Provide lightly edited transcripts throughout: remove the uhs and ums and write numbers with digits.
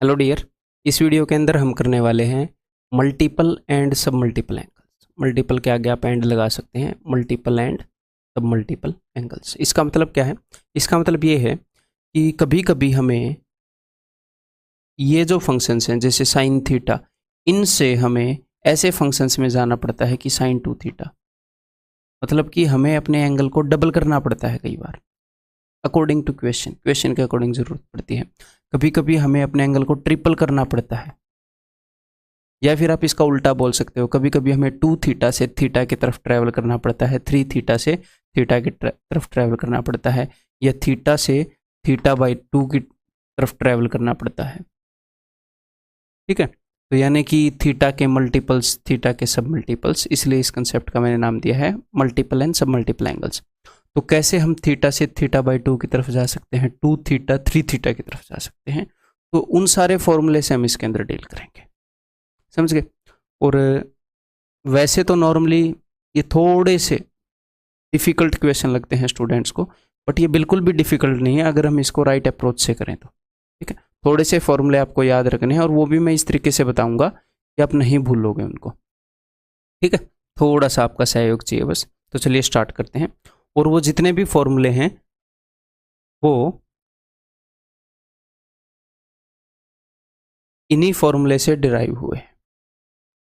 Hello dear. इस video के अंदर हम करने वाले हैं मल्टीपल एंड सब मल्टीपल एंगल्स। मल्टीपल के आगे आप एंड लगा सकते हैं, मल्टीपल एंड सब मल्टीपल एंगल्स। इसका मतलब क्या है? इसका मतलब ये है कि कभी कभी हमें ये जो फंक्शंस हैं जैसे साइन थीटा, इनसे हमें ऐसे फंक्शंस में जाना पड़ता है कि साइन टू थीटा, मतलब कि हमें अपने एंगल को डबल करना पड़ता है कई बार अकॉर्डिंग टू क्वेश्चन के अकॉर्डिंग ज़रूरत पड़ती है। कभी कभी हमें अपने एंगल को ट्रिपल करना पड़ता है, या फिर आप इसका उल्टा बोल सकते हो, कभी कभी हमें 2 थीटा से थीटा की तरफ ट्रैवल करना पड़ता है, 3 थीटा से थीटा की तरफ ट्रैवल करना पड़ता है, या थीटा से थीटा बाई 2 की तरफ ट्रैवल करना पड़ता है। ठीक है, तो यानी कि थीटा के मल्टीपल्स, थीटा के सब मल्टीपल्स, इसलिए इस कंसेप्ट का मैंने नाम दिया है मल्टीपल एंड सब मल्टीपल एंगल्स। तो कैसे हम थीटा से थीटा बाई 2 की तरफ जा सकते हैं, 2 थीटा 3 थीटा की तरफ जा सकते हैं, तो उन सारे फॉर्मूले से हम इसके अंदर डील करेंगे, समझ गए। और वैसे तो नॉर्मली ये थोड़े से डिफ़िकल्ट क्वेश्चन लगते हैं स्टूडेंट्स को, बट ये बिल्कुल भी डिफ़िकल्ट नहीं है अगर हम इसको राइट अप्रोच से करें तो। ठीक है, थोड़े से फॉर्मूले आपको याद रखने हैं और वो भी मैं इस तरीके से बताऊंगा कि आप नहीं भूलोगे उनको। ठीक है, थोड़ा सा आपका सहयोग चाहिए बस। तो चलिए स्टार्ट करते हैं। और वो जितने भी फॉर्मूले हैं वो इन्हीं फॉर्मूले से डिराइव हुए हैं।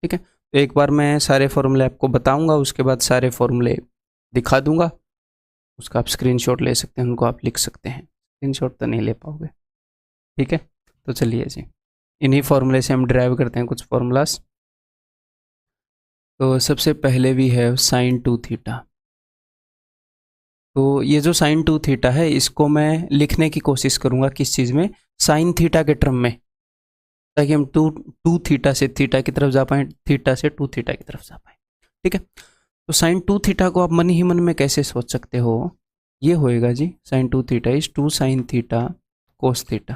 ठीक है, तो एक बार मैं सारे फॉर्मूले आपको बताऊंगा, उसके बाद सारे फॉर्मूले दिखा दूंगा, उसका आप स्क्रीनशॉट ले सकते हैं, उनको आप लिख सकते हैं। स्क्रीनशॉट तो नहीं ले पाओगे। ठीक है, तो चलिए जी, इन्हीं फॉर्मूले से हम डिराइव करते हैं कुछ फॉर्मूलाज। तो सबसे पहले भी है साइन टू थीटा। तो ये जो साइन टू थीटा है इसको मैं लिखने की कोशिश करूंगा किस चीज़ में, साइन थीटा के टर्म में, ताकि हम टू थीटा से थीटा की तरफ जा पाएँ, थीटा से टू थीटा की तरफ जा पाएँ। ठीक है, तो साइन टू थीटा को आप मन ही मन में कैसे सोच सकते हो, ये होएगा जी sine two theta is 2 sine theta cos theta.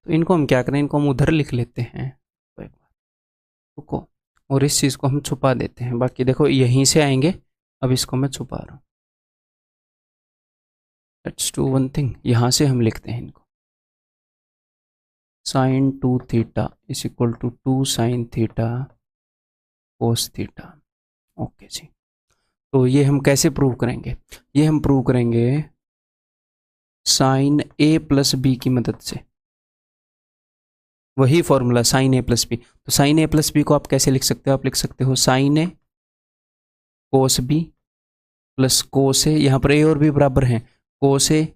तो इनको हम क्या करें, इनको हम उधर लिख लेते हैं, तो एक बार रुको, और इस चीज़ को हम छुपा देते हैं। बाकी देखो यहीं से आएंगे, अब इसको मैं छुपा रहा हूँ। लेट्स डू वन थिंग, यहाँ से हम लिखते हैं इनको, sine two theta is equal to 2 sine theta cos theta. Okay जी, तो ये हम कैसे प्रूव करेंगे? ये हम प्रूव करेंगे साइन ए प्लस बी की मदद से। वही फॉर्मूला साइन ए प्लस बी। तो साइन ए प्लस बी को आप कैसे लिख सकते हो? आप लिख सकते हो sign A cos B plus cos ए, यहाँ पर ए और बी बराबर हैं, कोस ए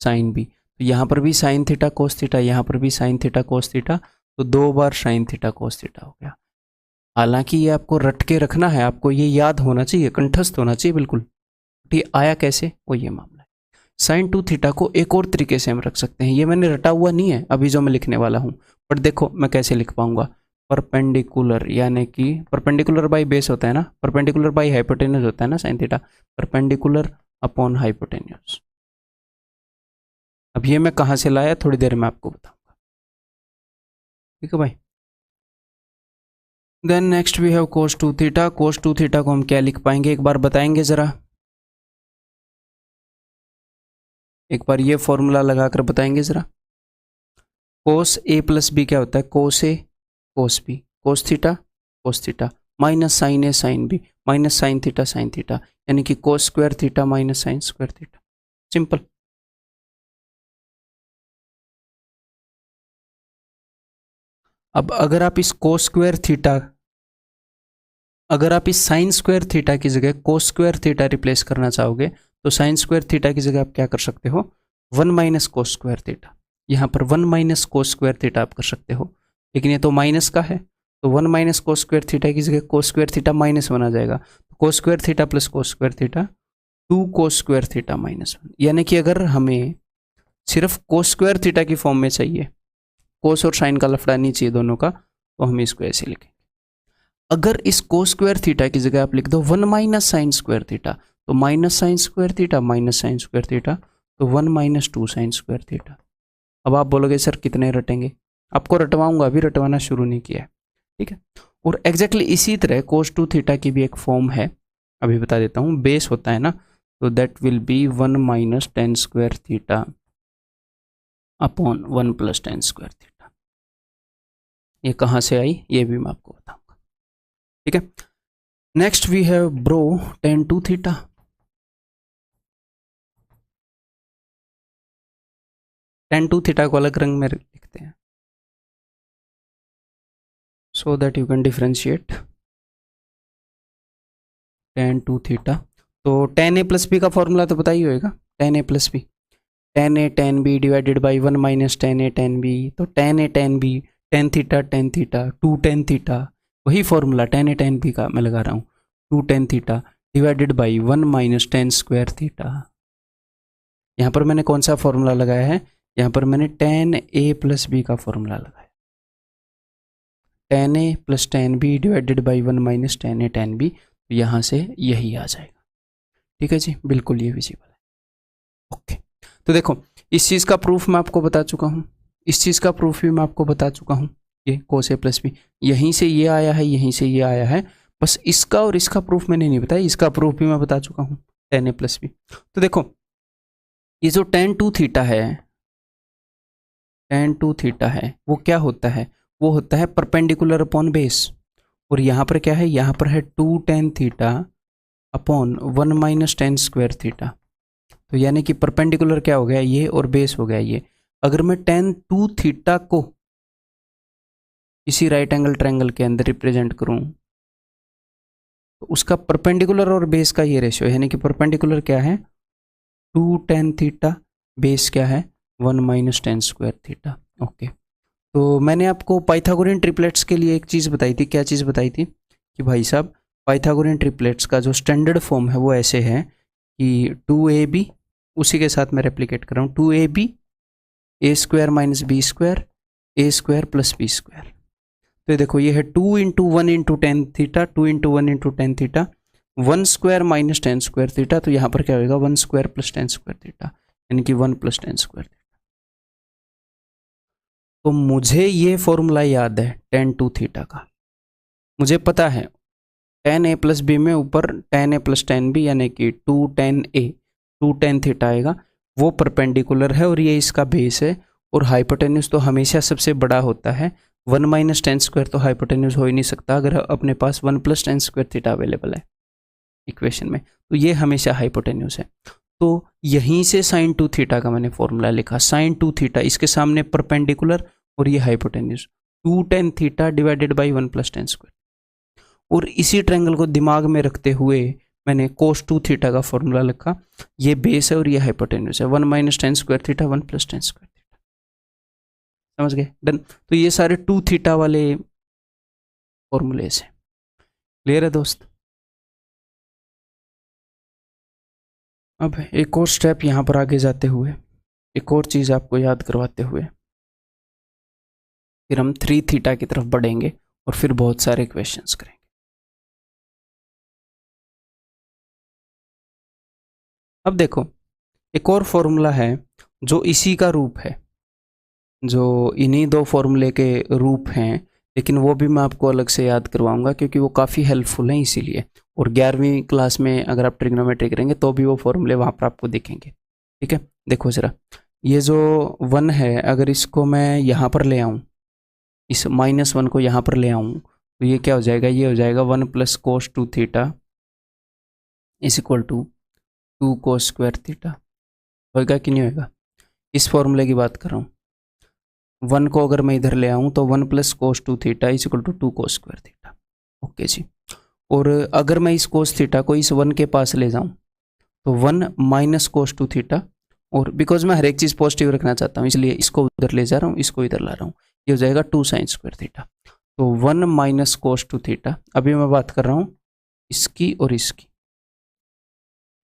साइन बी। तो यहाँ पर भी साइन थीटा कोस थीटा, यहाँ पर भी साइन थीटा कोस थीटा, तो 2 बार साइन थीटा कोस थीटा हो गया। हालांकि ये आपको रट के रखना है, आपको ये याद होना चाहिए, कंठस्थ होना चाहिए बिल्कुल। ये आया कैसे, वो ये मामला है। साइन टू थीटा को एक और तरीके से हम रख सकते हैं, ये मैंने रटा हुआ नहीं है अभी जो मैं लिखने वाला हूँ, बट देखो मैं कैसे लिख पाऊंगा। परपेंडिकुलर, यानी कि परपेंडिकुलर बाई बेस होता है ना, परपेंडिकुलर बाई हाइपोटेन्यूज होता है ना sine theta, perpendicular upon hypotenuse. अब ये मैं कहाँ से लाया थोड़ी देर में आपको बताऊंगा। ठीक है भाई। Then next we have cos two theta. Cos two theta को हम क्या लिख पाएंगे, एक बार बताएंगे जरा, एक बार ये फॉर्मूला लगाकर बताएंगे जरा। कोस ए प्लस बी क्या होता है, cos A cos B, cos theta minus sine A sine B minus sine theta, यानी कि cos square theta minus sine square theta. Simple. अब अगर आप इस कोस स्क्वायर थीटा, अगर आप इस साइन स्क्वायर थीटा की जगह कोस स्क्वायर थीटा रिप्लेस करना चाहोगे, तो साइन स्क्वायर थीटा की जगह आप क्या कर सकते हो, 1 माइनस कोस स्क्वायर थीटा। यहाँ पर 1 माइनस कोस स्क्वायर थीटा आप कर सकते हो, लेकिन ये तो माइनस का है, तो 1 माइनस कोस स्क्वायर थीटा की जगह कोस स्क्वायर थीटा माइनस 1 आ जाएगा। कोस square theta plus cos square theta 2 cos square theta minus 1। यानी कि अगर हमें सिर्फ कोस स्क्वायर थीटा की फॉर्म में चाहिए, कोस और साइन का लफड़ा नहीं चाहिए दोनों का, तो हम इसको ऐसे लिखें। अगर इस कोस स्क्वायर थीटा की जगह आप लिख दो 1 माइनस साइन स्क्वायर थीटा, तो minus sine square theta minus sine square theta, तो 1 माइनस 2 साइन स्क्वायर थीटा। अब आप बोलोगे सर कितने रटेंगे, आपको रटवाऊंगा, अभी रटवाना शुरू नहीं किया है। ठीक है, और एग्जैक्टली इसी तरह कोस टू थीटा की भी एक फॉर्म है, अभी बता देता हूँ। बेस होता है ना, तो that will be 1 minus tan square theta upon 1 plus tan square theta. ये कहाँ से आई ये भी मैं आपको बताऊंगा। ठीक है, next we have bro tan 2 theta. tan 2 theta को अलग रंग में लिखते हैं so that you can differentiate tan 2 theta. तो tan a प्लस बी का फॉर्मूला तो पता ही होएगा, tan a plus b, tan a tan b divided by 1 minus tan a tan b। तो tan a tan b tan theta 2 tan theta, वही formula tan a tan b का मैं लगा रहा हूँ, 2 tan theta divided by 1 minus tan square theta. यहाँ पर मैंने कौन सा फॉर्मूला लगाया है, यहाँ पर मैंने tan a प्लस बी का फॉर्मूला लगाया, tan a plus tan b divided by 1 minus tan a tan b। तो यहाँ से यही आ जाएगा। ठीक है जी, बिल्कुल ये विजिबल है। ओके, तो देखो इस चीज़ का प्रूफ मैं आपको बता चुका हूँ, इस चीज़ का प्रूफ भी मैं आपको बता चुका हूँ, ये cos a प्लस बी यहीं से ये आया है, यहीं से ये आया है, बस इसका और इसका प्रूफ मैंने नहीं बताया, इसका प्रूफ भी मैं बता चुका हूँ tan a प्लस बी। तो देखो ये जो tan 2 थीटा है, tan 2 थीटा है वो क्या होता है, वो होता है परपेंडिकुलर अपॉन बेस। और यहाँ पर क्या है, यहाँ पर है 2 tan theta upon 1 minus tan square theta. तो यानी कि परपेंडिकुलर क्या हो गया ये और बेस हो गया ये। अगर मैं tan 2 थीटा को इसी राइट एंगल ट्रायंगल के अंदर रिप्रेजेंट करूं तो उसका परपेंडिकुलर और बेस का ये रेशियो, यानी कि परपेंडिकुलर क्या है 2 tan थीटा, बेस क्या है 1 minus tan square theta. Okay, तो मैंने आपको पाइथागोरियन ट्रिपलेट्स के लिए एक चीज़ बताई थी, क्या चीज़ बताई थी कि भाई साहब पाइथागोरियन ट्रिपलेट्स का जो स्टैंडर्ड फॉर्म है वो ऐसे है कि 2ab, उसी के साथ मैं रेप्लिकेट कर रहा हूँ, 2ab a square minus B square a square plus B square. तो देखो ये है 2 into 1 into tan theta, 2 into 1 into tan theta, 1 square minus tan square theta. तो यहाँ पर क्या होगा 1 square plus tan square theta, यानी कि 1 प्लस टेन स्क्वायर थीटा। तो मुझे ये फॉर्मूला याद है tan 2 थीटा का, मुझे पता है tan a प्लस बी में ऊपर tan a plus tan b यानी कि 2 tan a 2 tan थीटा आएगा, वो परपेंडिकुलर है और ये इसका बेस है। और हाइपोटेन्यूज तो हमेशा सबसे बड़ा होता है, 1 माइनस टेन स्क्वायर तो हाइपोटेन्यूज हो ही नहीं सकता अगर अपने पास 1 plus tan square theta available है इक्वेशन में, तो ये हमेशा हाइपोटेन्यूज है। तो यहीं से sin 2 थीटा का मैंने फॉर्मूला लिखा, sin 2 थीटा इसके सामने परपेंडिकुलर और ये hypotenuse 2 tan theta divided by 1 plus tan square. और इसी ट्रायंगल को दिमाग में रखते हुए मैंने cos 2 थीटा का फॉर्मूला लिखा, ये बेस है और ये हाइपोटेन्यूज है, 1 minus tan square theta 1 plus tan square theta. समझ गए, डन। तो ये सारे 2 थीटा वाले फॉर्मूलेस हैं, क्लियर है दोस्त। अब एक और स्टेप यहाँ पर आगे जाते हुए एक और चीज़ आपको याद करवाते हुए फिर हम 3 थीटा की तरफ बढ़ेंगे और फिर बहुत सारे क्वेश्चंस करेंगे। अब देखो एक और फॉर्मूला है जो इसी का रूप है, जो इन्हीं दो फॉर्मूले के रूप हैं, लेकिन वो भी मैं आपको अलग से याद करवाऊंगा क्योंकि वो काफ़ी हेल्पफुल हैं इसीलिए। और 11वीं क्लास में अगर आप ट्रिग्नोमेट्री करेंगे तो भी वो फॉर्मूले वहाँ पर आपको दिखेंगे। ठीक है, देखो ज़रा, ये जो 1 है अगर इसको मैं यहाँ पर ले आऊँ, इस -1 को यहाँ पर ले आऊँ तो ये क्या हो जाएगा, ये हो जाएगा 1 plus cos 2 theta is equal to 2 cos square theta. होएगा कि नहीं होएगा, इस फॉर्मूले की बात कर रहा हूँ। 1 को अगर मैं इधर ले आऊँ तो 1 plus cos 2 theta is equal to 2 cos square theta. Okay जी, और अगर मैं इस कोस थीटा को इस 1 के पास ले जाऊँ तो 1 माइनस कोस 2 थीटा, और बिकॉज मैं हर एक चीज़ पॉजिटिव रखना चाहता हूँ इसलिए इसको उधर ले जा रहा हूँ, इसको इधर ला रहा हूँ, ये हो जाएगा 2 साइन स्क्वायर थीटा। तो 1 माइनस कोस 2 थीटा, अभी मैं बात कर रहा हूँ इसकी और इसकी।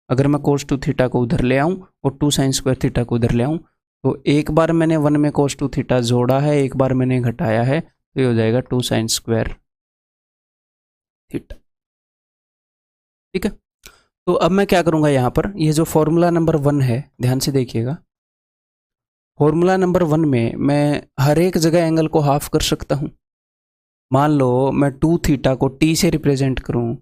अगर मैं कोस 2 थीटा को उधर ले आऊँ और 2 साइन स्क्वायर थीटा को उधर ले आऊँ तो एक बार मैंने 1 में कोस 2 थीटा जोड़ा है, एक बार मैंने घटाया है, तो ये हो जाएगा 2 साइन स्क्वायर थीटा। ठीक है, तो अब मैं क्या करूँगा यहाँ पर, ये जो फॉर्मूला नंबर 1 है ध्यान से देखिएगा, फॉर्मूला नंबर 1 में मैं हर एक जगह एंगल को हाफ कर सकता हूँ। मान लो मैं 2 थीटा को t से रिप्रेजेंट करूँ,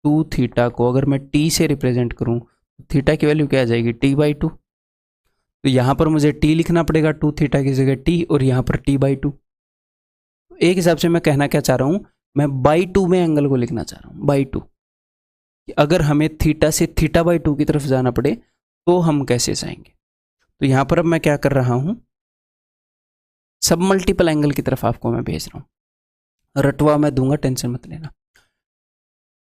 2 थीटा को अगर मैं t से रिप्रेजेंट करूँ थीटा की वैल्यू क्या आ जाएगी t/2। तो यहाँ पर मुझे t लिखना पड़ेगा 2 थीटा की जगह t, और यहाँ पर t/2। एक हिसाब से मैं कहना क्या चाह रहा हूँ, मैं बाई टू में एंगल को लिखना चाह रहा हूँ, बाई टू। अगर हमें थीटा से थीटा बाई टू की तरफ जाना पड़े तो हम कैसे जाएंगे। तो यहां पर अब मैं क्या कर रहा हूं, सब मल्टीपल एंगल की तरफ आपको मैं भेज रहा हूं, रटवा मैं दूंगा, टेंशन मत लेना।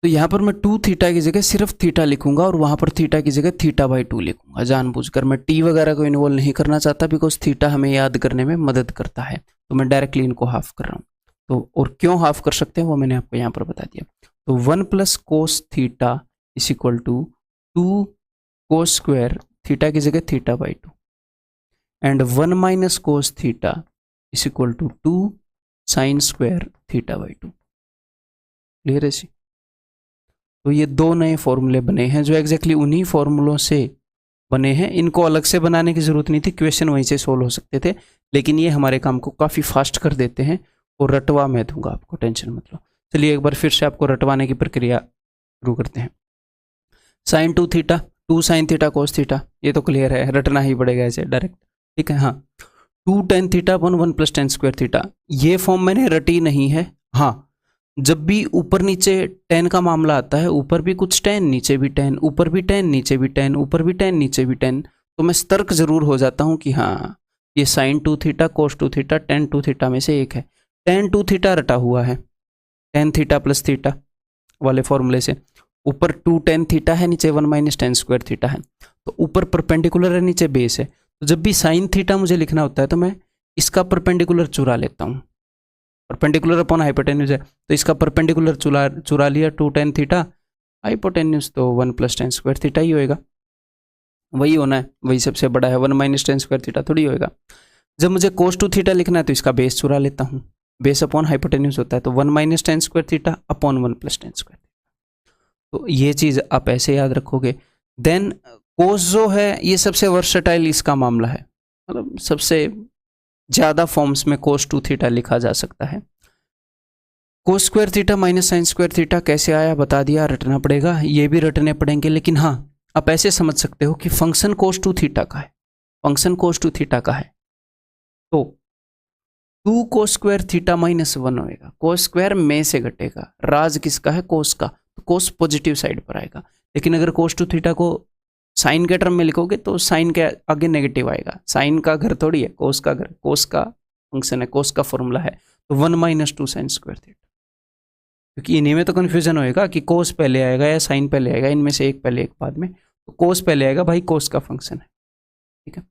तो यहां पर मैं टू थीटा की जगह सिर्फ थीटा लिखूंगा और वहां पर थीटा की जगह थीटा बाई टू लिखूंगा, जानबूझकर मैं टी वगैरह को इन्वॉल्व नहीं करना चाहता, बिकॉज थीटा हमें याद करने में मदद करता है। तो मैं डायरेक्टली इनको हाफ कर रहा हूँ। तो और क्यों हाफ कर सकते हैं वो मैंने आपको यहाँ पर बता दिया। तो 1 plus cos theta is equal to 2 cos square theta की जगह theta by two and 1 minus cos theta is equal to 2 sine square theta by two. Clear है जी। तो ये दो नए फॉर्मूले बने हैं जो एग्जैक्टली उन्हीं फॉर्मूलों से बने हैं। इनको अलग से बनाने की जरूरत नहीं थी, क्वेश्चन वहीं से सोल्व हो सकते थे, लेकिन ये हमारे काम को काफ़ी फास्ट कर देते हैं। और रटवा मैं दूंगा आपको, टेंशन मत लो। चलिए एक बार फिर से आपको रटवाने की प्रक्रिया शुरू करते हैं। Sign two theta, 2 sine theta cos theta, ये तो क्लियर है, रटना ही पड़ेगा ऐसे डायरेक्ट, ठीक है। हाँ, 2 टेन थीटा अपन 1 प्लस टेन स्क्वायर थीटा, ये फॉर्म मैंने रटी नहीं है। हाँ, जब भी ऊपर नीचे टेन का मामला आता है, ऊपर भी कुछ टेन नीचे भी टेन, ऊपर भी टेन नीचे भी टेन, ऊपर भी टेन नीचे भी टेन, तो मैं सतर्क जरूर हो जाता हूँ कि हाँ ये sine two theta cos two theta tan two theta में से एक है। टेन टू थीटा रटा हुआ है टेन थीटा प्लस थीटा वाले फॉर्मूले से, ऊपर 2 टेन थीटा है, नीचे 1 माइनस टेन स्क्वायर थीटा है, तो ऊपर परपेंडिकुलर है, नीचे बेस है। तो जब भी साइन थीटा मुझे लिखना होता है तो मैं इसका परपेंडिकुलर चुरा लेता हूँ, परपेंडिकुलर अपॉन हाइपोटेन्यूज है तो इसका परपेंडिकुलर चुरा लिया, 2 टेन थीटा, हाइपोटेन्यूज तो 1 प्लस टेन स्क्वायर थीटा ही होएगा, वही होना है, वही सबसे बड़ा है, 1 माइनस टेन स्क्वायर थीटा थोड़ी होएगा। जब मुझे कोस टू थीटा लिखना है तो इसका बेस चुरा लेता हूँ, बेस अपॉन हाइपोटेन्यूज होता है, तो 1 minus tan square theta upon 1 plus tan square theta. तो ये चीज़ आप ऐसे याद रखोगे। देन कोस जो है ये सबसे वर्सेटाइल इसका मामला है, मतलब सबसे ज़्यादा फॉर्म्स में कोस टू थीटा लिखा जा सकता है। Cos square theta minus sine square theta कैसे आया बता दिया, रटना पड़ेगा, ये भी रटने पड़ेंगे, लेकिन हाँ आप ऐसे समझ सकते हो कि फंक्शन कोस टू थीटा का है, फंक्शन कोस टू थीटा का है, तो 2 कोस स्क्वायर थीटा माइनस 1 होएगा, कोस स्क्वायर में से घटेगा, राज किसका है, कोस का, तो कोस पॉजिटिव साइड पर आएगा। लेकिन अगर कोस टू थीटा को साइन के टर्म में लिखोगे तो साइन के आगे नेगेटिव आएगा, साइन का घर थोड़ी है, कोस का घर, कोस का फंक्शन है, कोस का फॉर्मूला है, तो 1 माइनस 2 साइन स्क्वायर थीटा। क्योंकि इन्हीं में तो कन्फ्यूजन होएगा कि कोस पहले आएगा या साइन पहले आएगा, इनमें से एक पहले एक बाद में, तो कोस पहले आएगा भाई, कोस का फंक्शन है, ठीक है।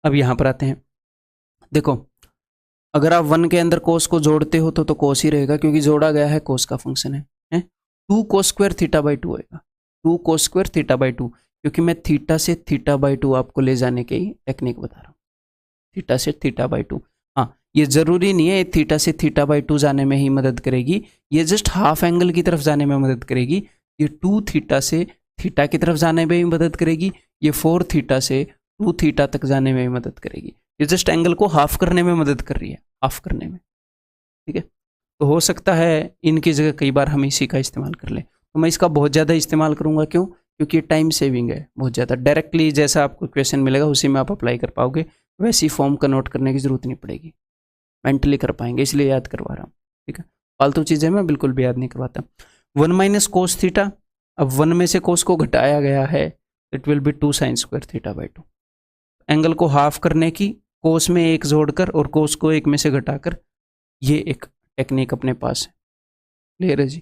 अब यहाँ पर आते हैं, देखो अगर आप 1 के अंदर कोस को जोड़ते हो तो कोस ही रहेगा, क्योंकि जोड़ा गया है, कोस का फंक्शन है। 2 कोस स्क्वायर थीटा बाई 2 होएगा, 2 कोस स्क्वायर थीटा बाई 2, क्योंकि मैं थीटा से थीटा बाई 2 आपको ले जाने की टेक्निक बता रहा हूँ, थीटा से थीटा बाई 2। हाँ, ये जरूरी नहीं है थीटा से थीटा बाई 2 जाने में ही मदद करेगी, ये जस्ट हाफ एंगल की तरफ जाने में मदद करेगी। ये 2 थीटा से थीटा की तरफ जाने में भी मदद करेगी, ये 4 थीटा से 2 थीटा तक जाने में भी मदद करेगी। ये जस्ट एंगल को हाफ करने में मदद कर रही है, हाफ करने में, ठीक है। तो हो सकता है इनकी जगह कई बार हम इसी का इस्तेमाल कर लें, तो मैं इसका बहुत ज़्यादा इस्तेमाल करूँगा, क्यों, क्योंकि टाइम सेविंग है बहुत ज़्यादा। डायरेक्टली जैसा आपको क्वेश्चन मिलेगा उसी में आप अप्लाई कर पाओगे, वैसी फॉर्म कन्वर्ट करने की जरूरत नहीं पड़ेगी, मेंटली कर पाएंगे, इसलिए याद करवा रहा हूँ, ठीक है। फालतू चीज़ें मैं बिल्कुल भी याद नहीं करवाता। 1 माइनस कोस थीटा, अब 1 में से कोस को घटाया गया है, it will B 2 sine square theta by 2। Angle को हाफ करने की, कोस में एक जोड़कर और कोस को एक में से घटाकर, ये एक टेक्निक अपने पास है। क्लियर है जी।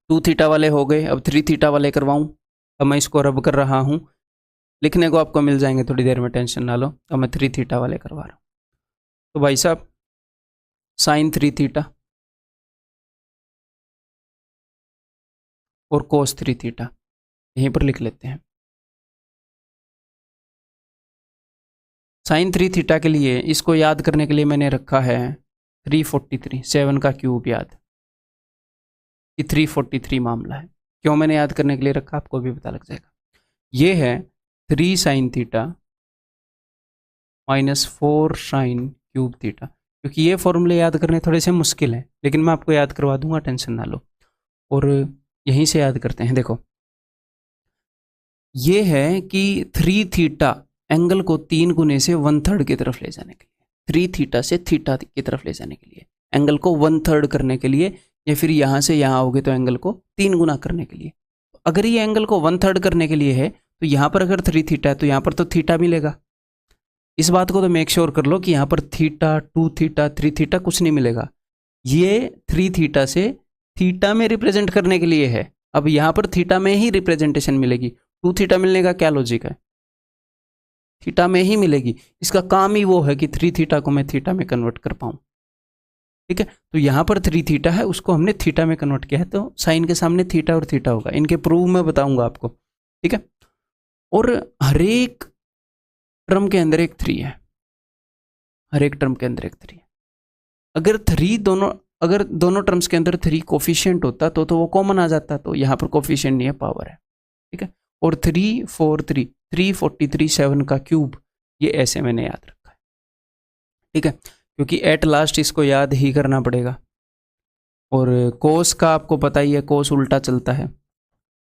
2 थीटा वाले हो गए, अब 3 थीटा वाले करवाऊं। अब मैं इसको रब कर रहा हूं, लिखने को आपको मिल जाएंगे थोड़ी देर में, टेंशन ना लो। अब मैं 3 थीटा वाले करवा रहा हूं। तो भाई साहब साइन 3 थीटा और कोस 3 थीटा यहीं पर लिख लेते हैं। साइन 3 थीटा के लिए इसको याद करने के लिए मैंने रखा है 343, 7 का क्यूब याद, ये 343 मामला है। क्यों मैंने याद करने के लिए रखा आपको भी पता लग जाएगा। ये है 3 sine theta minus 4 sine cube theta, क्योंकि ये फॉर्मूले याद करने थोड़े से मुश्किल हैं, लेकिन मैं आपको याद करवा दूंगा, टेंशन ना लो। और यहीं से याद करते हैं, देखो ये है कि 3 थीटा एंगल को 3 गुने से 1/3 की तरफ ले जाने के लिए, 3 थीटा से थीटा की तरफ ले जाने के लिए एंगल को 1/3 करने के लिए, या फिर यहाँ से यहाँ आओगे तो एंगल को 3 गुना करने के लिए। अगर ये एंगल को 1/3 करने के लिए है तो यहाँ पर अगर 3 थीटा है तो यहाँ पर तो थीटा मिलेगा। इस बात को तो मेक श्योर कर लो कि यहाँ पर थीटा, 2 थीटा, 3 थीटा कुछ नहीं मिलेगा। ये 3 थीटा से थीटा में रिप्रेजेंट करने के लिए है। अब यहाँ पर थीटा में ही रिप्रेजेंटेशन मिलेगी। 2 थीटा मिलने का क्या लॉजिक है? थीटा में ही मिलेगी। इसका काम ही वो है कि 3 थीटा को मैं थीटा में कन्वर्ट कर पाऊँ। ठीक है, तो यहाँ पर 3 थीटा है, उसको हमने थीटा में कन्वर्ट किया है, तो साइन के सामने थीटा और थीटा होगा। इनके प्रूफ मैं बताऊंगा आपको। ठीक है, और हर एक टर्म के अंदर एक 3 है। हर एक टर्म के अंदर एक 3 है। अगर दोनों टर्म्स के अंदर 3 कोफिशिएंट होता तो वो कॉमन आ जाता, तो यहाँ पर कोफिशिएंट नहीं है, पावर है। ठीक है, और 3 4 3 343 7 का क्यूब, ये ऐसे मैंने याद रखा है। ठीक है, क्योंकि एट लास्ट इसको याद ही करना पड़ेगा। और कोस का आपको पता ही है, कोस उल्टा चलता है।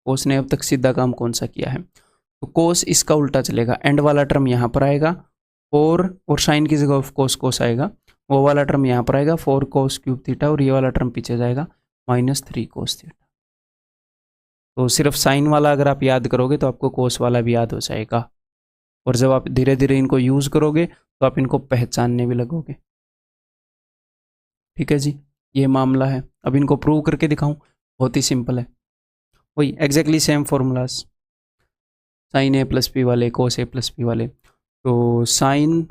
कोस ने अब तक सीधा काम कौन सा किया है, तो कोस इसका उल्टा चलेगा। एंड वाला टर्म यहाँ पर आएगा 4, और साइन की जगह ऑफ कोस कोस आएगा। वो वाला टर्म यहाँ पर आएगा 4 कोस क्यूब थीटा, और ये वाला टर्म पीछे जाएगा -3 कोस थीटा। तो सिर्फ साइन वाला अगर आप याद करोगे तो आपको कोस वाला भी याद हो जाएगा। और जब आप धीरे धीरे इनको यूज़ करोगे तो आप इनको पहचानने भी लगोगे। ठीक है जी, ये मामला है। अब इनको प्रूव करके दिखाऊं, बहुत ही सिंपल है। वही एग्जैक्टली सेम फॉर्मूलाज, साइन ए प्लस पी वाले, कोस ए प्लस पी वाले। तो साइन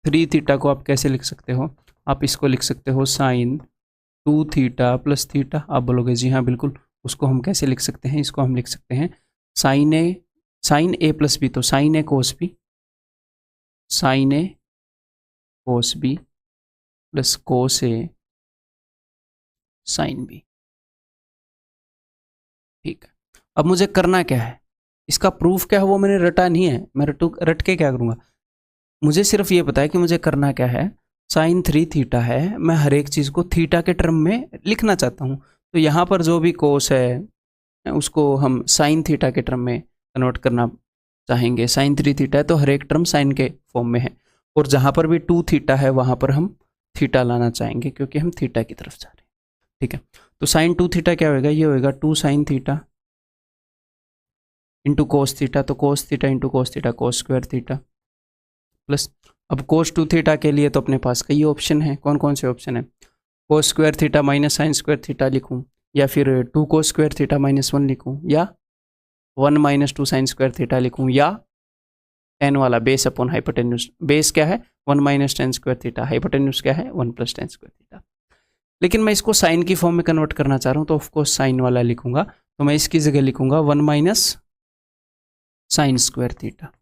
3 थीटा को आप कैसे लिख सकते हो? आप इसको लिख सकते हो साइन 2 थीटा प्लस थीटा। आप बोलोगे जी हाँ बिल्कुल, उसको हम कैसे लिख सकते हैं? इसको हम लिख सकते हैं साइन ए प्लस बी, तो sine A cos B, sign A cos B plus cos A sine B. ठीक है, अब मुझे करना क्या है? इसका प्रूफ क्या है वो मैंने रटा नहीं है, मैं रट के क्या करूँगा? मुझे सिर्फ ये पता है कि मुझे करना क्या है। साइन 3 थीटा है, मैं हर एक चीज़ को थीटा के टर्म में लिखना चाहता हूँ। तो यहाँ पर जो भी कोस है उसको हम साइन थीटा के टर्म में कन्वर्ट करना चाहेंगे। साइन 3 थीटा है तो हर एक टर्म साइन के फॉर्म में है, और जहाँ पर भी 2 थीटा है वहाँ पर हम थीटा लाना चाहेंगे, क्योंकि हम थीटा की तरफ जा रहे हैं। ठीक है, तो साइन 2 थीटा क्या होगा? ये होगा 2 sine theta into cos theta, तो cos theta into cos theta, cos square theta, plus अब कोस 2 थीटा के लिए तो अपने पास कई ऑप्शन है। कौन कौन से ऑप्शन है? Cos square theta minus sine square theta लिखूँ, या फिर 2 कोस स्क्वायर थीटा -1 लिखूँ, या 1 - 2 साइन स्क्वायर थीटा लिखूँ, या tan वाला बेस अपॉन हाइपोटेन्यूज। बेस क्या है? 1 - tan स्क्वायर थीटा, हाइपोटेन्यूज क्या है? 1 + tan स्क्वायर थीटा। लेकिन मैं इसको साइन की फॉर्म में कन्वर्ट करना चाह रहा हूँ, तो ऑफकोर्स साइन वाला लिखूंगा। तो मैं इसकी जगह लिखूंगा 1 - sign square theta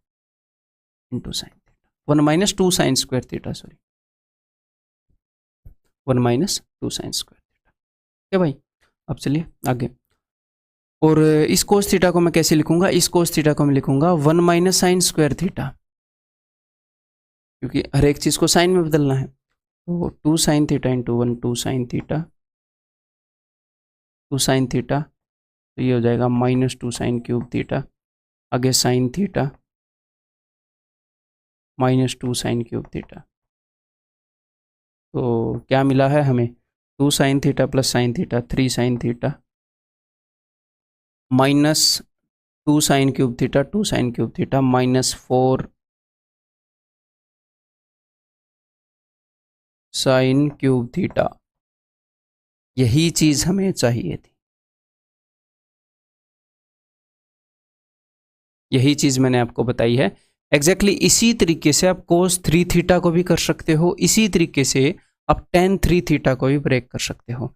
into sine theta, 1 - 2 sine square theta, sorry 1 - 2 sine square theta. ठीक है भाई, अब चलिए आगे। और इस कोस थीटा को मैं कैसे लिखूंगा? इस कोस थीटा को मैं लिखूंगा 1 - साइन स्क्वायर थीटा, क्योंकि हर एक चीज़ को साइन में बदलना है। तो 2 sine theta into 1 2 sine theta, 2 sine theta, तो ये हो जाएगा -2 साइन क्यूब थीटा, आगे sine theta -2 sine cube theta. तो क्या मिला है हमें? 2 sine theta plus sine theta 3 sine theta, -2 sine cube theta 2 sine cube theta, -4 sine cube theta. यही चीज हमें चाहिए थी, यही चीज मैंने आपको बताई है। एग्जैक्टली इसी तरीके से आप कोस 3 थीटा को भी कर सकते हो, इसी तरीके से आप tan 3 थीटा को भी ब्रेक कर सकते हो।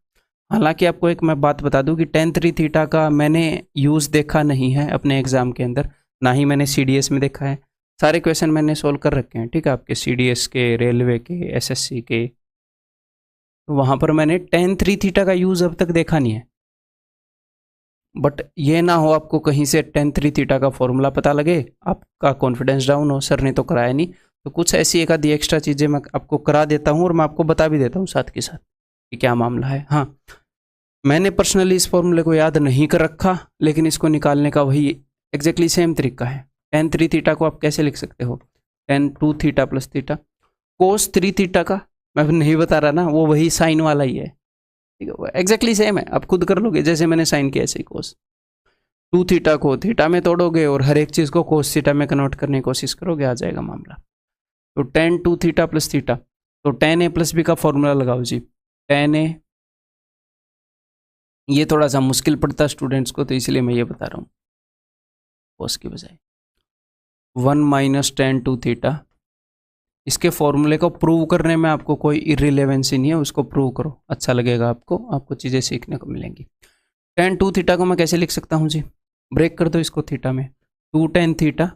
हालांकि आपको एक मैं बात बता दूं कि tan 3 थीटा का मैंने यूज़ देखा नहीं है अपने एग्जाम के अंदर, ना ही मैंने CDS में देखा है। सारे क्वेश्चन मैंने सोल्व कर रखे हैं, ठीक है, आपके CDS के, रेलवे के, SSC के, तो वहाँ पर मैंने tan 3 थीटा का यूज़ अब तक देखा नहीं है। बट ये ना हो आपको कहीं से tan 3 थीटा का फॉर्मूला पता लगे, आपका कॉन्फिडेंस डाउन हो, सर ने तो कराया नहीं, तो कुछ ऐसी एक आधी एक्स्ट्रा चीज़ें मैं आपको करा देता हूँ और मैं आपको बता भी देता हूँ साथ के साथ कि क्या मामला है। हाँ, मैंने पर्सनली इस फॉर्मूले को याद नहीं कर रखा, लेकिन इसको निकालने का वही एग्जैक्टली सेम तरीका है। tan 3 थीटा को आप कैसे लिख सकते हो? tan 2 थीटा प्लस थीटा, कोस 3 थीटा का मैं नहीं बता रहा ना, वो वही साइन वाला ही है, ठीक है, वो एग्जैक्टली सेम है, आप खुद कर लोगे जैसे मैंने साइन किया ऐसे ही कोस। टू थीटा को थीटा में तोड़ोगे और हर एक चीज़ को कोस थीटा में कन्वर्ट करने की कोशिश करोगे, आ जाएगा मामला। तो tan two theta plus theta, तो टेन ए प्लस बी का फॉर्मूला लगाओ जी। टेन ए, ये थोड़ा सा मुश्किल पड़ता है स्टूडेंट्स को, तो इसलिए मैं ये बता रहा हूँ कोस की बजाय। 1 - tan 2 थीटा, इसके फॉर्मूले को प्रूव करने में आपको कोई इरिलेवेंसी नहीं है, उसको प्रूव करो, अच्छा लगेगा आपको चीज़ें सीखने को मिलेंगी। tan 2 थीटा को मैं कैसे लिख सकता हूँ जी, ब्रेक कर दो इसको थीटा में, 2 tan theta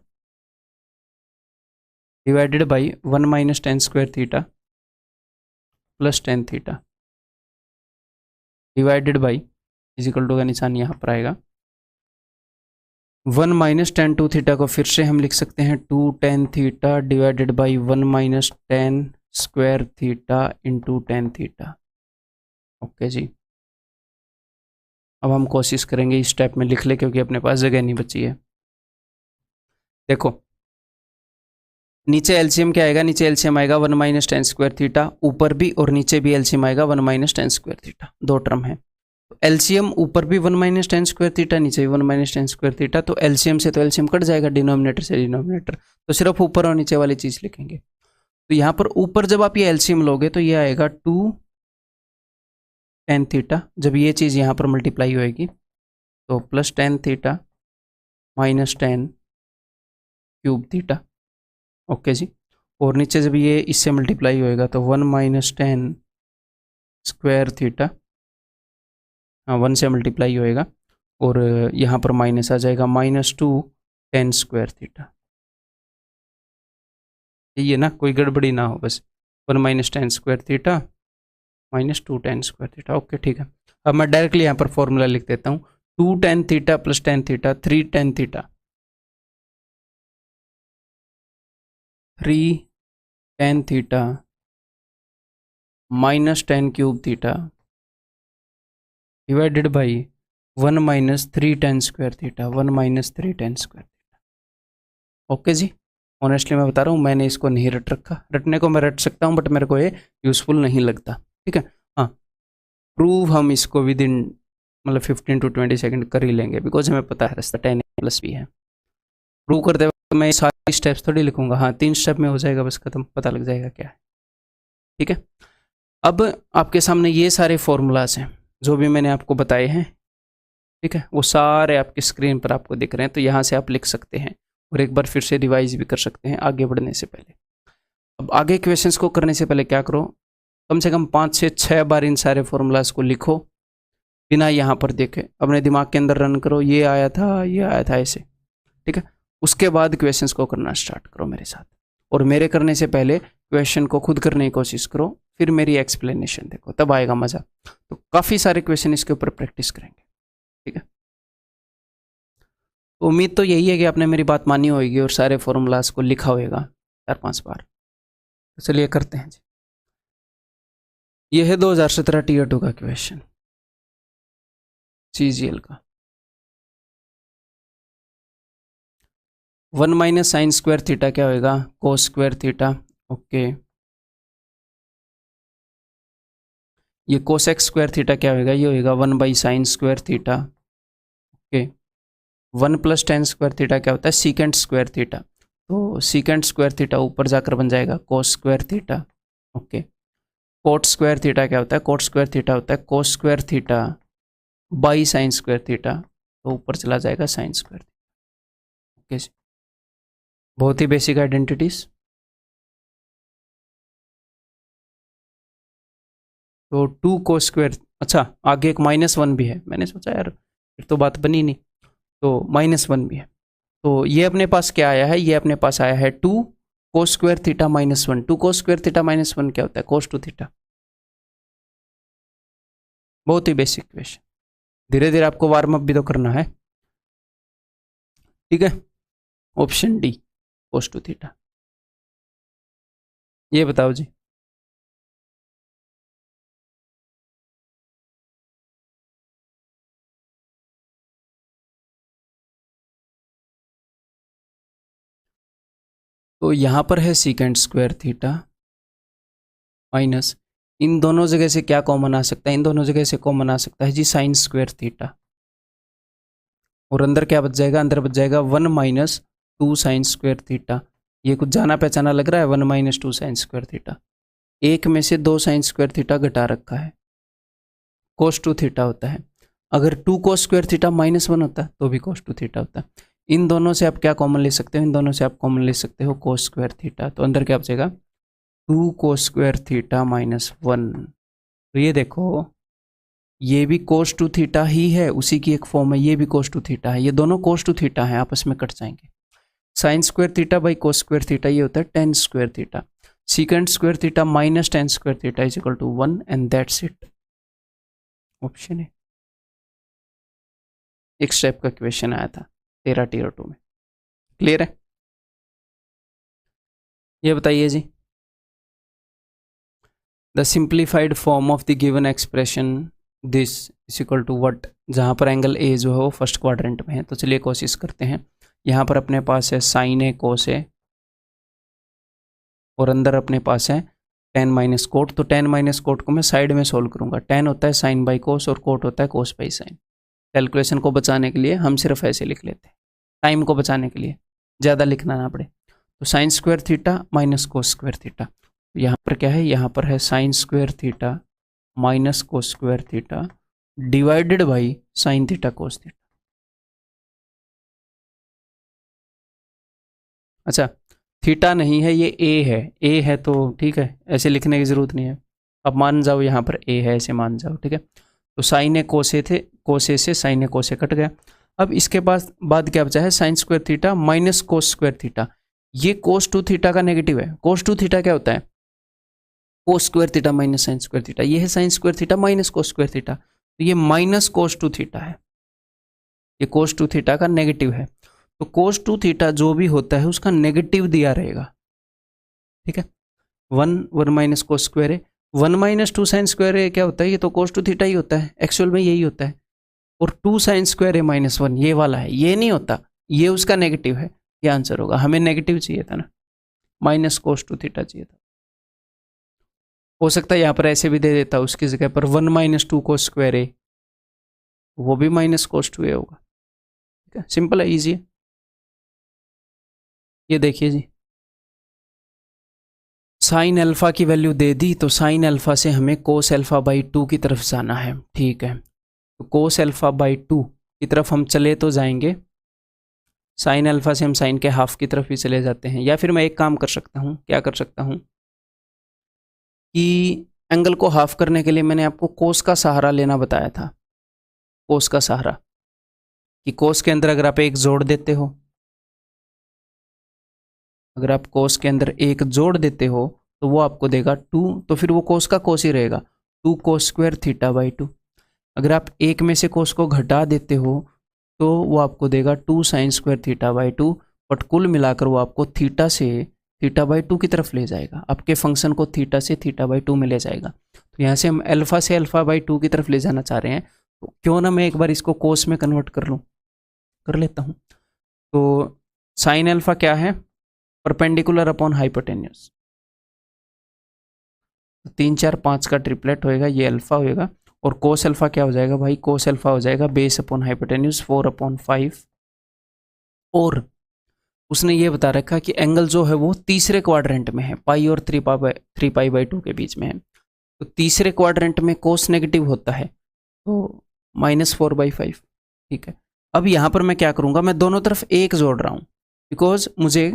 divided by 1 - tan² theta plus tan theta divided by, is equal to का निशान यहाँ पर आएगा। 1 - tan 2 थीटा को फिर से हम लिख सकते हैं 2 tan theta divided by 1 - tan² theta into tan theta. Okay जी, अब हम कोशिश करेंगे इस स्टेप में लिख ले, क्योंकि अपने पास जगह नहीं बची है। देखो नीचे एलसीएम क्या आएगा, नीचे एलसीएम आएगा 1 - tan² थीटा, ऊपर भी और नीचे भी एलसीएम आएगा 1 - tan² थीटा, दो टर्म है। एलसीएम ऊपर भी 1 - tan² थीटा, नीचे भी 1 - tan² थीटा, तो एलसीएम से तो एलसीएम कट जाएगा, डिनोमिनेटर से डिनोमिनेटर, तो सिर्फ ऊपर और नीचे वाली चीज लिखेंगे। तो यहाँ पर ऊपर जब आप ये एलसीएम लोगे तो ये आएगा 2 tan थीटा, जब ये चीज यहाँ पर मल्टीप्लाई होएगी तो plus tan theta minus tan³ theta. Okay जी, और नीचे जब ये इससे मल्टीप्लाई होएगा तो 1 - tan² थीटा, हाँ 1 से मल्टीप्लाई होएगा, और यहाँ पर माइनस आ जाएगा -2 tan² थीटा। ये ना कोई गड़बड़ी ना हो बस, 1 - tan² theta -2 tan² theta. Okay ठीक है, अब मैं डायरेक्टली यहाँ पर फॉर्मूला लिख देता हूँ, 2 tan theta plus tan theta 3 tan theta, 3 tan theta minus tan³ theta divided by 1 - 3 tan² theta, 1 - 3 tan² theta. Okay जी, ऑनेस्टली मैं बता रहा हूँ मैंने इसको नहीं रट रखा, रटने को मैं रट सकता हूँ बट मेरे को ये यूज़फुल नहीं लगता, ठीक है। हाँ, प्रूव हम इसको विद इन मतलब 15 to 20 सेकंड कर ही लेंगे, बिकॉज हमें पता है रास्ता tan प्लस भी है। प्रूव करते वक्त मैं सारी स्टेप्स थोड़ी लिखूंगा, हाँ 3 स्टेप में हो जाएगा बस खत्म, पता लग जाएगा क्या है, ठीक है। अब आपके सामने ये सारे फॉर्मूलाज हैं जो भी मैंने आपको बताए हैं, ठीक है, वो सारे आपकी स्क्रीन पर आपको दिख रहे हैं, तो यहाँ से आप लिख सकते हैं और एक बार फिर से रिवाइज भी कर सकते हैं आगे बढ़ने से पहले। अब आगे क्वेश्चंस को करने से पहले क्या करो, कम से कम 5 से 6 बार इन सारे फॉर्मूलाज को लिखो बिना यहाँ पर देखे, अपने दिमाग के अंदर रन करो, ये आया था ऐसे, ठीक है। उसके बाद क्वेश्चंस को करना स्टार्ट करो मेरे साथ, और मेरे करने से पहले क्वेश्चन को खुद करने की कोशिश करो, फिर मेरी एक्सप्लेनेशन देखो, तब आएगा मज़ा। तो काफ़ी सारे क्वेश्चन इसके ऊपर प्रैक्टिस करेंगे, ठीक है। तो उम्मीद तो यही है कि आपने मेरी बात मानी होगी और सारे फॉर्मूलाज को लिखा होगा 4-5 बार। तो चलिए करते हैं जी। यह है 2017 Tier 2 का क्वेश्चन, CGL का। 1 - sin² थीटा क्या होगा, cos² थीटा। ओके, ये cosec² थीटा क्या होगा, ये होगा 1/sin² theta. Okay, 1 + tan² theta क्या होता है, secant² थीटा, तो secant² थीटा ऊपर जाकर बन जाएगा cos² theta. Okay, cot² theta क्या होता है, cot² थीटा होता है cos² theta by sin² theta, तो ऊपर चला जाएगा sin²। ओके, बहुत ही बेसिक आइडेंटिटीज। तो 2 cos², अच्छा आगे एक -1 भी है, मैंने सोचा यार फिर तो बात बनी नहीं, तो -1 भी है। तो ये अपने पास क्या आया है, ये अपने पास आया है 2 cos² थीटा -1। 2 cos² थीटा -1 क्या होता है, cos2 थीटा। बहुत ही बेसिक क्वेश्चन, धीरे धीरे आपको वार्म अप भी तो करना है, ठीक है। Option D cos2 theta. ये बताओ जी, तो यहाँ पर है secant² थीटा, माइनस, इन दोनों जगह से क्या कॉमन आ सकता है, इन दोनों जगह से कॉमन आ सकता है जी साइन स्क्वायर थीटा, और अंदर क्या बच जाएगा, अंदर बच जाएगा 1 माइनस 2 साइन स्क्वायर थीटा। ये कुछ जाना पहचाना लग रहा है, 1 माइनस 2 साइन स्क्वायर थीटा। एक में से 2 साइन स्क्वायर थीटा घटा रखा है, कोस 2 थीटा होता है। अगर 2 कोस स्क्वायर थीटा माइनस 1 होता है तो भी कोस 2 थीटा होता है। इन दोनों से आप क्या कॉमन ले सकते हो, इन दोनों से आप कॉमन ले सकते हो कोस स्क्वायर थीटा, तो अंदर क्या बचेगा 2 कोस स्क्वायर थीटा माइनस 1। तो ये देखो, ये भी कोस 2 थीटा ही है, उसी की एक फॉर्म है, ये भी कोस 2 थीटा है, ये दोनों कोस 2 थीटा है, आपस में कट जाएंगे। Sine square theta by cos square theta ये होता है tan square theta. Secant square theta minus tan square theta is equal to 1 and that's it. Option है। एक स्टेप का क्वेश्चन आया था 13 टीयर 2 में। क्लियर है? ये बताइए जी, the simplified form of the given expression this is equal to what. जहाँ पर एंगल ए जो है वो फर्स्ट क्वाड्रेंट में है, तो चलिए कोशिश करते हैं। यहाँ पर अपने पास है साइन ए कोस ए, और अंदर अपने पास है टेन माइनस कोट। तो टेन माइनस कोट को मैं साइड में सोल्व करूंगा। टेन होता है साइन बाई कोस और कोट होता है कोस बाई साइन। कैलकुलेशन को बचाने के लिए हम सिर्फ ऐसे लिख लेते हैं, टाइम को बचाने के लिए, ज़्यादा लिखना ना पड़े। तो sine square theta minus cos square theta, यहाँ पर क्या है, यहाँ पर है sine square theta minus cos square theta divided by sine theta cos theta. अच्छा, थीटा नहीं है, ये ए है, ए है तो ठीक है, ऐसे लिखने की ज़रूरत नहीं है। अब मान जाओ यहाँ पर ए है, ऐसे मान जाओ, ठीक है। तो साइन ए कोसे थे, कोसे से साइन ए कोसे कट गया। अब इसके बाद क्या बचा है, sine square theta minus cos square theta. ये कोस 2 थीटा का नेगेटिव है। कोस 2 थीटा क्या होता है, cos square theta minus sine square theta. ये है sine square theta minus cos square theta, तो ये माइनस कोस 2 थीटा है, ये कोस 2 थीटा का नेगेटिव है। तो कोस 2 थीटा जो भी होता है उसका नेगेटिव दिया रहेगा, ठीक है। 1 माइनस कोस स्क्वायर है, 1 माइनस 2 साइन स्क्वायर है, क्या होता है, ये तो कोस 2 थीटा ही होता है, एक्चुअल में यही होता है। और 2 साइन स्क्वायर है माइनस 1, ये वाला है, ये नहीं होता, ये उसका नेगेटिव है। ये आंसर होगा, हमें नेगेटिव चाहिए था ना, माइनस कोस 2 थीटा चाहिए था। हो सकता है यहाँ पर ऐसे भी दे देता, उसकी जगह पर 1 माइनस 2 कोस स्क्वायर है, वो भी माइनस कोस 2 होगा, ठीक है। सिंपल है, ईजी है। ये देखिए जी, साइन अल्फा की वैल्यू दे दी, तो साइन अल्फा से हमें कोस अल्फा बाई 2 की तरफ जाना है, ठीक है। तो कोस अल्फा बाई 2 की तरफ हम चले तो जाएंगे, साइन अल्फा से हम साइन के हाफ की तरफ भी चले जाते हैं। या फिर मैं एक काम कर सकता हूँ, क्या कर सकता हूँ कि एंगल को हाफ करने के लिए मैंने आपको कोस का सहारा लेना बताया था, कोस का सहारा, कि कोस के अंदर अगर आप एक जोड़ देते हो, अगर आप कोस के अंदर एक जोड़ देते हो तो वो आपको देगा 2, तो फिर वो कोस का कोस ही रहेगा, 2 कोस स्क्वायर थीटा बाई 2। अगर आप एक में से कोस को घटा देते हो तो वो आपको देगा 2 sine square theta by 2, but कुल मिलाकर वो आपको थीटा से थीटा बाई 2 की तरफ ले जाएगा, आपके फंक्शन को थीटा से थीटा बाई 2 में ले जाएगा। तो यहाँ से हम अल्फा से अल्फा बाई 2 की तरफ ले जाना चाह रहे हैं, तो क्यों ना मैं एक बार इसको कोस में कन्वर्ट कर लूँ, कर लेता हूँ। तो साइन अल्फा क्या है, परपेंडिकुलर अपॉन हाइपोटेन्यूस, 3 4 5 का ट्रिपलेट होएगा, ये अल्फा होएगा। और कोस अल्फा क्या हो जाएगा भाई, कोस अल्फा हो जाएगा बेस अपॉन हाइपोटेन्यूस 4/5। और उसने ये बता रखा कि एंगल जो है वो तीसरे क्वाड्रेंट में है, पाई और 3 पाई/2 के बीच में है। तो तीसरे क्वाड्रेंट में कोस नेगेटिव होता है, तो -4/5, ठीक है। अब यहाँ पर मैं क्या करूँगा, मैं दोनों तरफ एक जोड़ रहा हूँ, बिकॉज मुझे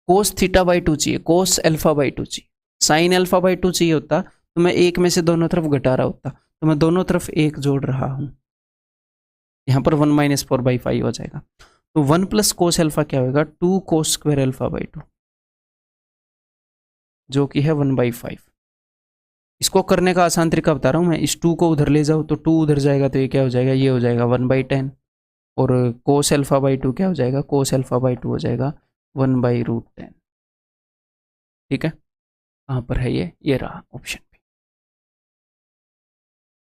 कोस थीटा बाई 2 चाहिए, कोस अल्फा बाई 2 चाहिए। साइन अल्फा बाई 2 चाहिए होता तो मैं एक में से दोनों तरफ घटा रहा होता, तो मैं दोनों तरफ एक जोड़ रहा हूँ। यहाँ पर 1 - 4/5 हो जाएगा। तो 1 प्लस कोस अल्फा क्या होगा, 2 कोस स्क्वायर अल्फा बाई 2, जो कि है 1/5। इसको करने का आसान तरीका बता रहा हूँ मैं, इस 2 को उधर ले जाओ तो 2 उधर जाएगा, तो ये क्या हो जाएगा, ये हो जाएगा 1/10। और कोस अल्फा बाई 2 क्या हो जाएगा, कोस अल्फा बाई 2 हो जाएगा 1/√10, ठीक है। कहाँ पर है ये रहा ऑप्शन पे।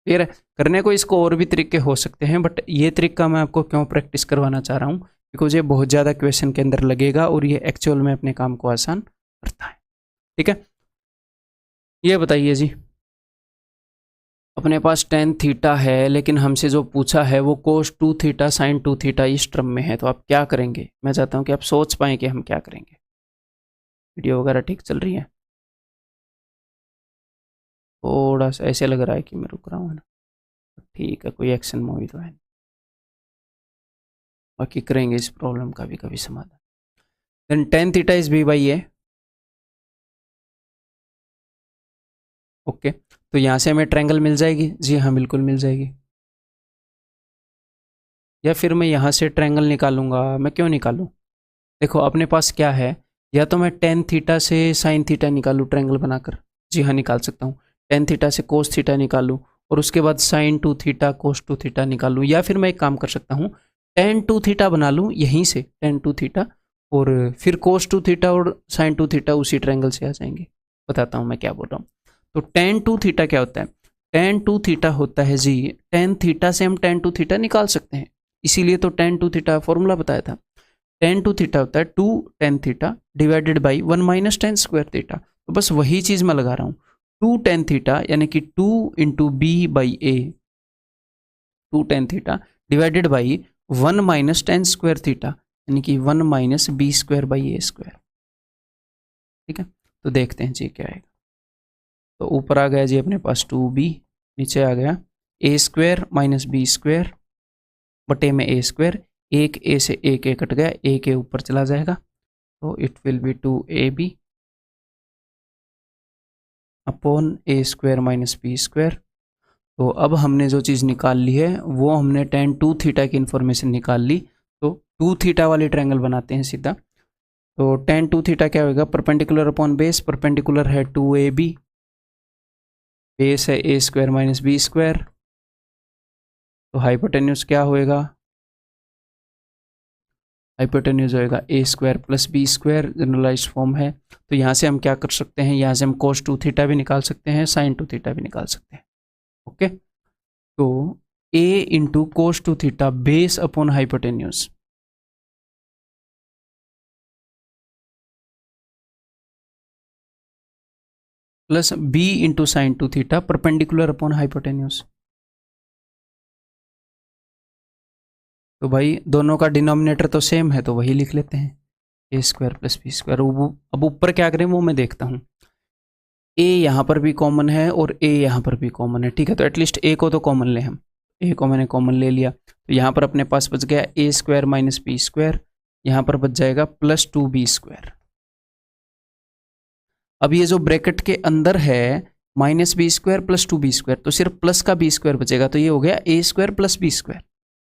क्लियर है? करने को इसको और भी तरीके हो सकते हैं, बट ये तरीका मैं आपको क्यों प्रैक्टिस करवाना चाह रहा हूँ, बिकॉज ये बहुत ज़्यादा क्वेश्चन के अंदर लगेगा और ये एक्चुअल में अपने काम को आसान करता है, ठीक है। ये बताइए जी, अपने पास टेन थीटा है लेकिन हमसे जो पूछा है वो cos two theta sine two theta इस टर्म में है, तो आप क्या करेंगे? मैं चाहता हूँ कि आप सोच पाएँ कि हम क्या करेंगे। वीडियो वगैरह ठीक चल रही है? थोड़ा सा ऐसे लग रहा है कि मैं रुक रहा हूँ, है ना? ठीक है, कोई एक्शन मूवी तो है नहीं। बाकी करेंगे इस प्रॉब्लम का भी कभी समाधान। Then tan theta is b by a. Okay, तो यहाँ से हमें ट्रायंगल मिल जाएगी। जी हाँ, बिल्कुल मिल जाएगी। या फिर मैं यहाँ से ट्रायंगल निकालूंगा? मैं क्यों निकालूं? देखो अपने पास क्या है, या तो मैं टेन थीटा से साइन थीटा निकालूं ट्रायंगल बनाकर। जी हाँ, निकाल सकता हूँ। टेन थीटा से कोस थीटा निकालूं और उसके बाद sine two theta cos two theta निकालूं, या फिर मैं एक काम कर सकता हूँ, टेन टू थीटा बना लूँ यहीं से, टेन टू थीटा, और फिर कोस टू थीटा और साइन टू थीटा उसी ट्रायंगल से आ जाएंगे। बताता हूँ मैं क्या बोल रहा हूँ। तो टेन टू थीटा क्या होता है? टेन टू थीटा होता है जी, टेन थीटा से हम टेन टू थीटा निकाल सकते हैं, इसीलिए तो टेन टू थीटा फॉर्मूला बताया था। टेन टू थीटा होता है two tan theta divided by one minus tan square theta. तो बस वही चीज़ मैं लगा रहा हूँ, टू टेन थीटा यानी कि two into b by a, two tan theta divided by one minus tan square theta यानी कि one minus B square by a square. ठीक है, तो देखते हैं जी क्या आएगा। तो ऊपर आ गया जी अपने पास टू बी, नीचे आ गया ए स्क्वायर माइनस बी स्क्वायर बटे में ए स्क्वायर। एक ए से एक ए कट गया, ए के ऊपर चला जाएगा, तो it will be two A b upon a square minus B square. तो अब हमने जो चीज़ निकाल ली है वो हमने टेन टू थीटा की इन्फॉर्मेशन निकाल ली, तो टू थीटा वाली ट्रायंगल बनाते हैं सीधा। तो टेन टू थीटा क्या होगा? परपेंडिकुलर अपॉन बेस, परपेंडिकुलर है टू ए बी, बेस है A square minus B square, तो हाइपोटेन्यूज क्या होएगा? हाइपोटेन्यूज होएगा A square plus B square, generalise form है। तो यहाँ से हम क्या कर सकते हैं, यहाँ से हम कोस टू थीटा भी निकाल सकते हैं, साइन टू थीटा भी निकाल सकते हैं। ओके, तो A into cos two theta base upon hypotenuse, plus B into sine two theta perpendicular upon hypotenuse. तो भाई दोनों का डिनोमिनेटर तो सेम है, तो वही लिख लेते हैं, ए स्क्वायर प्लस बी स्क्वायर। अब ऊपर क्या करें वो मैं देखता हूँ। ए यहाँ पर भी कॉमन है और ए यहाँ पर भी कॉमन है, ठीक है, तो एटलीस्ट ए को तो कॉमन ले हम। ए को मैंने कॉमन ले लिया, तो यहाँ पर अपने पास बच गया ए स्क्वायर माइनस बी स्क्वायर, यहाँ पर बच जाएगा प्लस टू बी स्क्वायर। अब ये जो ब्रैकेट के अंदर है minus B square plus two b square, तो सिर्फ प्लस का बी स्क्वायर बचेगा, तो ये हो गया ए स्क्वायर प्लस बी स्क्वायर,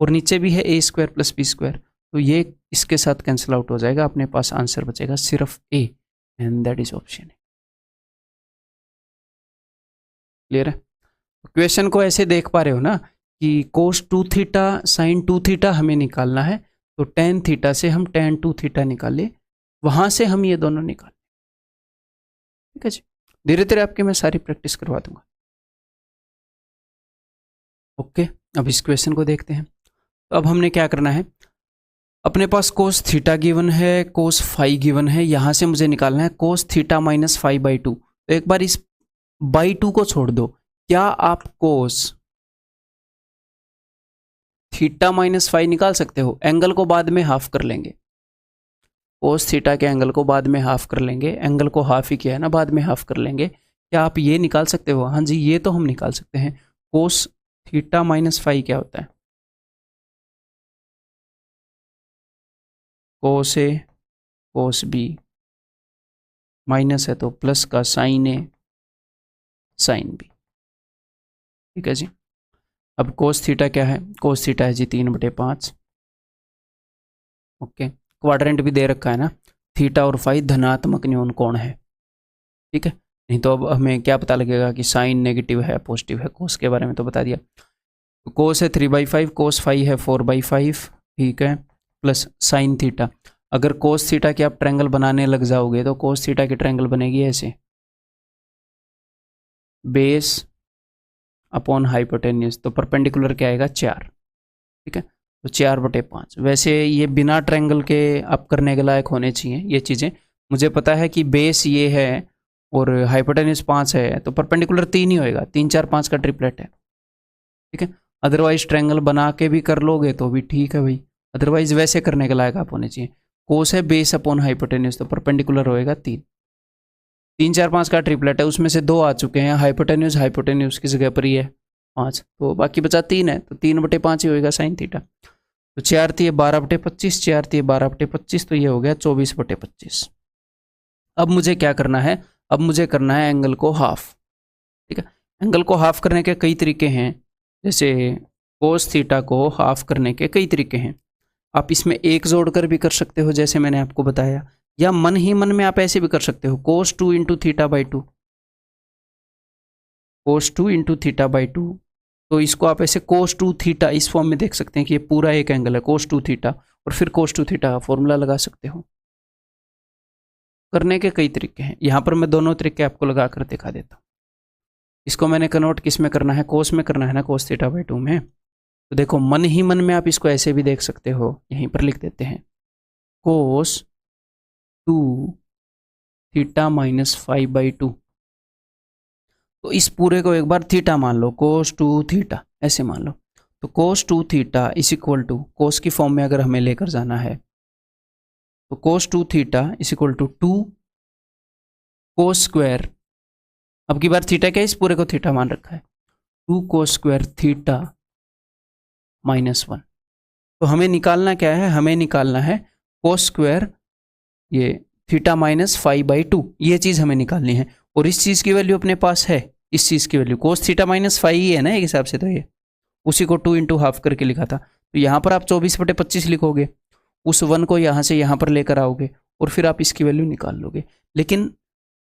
और नीचे भी है A square plus B square, तो ये इसके साथ कैंसिल आउट हो जाएगा, अपने पास आंसर बचेगा सिर्फ A, and that is option A. Clear है? क्वेश्चन को ऐसे देख पा रहे हो ना कि cos two theta sine two theta हमें निकालना है, तो टेन थीटा से हम टेन टू थीटा निकाले, वहां से हम ये दोनों निकाले। ठीक है जी, धीरे धीरे आपके मैं सारी प्रैक्टिस करवा दूंगा। ओके, अब इस क्वेश्चन को देखते हैं। तो अब हमने क्या करना है, अपने पास कोस थीटा गिवन है, कोस फाई गिवन है, यहां से मुझे निकालना है कोस theta minus five by two. तो एक बार इस बाई टू को छोड़ दो, क्या आप कोस थीटा माइनस फाइव निकाल सकते हो? एंगल को बाद में हाफ कर लेंगे, कोस थीटा के एंगल को बाद में हाफ कर लेंगे, एंगल को हाफ ही किया है ना, बाद में हाफ कर लेंगे। क्या आप ये निकाल सकते हो? हाँ जी, ये तो हम निकाल सकते हैं। कोस थीटा माइनस फाइव क्या होता है? Cos A cos B, minus है तो प्लस का साइन ए साइन बी। ठीक है जी, अब कोस थीटा क्या है? कोस थीटा है जी 3/5। ओके, क्वाड्रेंट भी दे रखा है ना, थीटा और फाई धनात्मक न्यून कोण है। ठीक है, नहीं तो अब हमें क्या पता लगेगा कि साइन नेगेटिव है पॉजिटिव है, कोस के बारे में तो बता दिया। तो कोस है 3/5, कोस फाई है 4/5, ठीक है, प्लस साइन थीटा। अगर कोस थीटा की आप ट्रायंगल बनाने लग जाओगे तो कोस थीटा की ट्रायंगल बनेगी ऐसे, बेस अपॉन हाइपोटेन्यूज, तो परपेंडिकुलर क्या आएगा? 4। ठीक है, तो 4/5। वैसे ये बिना ट्रायंगल के आप करने के लायक होने चाहिए ये चीज़ें। मुझे पता है कि बेस ये है और हाइपोटेन्यूज 5 है तो परपेंडिकुलर 3 ही होएगा, 3 4 5 का ट्रिपलेट है, ठीक है। अदरवाइज ट्रायंगल बना के भी कर लोगे तो भी ठीक है भाई, अदरवाइज वैसे करने के लायक आप होने चाहिए। कोस है बेस अपॉन हाइपोटेन्यूज, तो परपेंडिकुलर होएगा 3, 3 4 5 का ट्रिपलेट है, उसमें से 2 आ चुके हैं, हाइपोटेन्यूज हाइपोटेन्यूज की जगह पर ही है 5, तो बाकी बचा 3 है, तो 3/5 ही होएगा साइन थीटा। तो 4 थी 12/25, 4 थी 12/25, तो ये हो गया 24/25। अब मुझे क्या करना है, अब मुझे करना है एंगल को हाफ, ठीक है। एंगल को हाफ करने के कई तरीके हैं, जैसे कोस थीटा को हाफ करने के कई तरीके हैं। आप इसमें एक जोड़कर भी कर सकते हो जैसे मैंने आपको बताया, या मन ही मन में आप ऐसे भी कर सकते हो, cos 2 into theta by 2, cos 2 into theta by 2, तो इसको आप ऐसे cos 2 थीटा इस फॉर्म में देख सकते हैं कि ये पूरा एक एंगल है cos 2 थीटा, और फिर cos 2 थीटा का फॉर्मूला लगा सकते हो। करने के कई तरीके हैं, यहाँ पर मैं दोनों तरीके आपको लगा कर दिखा देता हूँ। इसको मैंने कन्वर्ट किस में करना है, कोस में करना है ना, cos थीटा बाई 2 में। तो देखो मन ही मन में आप इसको ऐसे भी देख सकते हो, यहीं पर लिख देते हैं cos 2 थीटा माइनस 5/2, तो इस पूरे को एक बार थीटा मान लो, cos 2 थीटा ऐसे मान लो, तो cos 2 theta is equal to, cos की फॉर्म में अगर हमें लेकर जाना है तो cos 2 theta is equal to 2 cos square, अब की बार थीटा क्या, इस पूरे को थीटा मान रखा है, 2 कोस स्क्वायर थीटा -1। तो हमें निकालना क्या है, हमें निकालना है कोस स्क्वायर ये थीटा माइनस 5/2, ये चीज़ हमें निकालनी है, और इस चीज़ की वैल्यू अपने पास है, इस चीज़ की वैल्यू कोस थीटा माइनस 5 ही है ना एक हिसाब से, तो ये उसी को 2 इंटू हाफ करके लिखा था, तो यहाँ पर आप 24/25 लिखोगे, उस 1 को यहाँ से यहाँ पर लेकर आओगे और फिर आप इसकी वैल्यू निकाल लोगे। लेकिन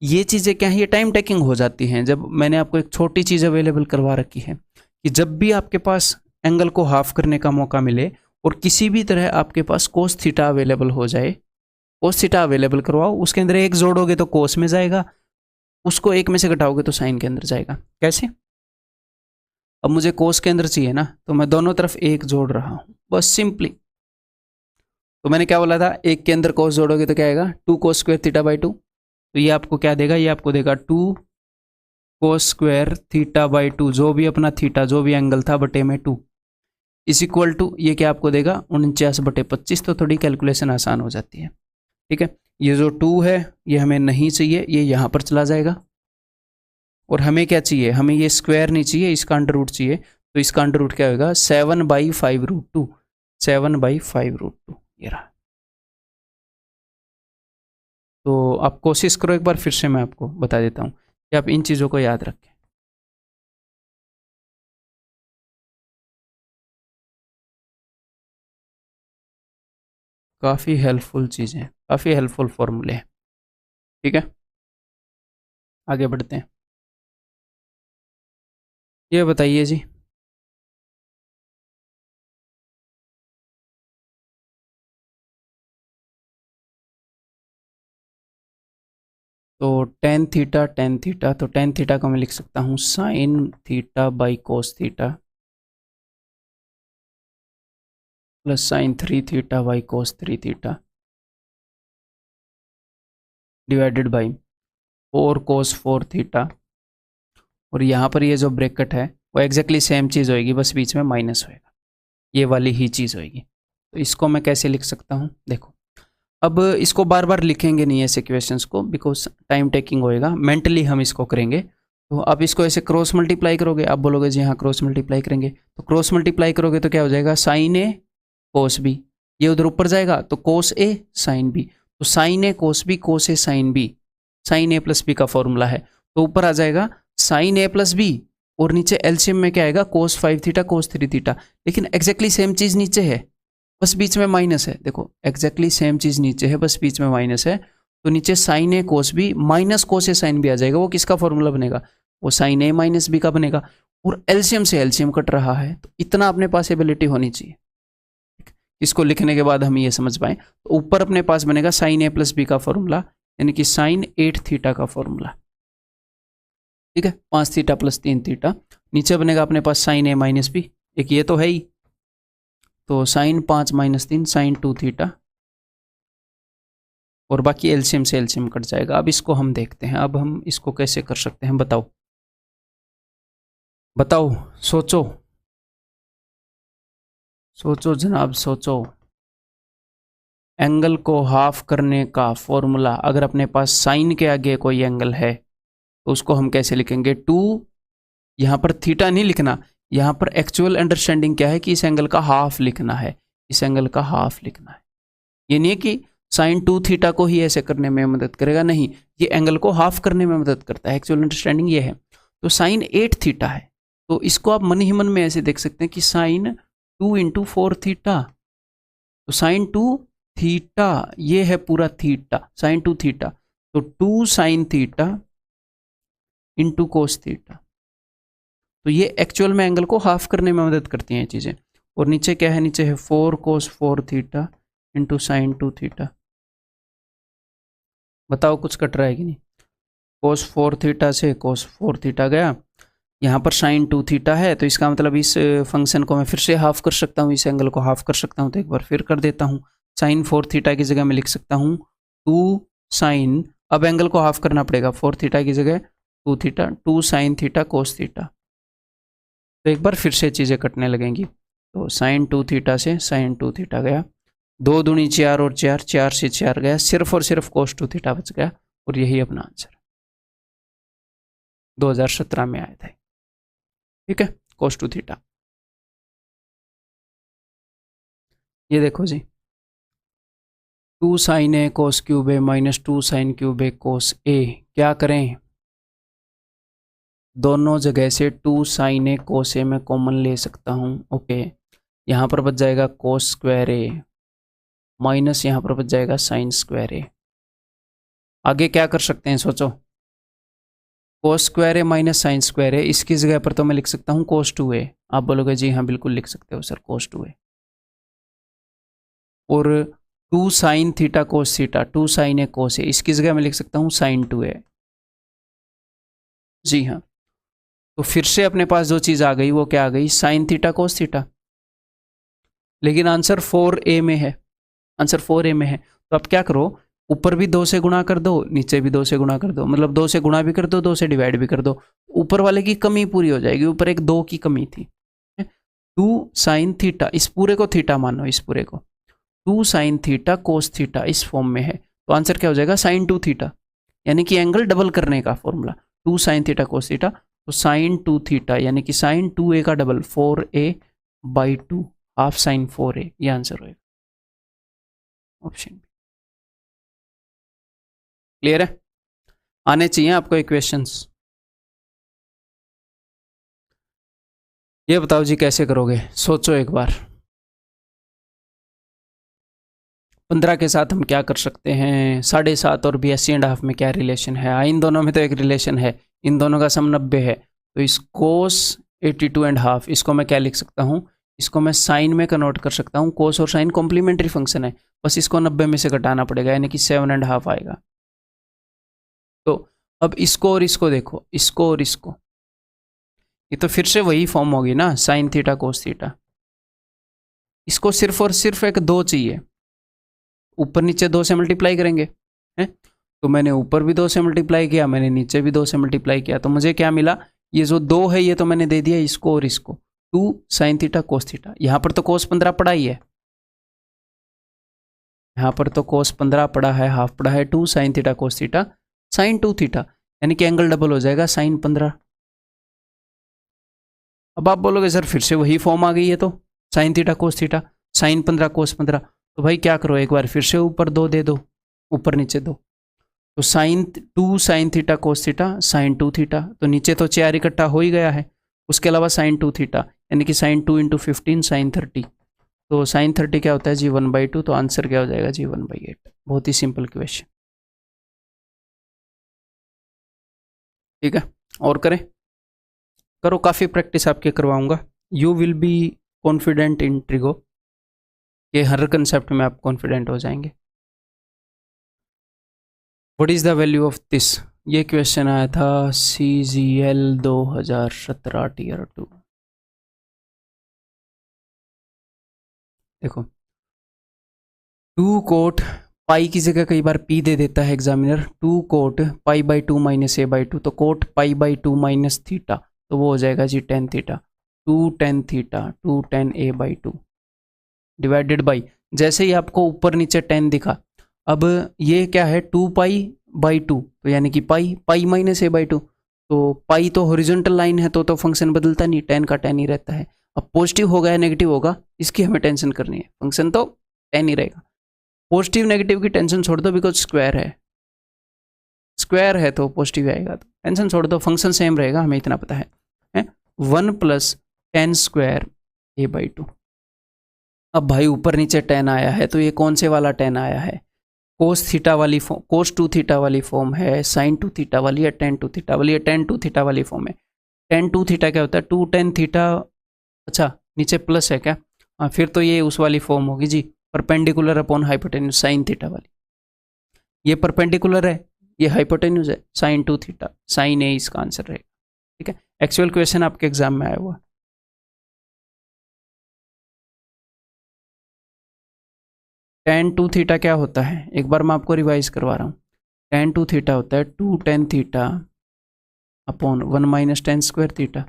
ये चीज़ें क्या है, ये टाइम टेकिंग हो जाती हैं, जब मैंने आपको एक छोटी चीज़ अवेलेबल करवा रखी है कि जब भी आपके पास एंगल को हाफ करने का मौका मिले और किसी भी तरह आपके पास कोस थीटा अवेलेबल हो जाए, कोस थीटा अवेलेबल करवाओ, उसके अंदर एक जोड़ोगे तो कोस में जाएगा, उसको एक में से घटाओगे तो साइन के अंदर जाएगा। कैसे, अब मुझे कोस के अंदर चाहिए ना, तो मैं दोनों तरफ एक जोड़ रहा हूं, बस सिंपली। तो मैंने क्या बोला था, एक के अंदर कोस जोड़ोगे तो क्या आएगा, 2 कोस स्क्वायर थीटा बाई 2, तो ये आपको क्या देगा, ये आपको देगा 2 कोस स्क्वायर थीटा बाई 2, जो भी अपना थीटा जो भी एंगल था बटे में 2 इज इक्वल टू, ये क्या आपको देगा 49/25। तो थोड़ी कैलकुलेशन आसान हो जाती है, ठीक है। ये जो 2 है ये हमें नहीं चाहिए, ये यहाँ पर चला जाएगा, और हमें क्या चाहिए, हमें ये स्क्वायर नहीं चाहिए, इसका अंडर रूट चाहिए, तो इसका अंडर रूट क्या होगा 7/5√2, 7/5√2 ये रहा। तो आप कोशिश करो, एक बार फिर से मैं आपको बता देता हूँ कि आप इन चीज़ों को याद रखें। काफ़ी हेल्पफुल चीज़ें हैं, काफ़ी हेल्पफुल फॉर्मूले हैं, ठीक है। आगे बढ़ते हैं, ये बताइए जी, तो टेन थीटा, तो टेन थीटा को मैं लिख सकता हूँ sine theta by cos theta plus sign 3 theta by cos 3 theta divided by 4 cos 4 theta, और यहाँ पर ये जो ब्रैकेट है वो एग्जैक्टली सेम चीज़ होएगी, बस बीच में माइनस होएगा, ये वाली ही चीज़ होएगी। तो इसको मैं कैसे लिख सकता हूँ, देखो अब इसको बार बार लिखेंगे नहीं ऐसे क्वेश्चंस को, बिकॉज टाइम टेकिंग होएगा, मेंटली हम इसको करेंगे। तो आप इसको ऐसे क्रॉस मल्टीप्लाई करोगे, आप बोलोगे जी हाँ क्रॉस मल्टीप्लाई करेंगे, तो क्रॉस मल्टीप्लाई करोगे तो क्या हो जाएगा साइन ए कोस बी, ये उधर ऊपर जाएगा तो कोस ए साइन बी, तो sine A cos B, cos A sine B, sign A plus b का फॉर्मूला है, तो ऊपर आ जाएगा साइन ए प्लस बी, और नीचे एलसीएम में क्या आएगा कोस 5 थीटा कोस 3 थीटा, लेकिन एग्जैक्टली सेम चीज़ नीचे है, बस बीच में माइनस है। देखो एग्जैक्टली सेम चीज़ नीचे है, बस बीच में माइनस है, तो नीचे sign A cos B minus cos A sine B आ जाएगा, वो किसका फॉर्मूला बनेगा, वो साइन ए माइनस बी का बनेगा, और एलसीएम से एलसीएम कट रहा है, तो इतना अपने पास एबिलिटी होनी चाहिए। इसको लिखने के बाद हम ये समझ पाए, तो ऊपर अपने पास बनेगा साइन ए प्लस बी का फॉर्मूला, यानी कि साइन 8 थीटा का फॉर्मूला, ठीक है, 5 थीटा प्लस 3 थीटा, नीचे बनेगा अपने पास साइन ए माइनस बी, एक ये तो है ही, तो साइन 5 - 3 साइन 2 थीटा और बाकी एलसीएम से एलसीएम कट जाएगा। अब इसको हम देखते हैं, अब हम इसको कैसे कर सकते हैं, बताओ बताओ, सोचो सोचो जनाब सोचो। एंगल को हाफ करने का फॉर्मूला, अगर अपने पास साइन के आगे कोई एंगल है तो उसको हम कैसे लिखेंगे? टू, यहाँ पर थीटा नहीं लिखना, यहाँ पर एक्चुअल अंडरस्टैंडिंग क्या है कि इस एंगल का हाफ लिखना है, इस एंगल का हाफ लिखना है। ये नहीं है कि साइन 2 थीटा को ही ऐसे करने में मदद करेगा, नहीं, ये एंगल को हाफ करने में मदद करता है। एक्चुअल अंडरस्टैंडिंग ये है। तो साइन 8 थीटा है, तो इसको आप मन ही मन में ऐसे देख सकते हैं कि साइन 2 इंटू 4 थीटा, तो साइन 2 थीटा, ये है पूरा थीटा, साइन 2 थीटा, तो 2 sine theta into cos theta. तो ये एक्चुअल में एंगल को हाफ करने में मदद करती हैं ये चीज़ें। और नीचे क्या है? नीचे है 4 कोस 4 थीटा इंटू साइन 2 थीटा। बताओ कुछ कट रहा है कि नहीं? कोस 4 थीटा से कोस 4 थीटा गया, यहाँ पर साइन 2 थीटा है, तो इसका मतलब इस फंक्शन को मैं फिर से हाफ कर सकता हूँ, इस एंगल को हाफ कर सकता हूँ। तो एक बार फिर कर देता हूँ, साइन 4 थीटा की जगह मैं लिख सकता हूँ 2 साइन, अब एंगल को हाफ करना पड़ेगा, 4 थीटा की जगह 2 theta, 2 sine theta cos theta. तो एक बार फिर से चीज़ें कटने लगेंगी। तो साइन 2 थीटा से साइन 2 थीटा गया, 2 दूनी 4 और 4, 4 से 4 गया, सिर्फ और सिर्फ कोस 2 थीटा बच गया। और यही अपना आंसर 2017 में आया था। ठीक है, कोस 2 थीटा। ये देखो जी, 2 sine A cos cube A minus 2 sine cube A cos ए, क्या करें? दोनों जगह से 2 साइन ए कोस ए मैं कॉमन ले सकता हूँ। ओके, यहाँ पर बच जाएगा कोस स्क्वायर ए माइनस यहाँ पर बच जाएगा साइन स्क्वायर ए। आगे क्या कर सकते हैं सोचो? कोस स्क्वायर ए माइनस साइन स्क्वायर ए, इसकी जगह पर तो मैं लिख सकता हूँ कोस 2a। आप बोलोगे जी हाँ बिल्कुल लिख सकते हो सर कोस 2a। और 2 sine theta cos theta, 2 sine A cos A, इसकी जगह मैं लिख सकता हूँ साइन 2a। जी हाँ, तो फिर से अपने पास जो चीज़ आ गई वो क्या आ गई? Sign theta cos theta. लेकिन आंसर 4a में है, आंसर 4a में है। तो आप क्या करो, ऊपर भी 2 से गुणा कर दो, नीचे भी 2 से गुणा कर दो, मतलब 2 से गुणा भी कर दो, 2 से डिवाइड भी कर दो, ऊपर वाले की कमी पूरी हो जाएगी। ऊपर एक 2 की कमी थी। 2 साइन थीटा, इस पूरे को थीटा मानो, इस पूरे को 2 साइन थीटा कोस थीटा इस फॉर्म में है, तो आंसर क्या हो जाएगा? साइन 2 थीटा, यानी कि एंगल डबल करने का formula 2 sine theta cos theta. तो साइन 2 थीटा यानी कि साइन 2a का double 4a/2, half sine 4a, ये आंसर होएगा ऑप्शन बी। क्लियर है? आने चाहिए आपको इक्वेशंस। ये बताओ जी कैसे करोगे, सोचो एक बार। 15 के साथ हम क्या कर सकते हैं? 7.5 और 82.5 में क्या रिलेशन है? इन दोनों में तो एक रिलेशन है, इन दोनों का सम 90 है। तो इस कोस 82.5 इसको मैं क्या लिख सकता हूँ? इसको मैं साइन में कन्वर्ट कर सकता हूँ। कोस और साइन कॉम्प्लीमेंट्री फंक्शन है, बस इसको 90 में से घटाना पड़ेगा, यानी कि 7.5 आएगा। तो अब इसको और इसको देखो, इसको और इसको, ये तो फिर से वही फॉर्म होगी ना, साइन थीटा कोस थीटा। इसको सिर्फ और सिर्फ एक 2 चाहिए, ऊपर नीचे 2 से मल्टीप्लाई करेंगे हैं। तो मैंने ऊपर भी 2 से मल्टीप्लाई किया, मैंने नीचे भी 2 से मल्टीप्लाई किया, तो मुझे क्या मिला? ये जो 2 है ये तो मैंने दे दिया इसको और इसको, 2 साइन थीटा कोस थीटा। यहाँ पर तो कोस 15 पड़ा ही है, यहाँ पर तो कोस 15 पड़ा है, हाफ पड़ा है, 2 sine theta cos theta sine 2 theta, यानी कि एंगल डबल हो जाएगा साइन 15। अब आप बोलोगे सर फिर से वही फॉर्म आ गई है, तो sign theta cos theta sign 15 कोस 15। तो भाई क्या करो, एक बार फिर से ऊपर 2 दे दो, ऊपर नीचे 2, तो sine 2 sine theta cos theta sine 2 theta, तो नीचे तो 4 इकट्ठा हो ही गया है। उसके अलावा साइन 2 थीटा यानी कि साइन 2 इंटू 15 साइन 30, तो साइन 30 क्या होता है जी? 1/2। तो आंसर क्या हो जाएगा जी? 1/8। बहुत ही सिंपल क्वेश्चन। ठीक है, और करें? करो, काफ़ी प्रैक्टिस आपके करवाऊंगा। You will be confident in trigo, ये हर कंसेप्ट में आप कॉन्फिडेंट हो जाएंगे। What is the value of this? ये क्वेश्चन आया था CGL 2017 टीयर 2। देखो 2 कोट पाई की जगह कई बार पी दे देता है examiner, 2 cot pi by 2 minus A by 2, तो cot pi by 2 minus theta, तो वो हो जाएगा जी tan theta, 2 tan theta 2 tan A by 2 divided by, जैसे ही आपको ऊपर नीचे टेन दिखा, अब ये क्या है 2 पाई बाई 2, तो यानी कि पाई पाई माइनस ए बाई 2, तो पाई तो हॉरिजॉन्टल लाइन है तो फंक्शन बदलता नहीं, टेन का टेन ही रहता है। अब पॉजिटिव होगा या नेगेटिव होगा इसकी हमें टेंशन करनी है, फंक्शन तो टेन ही रहेगा। पॉजिटिव नेगेटिव की टेंशन छोड़ दो, बिकॉज स्क्वायर है, स्क्वायर है तो पॉजिटिव आएगा, तो टेंशन छोड़ दो, फंक्शन सेम रहेगा, हमें इतना पता है 1 plus tan square A by 2। अब भाई ऊपर नीचे टेन आया है तो ये कौन से वाला टेन आया है, कोस थीटा वाली फॉर्म, कोस 2 थीटा वाली फॉर्म है, साइन 2 थीटा वाली है, टेन 2 थीटा वाली है, टेन 2 थीटा वाली फॉर्म है। टेन 2 थीटा क्या होता है 2 टेन थीटा, अच्छा नीचे प्लस है क्या, हाँ फिर तो ये उस वाली फॉर्म होगी जी, perpendicular upon hypotenuse sine theta वाली, ये परपेंडिकुलर है ये हाइपोटेन्यूज है, साइन 2 थीटा, साइन ए इसका आंसर रहेगा। ठीक है, एक्चुअल क्वेश्चन आपके एग्जाम में आया हुआ। टेन 2 थीटा क्या होता है, एक बार मैं आपको रिवाइज करवा रहा हूँ। टेन 2 थीटा होता है 2 tan theta upon 1 minus tan square theta,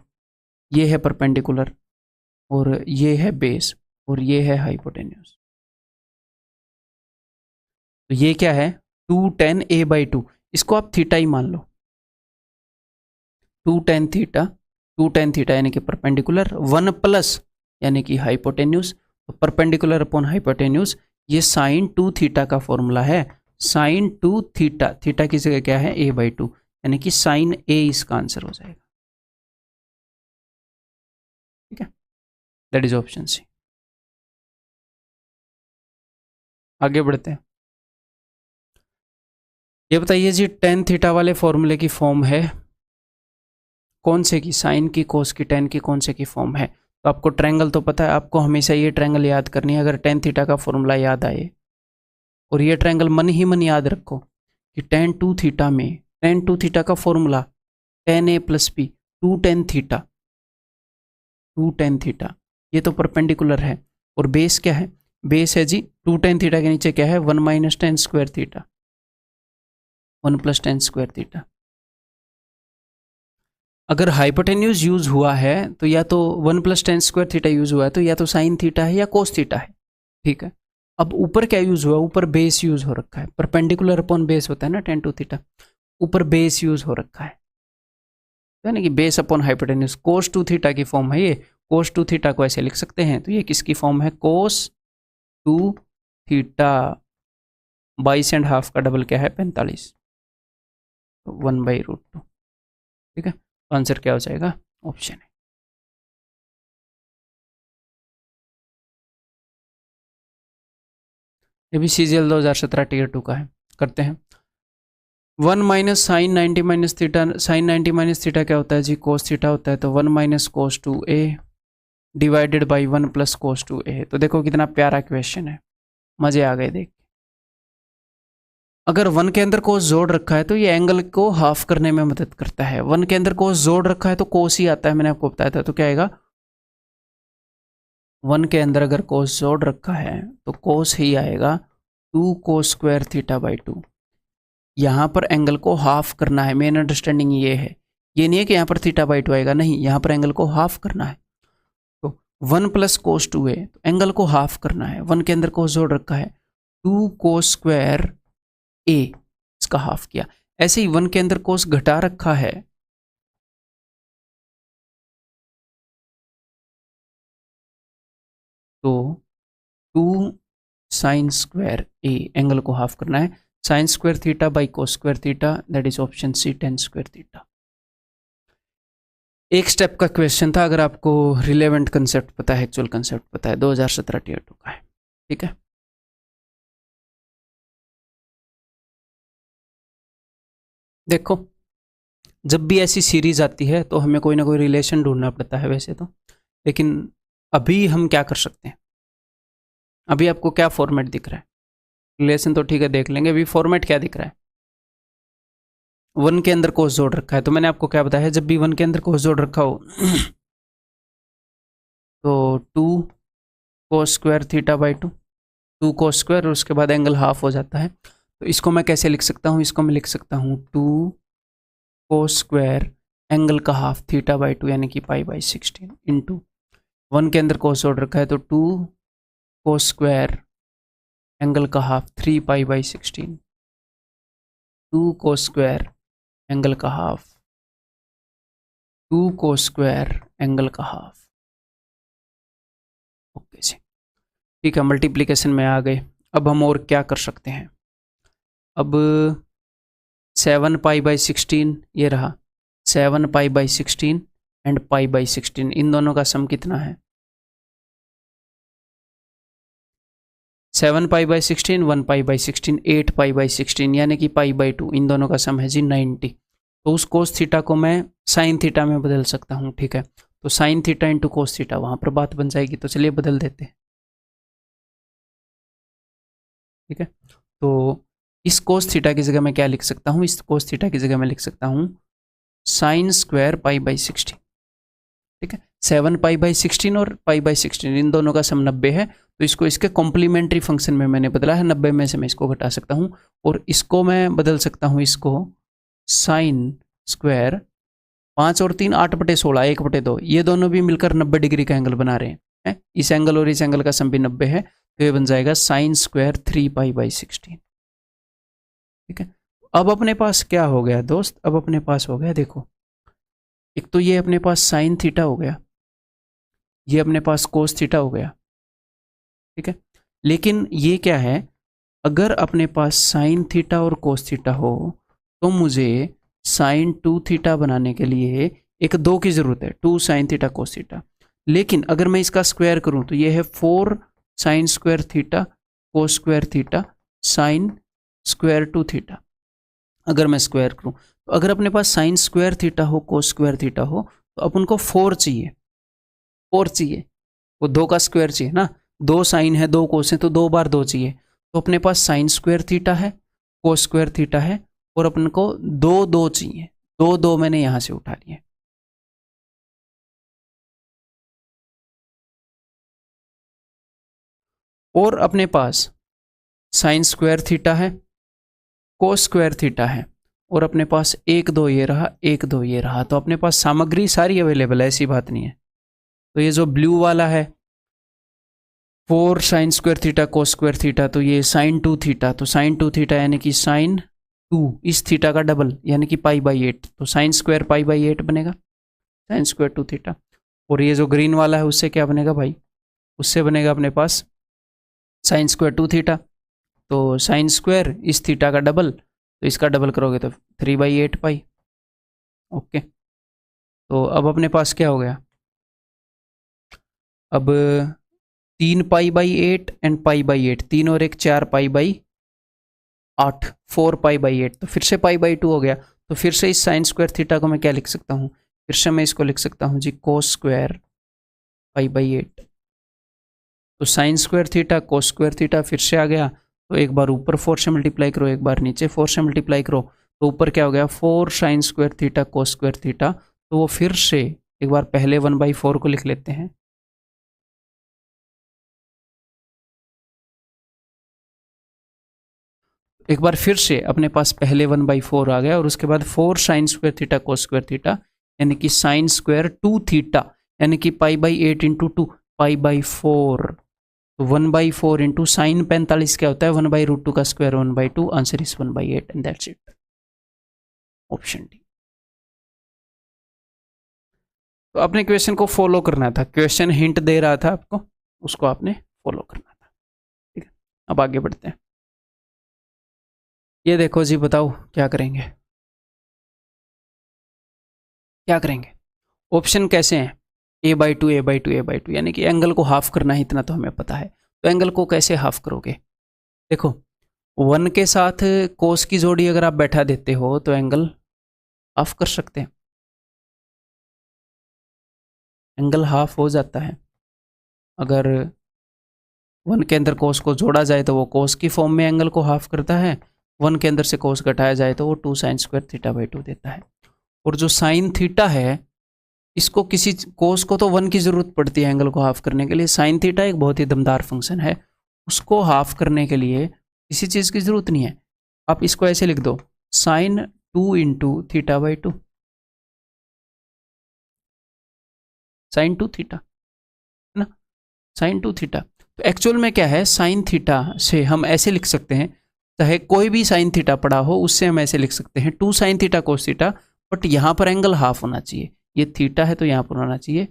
ये है परपेंडिकुलर और ये है बेस और ये है हाइपोटेन्यूज, तो ये क्या है 2 टेन ए बाई 2, इसको आप थीटा ही मान लो, 2 टेन थीटा, 2 टेन थीटा यानी कि परपेंडिकुलर, 1 प्लस यानी कि हाइपोटेन्यूज, तो परपेंडिकुलर अपॉन हाइपोटेन्यूज, ये साइन 2 थीटा का फॉर्मूला है, साइन 2 थीटा, थीटा की जगह क्या है ए बाई 2, यानी कि साइन ए इसका आंसर हो जाएगा। ठीक है, दैट इज ऑप्शन सी। आगे बढ़ते हैं, ये बताइए जी टेन थीटा वाले फॉर्मूले की फॉर्म है कौन से की, साइन की, कोस की, टेन की, कौन से की फॉर्म है, तो आपको ट्रायंगल तो पता है, आपको हमेशा ये ट्रायंगल याद करनी है, अगर टेन थीटा का फॉर्मूला याद आए, और ये ट्रायंगल मन ही मन याद रखो कि टेन 2 थीटा में, टेन 2 थीटा का फॉर्मूला टेन ए plus B, 2 tan theta, 2 tan theta, ये तो परपेंडिकुलर है, और बेस क्या है, बेस है जी 2 टेन थीटा के नीचे क्या है 1 minus tan square theta, 1 plus tan square theta. अगर हाइपोटेन्यूज यूज हुआ है तो या तो 1 plus tan square theta use हुआ है, तो या तो साइन थीटा है या कोस थीटा है। ठीक है, अब ऊपर क्या यूज हुआ, ऊपर बेस यूज हो रखा है, परपेंडिकुलर अपॉन बेस होता है ना टेन 2 थीटा, ऊपर बेस यूज हो रखा है, यानी कि बेस अपॉन हाइपोटेन्यूज, कोस 2 थीटा की फॉर्म है ये, कोस 2 थीटा को ऐसे लिख सकते हैं, तो ये किसकी फॉर्म है कोस 2 थीटा, 22.5 का डबल क्या है 45, 1/√2। ठीक है, आंसर क्या हो जाएगा, ऑप्शन है। ये भी CGL 2017 टीयर 2 का है, करते हैं। 1 minus sine 90 minus theta, sine 90 minus theta क्या होता है जी, कोस थीटा होता है, तो 1 minus cos 2a divided by 1 plus cos 2a। तो देखो कितना प्यारा क्वेश्चन है, मजे आ गए देख। अगर 1 के अंदर कोस जोड़ रखा है तो ये एंगल को हाफ करने में मदद करता है, 1 के अंदर कोस जोड़ रखा है तो कोस ही आता है, मैंने आपको बताया था, तो क्या आएगा 1 के अंदर अगर कोस जोड़ रखा है तो कोस ही आएगा 2 कोस स्क्वायर थीटा बाई 2। यहाँ पर एंगल को हाफ करना है, मेन अंडरस्टैंडिंग ये है, ये नहीं है कि यहाँ पर थीटा बाई 2 आएगा, नहीं, यहाँ पर एंगल को हाफ करना है, तो 1 प्लस कोस 2a, तो एंगल को हाफ करना है, 1 के अंदर कोस जोड़ रखा है, 2 कोस स्क्वायर a, इसका हाफ किया, ऐसे ही 1 के अंदर कोस घटा रखा है, तो 2 साइन स्क्वायर a, एंगल को हाफ करना है, sine square theta by cos square theta, that is option C tan square theta. एक स्टेप का क्वेश्चन था, अगर आपको रिलेवेंट कंसेप्ट पता है, एक्चुअल कंसेप्ट पता है, 2017 टीयर 2 का है। ठीक है, देखो जब भी ऐसी सीरीज आती है तो हमें कोई ना कोई रिलेशन ढूंढना पड़ता है वैसे तो, लेकिन अभी हम क्या कर सकते हैं, अभी आपको क्या फॉर्मेट दिख रहा है, रिलेशन तो ठीक है देख लेंगे, अभी फॉर्मेट क्या दिख रहा है, 1 के अंदर कोस जोड़ रखा है, तो मैंने आपको क्या बताया, जब भी 1 के अंदर कोस जोड़ रखा हो तो 2 cos square theta by 2, 2 cos square और उसके बाद एंगल हाफ हो जाता है। तो इसको मैं कैसे लिख सकता हूँ, इसको मैं लिख सकता हूँ 2 कोस स्क्वायर एंगल का हाफ θ/2 यानी कि π/16 इंटू 1 के अंदर कोस जोड़ रखा है तो 2 कोस स्क्वायर एंगल का हाफ 3π/16, 2 कोस स्क्वायर एंगल का हाफ 2 कोस स्क्वायर एंगल का हाफ। ओके जी, ठीक है, मल्टीप्लिकेशन में आ गए। अब हम और क्या कर सकते हैं, अब 7π/16 ये रहा, 7π/16 एंड π/16 इन दोनों का सम कितना है, 7π/16 1π/16 8π/16 यानी कि π/2 इन दोनों का सम है जी 90। तो उस कोस थीटा को मैं साइन थीटा में बदल सकता हूँ, ठीक है। तो sign theta into cos theta वहाँ पर बात बन जाएगी, तो चलिए बदल देते हैं, ठीक है। तो इस कोस थीटा की जगह मैं क्या लिख सकता हूँ, इस कोस थीटा की जगह मैं लिख सकता हूँ साइन स्क्वायर π/16, ठीक है। 7π/16 और π/16 इन दोनों का सम 90 है, तो इसको इसके कॉम्प्लीमेंट्री फंक्शन में मैंने बदला है, 90 में से मैं इसको घटा सकता हूँ और इसको मैं बदल सकता हूँ, इसको साइन स्क्वायर 5 और 3 8/16 1/2 ये दोनों भी मिलकर 90 डिग्री का एंगल बना रहे हैं। इस एंगल और इस एंगल का सम भी 90 है, तो ये बन जाएगा साइन स्क्वायर 3π/16, ठीक है। अब अपने पास क्या हो गया दोस्त, अब अपने पास हो गया, देखो एक तो ये अपने पास साइन थीटा हो गया, ये अपने पास कोस थीटा हो गया, ठीक है। लेकिन ये क्या है, अगर अपने पास साइन थीटा और कोस थीटा हो तो मुझे साइन 2 थीटा बनाने के लिए एक 2 की ज़रूरत है, 2 साइन थीटा कोस थीटा। लेकिन अगर मैं इसका स्क्वायर करूं तो ये है 4 sine square theta cos square theta sine square 2 theta. अगर मैं स्क्वायर करूं तो अगर अपने पास साइन स्क्वायर थीटा हो कोस स्क्वायर थीटा हो तो अपन को 4 चाहिए, 4 चाहिए, वो 2 का स्क्वायर चाहिए ना, 2 साइन है 2 कोस है तो 2 बार 2 चाहिए। तो अपने पास साइन स्क्वायर थीटा है कोस स्क्वायर थीटा है और अपन को 2 चाहिए, 2 मैंने यहां से उठा लिए, और अपने पास साइन स्क्वायर थीटा है कोस स्क्वायर थीटा है और अपने पास 1 2 ये रहा 1 2 ये रहा। तो अपने पास सामग्री सारी अवेलेबल है, ऐसी बात नहीं है। तो ये जो ब्लू वाला है 4 sine square theta cos square theta, तो ये साइन 2 थीटा, तो साइन 2 थीटा यानी कि साइन 2 इस थीटा का डबल यानी कि π/8, तो साइन स्क्वायर π/8 बनेगा, साइन स्क्वायर 2 थीटा। और ये जो ग्रीन वाला है उससे क्या बनेगा भाई, उससे बनेगा अपने पास साइन स्क्वायर 2 थीटा, तो साइन स्क्वायर इस थीटा का डबल, तो इसका डबल करोगे तो 3/8 पाई। ओके, तो अब अपने पास क्या हो गया, अब 3π/8 एंड π/8, 3 और 1 4π/8 4π/8, तो फिर से π/2 हो गया। तो फिर से इस साइन स्क्वायर थीटा को मैं क्या लिख सकता हूँ, फिर से मैं इसको लिख सकता हूँ जी कोस स्क्वायर π/8। तो sine square theta cos square theta फिर से आ गया, तो एक बार ऊपर 4 से मल्टीप्लाई करो, एक बार नीचे 4 से मल्टीप्लाई करो, तो ऊपर क्या हो गया 4 sine square theta cos square theta. तो वो फिर से एक बार पहले 1/4 को लिख लेते हैं, एक बार फिर से अपने पास पहले 1/4 आ गया और उसके बाद 4 sine square theta cos square theta यानी कि साइन स्क्वायर 2 थीटा यानी कि π/8 इंटू 2 π/4, तो 1/4 इंटू साइन 45 क्या होता है 1/√2 का square 1/2, answer is 1/8 and that's it, option D. तो आपने क्वेश्चन को फॉलो करना था, क्वेश्चन हिंट दे रहा था आपको, उसको आपने फॉलो करना था, ठीक है। अब आगे बढ़ते हैं, ये देखो जी, बताओ क्या करेंगे, क्या करेंगे, ऑप्शन कैसे हैं a/2 a/2 a/2 यानी कि एंगल को हाफ करना है, इतना तो हमें पता है। तो एंगल को कैसे हाफ करोगे, देखो 1 के साथ कोस की जोड़ी अगर आप बैठा देते हो तो एंगल हाफ कर सकते हैं, एंगल हाफ हो जाता है। अगर 1 के अंदर कोस को जोड़ा जाए तो वो कोस की फॉर्म में एंगल को हाफ करता है, 1 के अंदर से कोस घटाया जाए तो वो 2 साइन स्क्वायर थीटा/2 देता है। और जो साइन थीटा है इसको किसी कोस को तो 1 की जरूरत पड़ती है एंगल को हाफ करने के लिए, साइन थीटा एक बहुत ही दमदार फंक्शन है उसको हाफ करने के लिए किसी चीज़ की ज़रूरत नहीं है। आप इसको ऐसे लिख दो, sine 2 into theta by 2, sine 2 theta, है ना, साइन 2 थीटा। तो एक्चुअल में क्या है, साइन थीटा से हम ऐसे लिख सकते हैं, चाहे कोई भी साइन थीटा पड़ा हो उससे हम ऐसे लिख सकते हैं 2 sine theta cos theta, but यहाँ पर एंगल हाफ होना चाहिए। ये थीटा है तो यहाँ पर होना चाहिए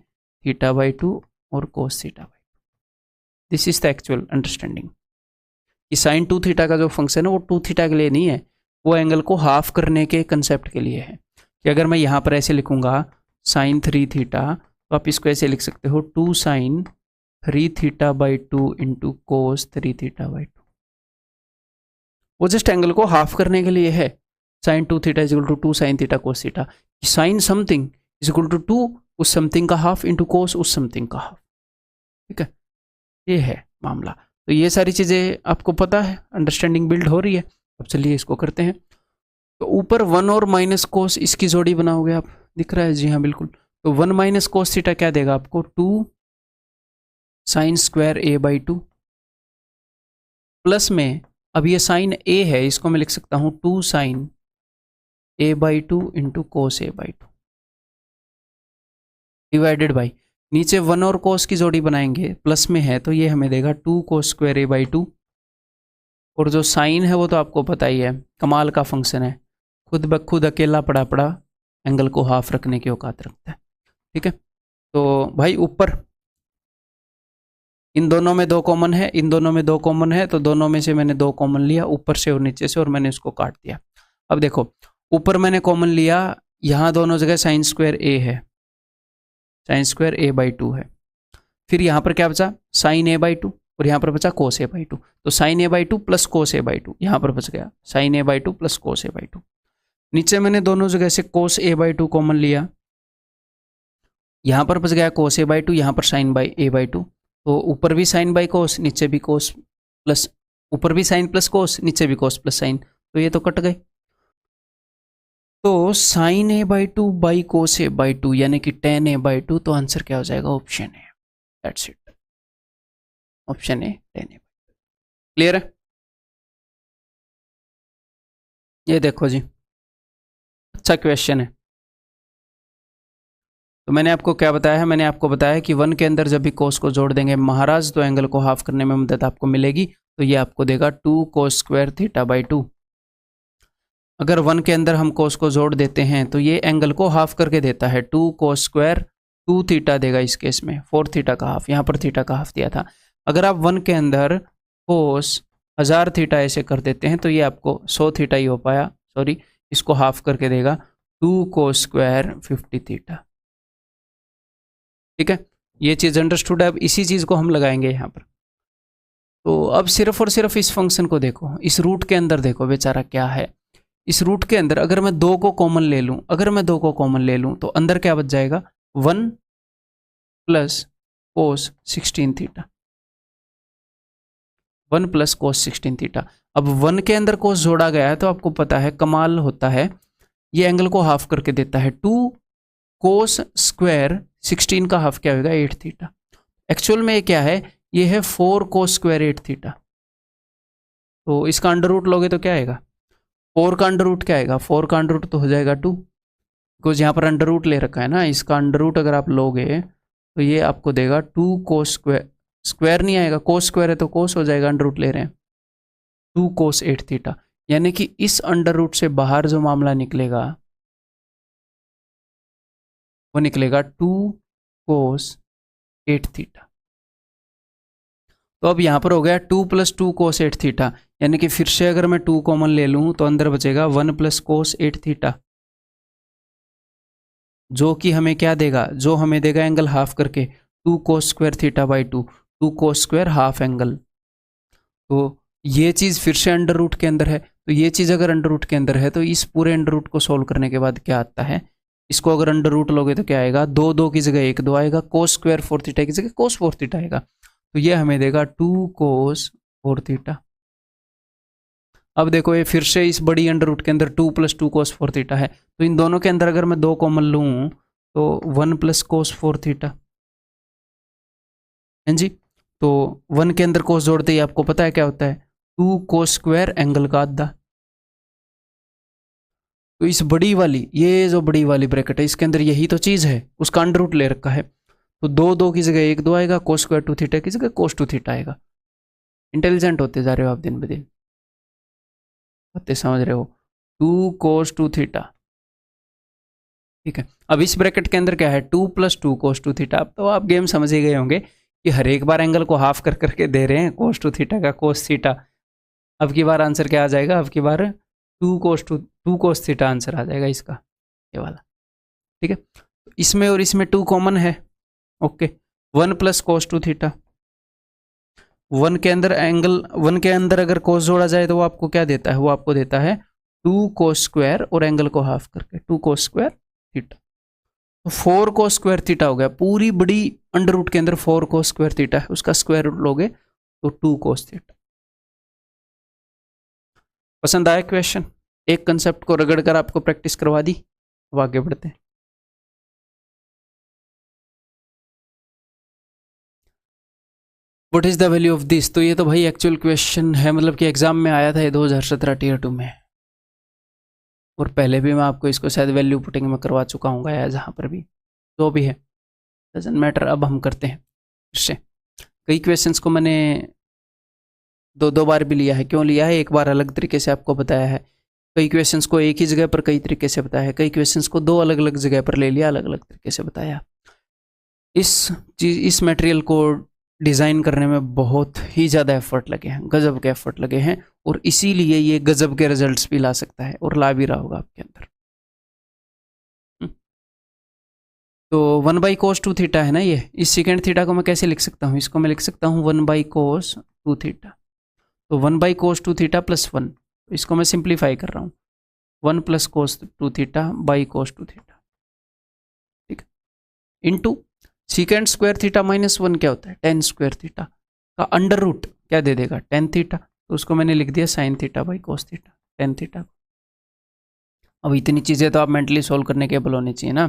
थीटा बाई 2 और cos theta by 2। This is the actual understanding कि साइन 2 थीटा का जो फंक्शन है वो 2 थीटा के लिए नहीं है, वो एंगल को हाफ करने के कंसेप्ट के लिए है। कि अगर मैं यहाँ पर ऐसे लिखूंगा साइन 3 थीटा, तो आप इसको ऐसे लिख सकते हो 2 sine 3 theta by 2 into cos 3 theta by 2। वो जस्ट एंगल को हाफ करने के लिए है। Sine 2 theta is equal to 2 sine theta cos theta, sine something is equal to 2 उस समथिंग का हाफ इंटू कोस उस समथिंग का हाफ। ठीक है, ये है मामला। तो ये सारी चीज़ें आपको पता है, अंडरस्टैंडिंग बिल्ड हो रही है। अब चलिए इसको करते हैं। तो ऊपर 1 और माइनस कोस इसकी जोड़ी बनाओगे आप, दिख रहा है, जी हाँ बिल्कुल। तो 1 माइनस कोस थीटा क्या देगा आपको, 2 sine square A by 2, plus में अब ये साइन ए है, इसको मैं लिख सकता हूँ 2 sine A by 2 into cos A by 2 divided by, नीचे 1 और कोस की जोड़ी बनाएंगे, प्लस में है तो ये हमें देगा 2 कोस स्क्वायर ए बाई 2। और जो साइन है वो तो आपको पता ही है, कमाल का फंक्शन है, खुद ब खुद अकेला पड़ा पड़ा एंगल को हाफ रखने की औकात रखता है। ठीक है, तो भाई ऊपर इन दोनों में 2 कॉमन है, इन दोनों में 2 कॉमन है, तो दोनों में से मैंने 2 कॉमन लिया, ऊपर से और नीचे से, और मैंने इसको काट दिया। अब देखो ऊपर मैंने कॉमन लिया, यहाँ दोनों जगह साइन स्क्वायर ए है, साइन स्क्वायर ए बाई 2 है। फिर यहाँ पर क्या बचा, साइन ए बाई 2, और यहाँ पर बचा कोस ए बाई 2। तो sine A by 2 plus cos A by 2 यहाँ पर बच गया, sine A by 2 plus cos A by 2। नीचे मैंने दोनों जगह से कोस ए बाई 2 कॉमन लिया, यहाँ पर बच गया कोस ए बाई 2, यहाँ पर साइन बाई ए बाई 2। तो ऊपर भी साइन बाई कोस, नीचे भी कोस प्लस, ऊपर भी साइन प्लस कोस, नीचे भी कोस प्लस साइन, तो ये तो कट गए। तो sine A by 2 by cos A by 2 यानी कि टेन ए बाई 2, तो आंसर क्या हो जाएगा, option A. That's it, option A ten A. Clear है? ये देखो जी, अच्छा क्वेश्चन है। तो मैंने आपको क्या बताया है, मैंने आपको बताया कि 1 के अंदर जब भी कोस को जोड़ देंगे महाराज, तो एंगल को हाफ करने में मदद आपको मिलेगी। तो ये आपको देगा 2 कोस स्क्वायर थीटा बाई 2। अगर 1 के अंदर हम कोस को जोड़ देते हैं तो ये एंगल को हाफ करके देता है, 2 कोस स्क्वायर 2 थीटा देगा इस केस में, 4 थीटा का हाफ, यहाँ पर थीटा का हाफ दिया था। अगर आप 1 के अंदर कोस 1000 थीटा ऐसे कर देते हैं तो ये आपको 100 थीटा ही हो पाया, सॉरी, इसको हाफ करके देगा 2 कोस स्क्वायर 50 थीटा। ठीक है, ये चीज़ अंडरस्टूड है। अब इसी चीज़ को हम लगाएंगे यहाँ पर। तो अब सिर्फ और सिर्फ इस फंक्शन को देखो, इस रूट के अंदर देखो बेचारा क्या है। इस रूट के अंदर अगर मैं 2 को कॉमन ले लूँ, अगर मैं 2 को कॉमन ले लूँ तो अंदर क्या बच जाएगा, 1 प्लस कोस 16 थीटा, 1 प्लस कोस 16 थीटा। अब 1 के अंदर कोस जोड़ा गया है तो आपको पता है कमाल होता है, ये एंगल को हाफ करके देता है। 2 कोस स्क्वायर 16 का हाफ क्या होगा, 8 थीटा। एक्चुअल में ये क्या है, ये है 4 कोस स्क्वायर 8 थीटा। तो इसका अंडर रूट लोगे तो क्या आएगा, 4 का अंडर रूट क्या आएगा, 4 का अंडर रूट तो हो जाएगा 2, बिकॉज यहाँ पर अंडर रूट ले रखा है ना, इसका अंडर रूट अगर आप लोगे तो ये आपको देगा 2 कोस स्क्वायर, स्क्वायर नहीं आएगा, कोस स्क्वायर है तो कोस हो जाएगा, अंडर रूट ले रहे हैं, 2 कोस 8 थीटा। यानी कि इस अंडर रूट से बाहर जो मामला निकलेगा वो निकलेगा 2 कोस 8 थीटा। तो अब यहाँ पर हो गया 2 प्लस 2 कोस 8 थीटा, यानी कि फिर से अगर मैं 2 कॉमन ले लूँ तो अंदर बचेगा 1 प्लस कोस 8 थीटा, जो कि हमें क्या देगा, जो हमें देगा एंगल हाफ करके 2 cos square theta by 2, 2 cos square half angle. तो ये चीज़ फिर से अंडर रूट के अंदर है, तो ये चीज़ अगर अंडर रूट के अंदर है तो इस पूरे अंडर रूट को सोल्व करने के बाद क्या आता है, इसको अगर अंडर रूट लोगे तो क्या आएगा, 2 2 की जगह 1 2 आएगा, कोस स्क्वायर 4 थीटा की जगह कोस 4 थीटा आएगा। तो ये हमें देगा 2 कोस 4 थीटा। अब देखो ये फिर से इस बड़ी अंडर रूट के अंदर 2 प्लस 2 कोस 4 थीटा है, तो इन दोनों के अंदर अगर मैं 2 कॉमन लूँ तो 1 प्लस कोस 4 थीटा है जी। तो 1 के अंदर कोस जोड़ते ही आपको पता है क्या होता है, 2 कोस स्क्वायर एंगल का आधा। तो इस बड़ी वाली, ये जो बड़ी वाली ब्रैकेट है इसके अंदर यही तो चीज़ है, उसका अंडर रूट ले रखा है। तो 2 की जगह 1 2 आएगा, कोस स्क्वायर 2 थीटा की जगह कोस 2 थीटा आएगा। इंटेलिजेंट होते जा रहे हो आप दिन ब दिन, बातें समझ रहे हो। 2 कोस 2 थीटा, ठीक है। अब इस ब्रैकेट के अंदर क्या है, 2 + 2 कोस 2 थीटा। अब तो आप गेम समझ ही गए होंगे कि हर एक बार एंगल को हाफ कर करके दे रहे हैं, कोस 2 थीटा का कोस थीटा। अब की बार आंसर क्या आ जाएगा, अब की बार 2 कोस थीटा आंसर आ जाएगा इसका, ये वाला, ठीक है। इसमें और इसमें 2 कॉमन है, ओके। 1 + कोस 2 थीटा, 1 के अंदर एंगल, 1 के अंदर अगर कोस जोड़ा जाए तो वो आपको क्या देता है, वो आपको देता है 2 कोस स्क्वायर और एंगल को हाफ करके 2 कोस स्क्वायर थीटा। तो 4 कोस स्क्वायर थीटा हो गया, पूरी बड़ी अंडर रूट के अंदर 4 कोस स्क्वायर थीटा है, उसका स्क्वायर रूट लोगे तो 2 कोस थीटा। पसंद आया क्वेश्चन? एक कंसेप्ट को रगड़ कर आपको प्रैक्टिस करवा दी। अब आगे बढ़ते हैं। What is the value of this? तो ये तो भाई एक्चुअल क्वेश्चन है, मतलब कि एग्जाम में आया था ये 2017 टीयर 2 में, और पहले भी मैं आपको इसको शायद वैल्यू पुटिंग में करवा चुका हूँ या जहाँ पर भी, जो भी है डजंट मैटर। अब हम करते हैं इससे। कई क्वेश्चंस को मैंने 2 बार भी लिया है। क्यों लिया है? एक बार अलग तरीके से आपको बताया है, कई क्वेश्चंस को एक ही जगह पर कई तरीके से बताया है, कई क्वेश्चंस को 2 अलग अलग जगह पर ले लिया, अलग अलग तरीके से बताया। इस मटेरियल को डिज़ाइन करने में बहुत ही ज़्यादा एफर्ट लगे हैं, गजब के एफर्ट लगे हैं, और इसीलिए ये गजब के रिजल्ट्स भी ला सकता है और ला भी रहा होगा आपके अंदर। तो 1/cos 2 थीटा है ना ये, इस सेकेंड थीटा को मैं कैसे लिख सकता हूँ? इसको मैं लिख सकता हूँ 1/cos 2 थीटा। तो 1/cos 2 थीटा प्लस 1, इसको मैं सिंप्लीफाई कर रहा हूँ, 1 + cos 2 theta by cos 2 theta, ठीक है, इंटू सीकेंड स्क्वायर थीटा माइनस 1 क्या होता है, tan स्क्वायर थीटा का अंडर रूट क्या दे देगा, tan थीटा। तो उसको मैंने लिख दिया sin theta by cos theta, tan theta. अब इतनी चीज़ें तो आप मेंटली सोल्व करने के केबल होनी चाहिए ना।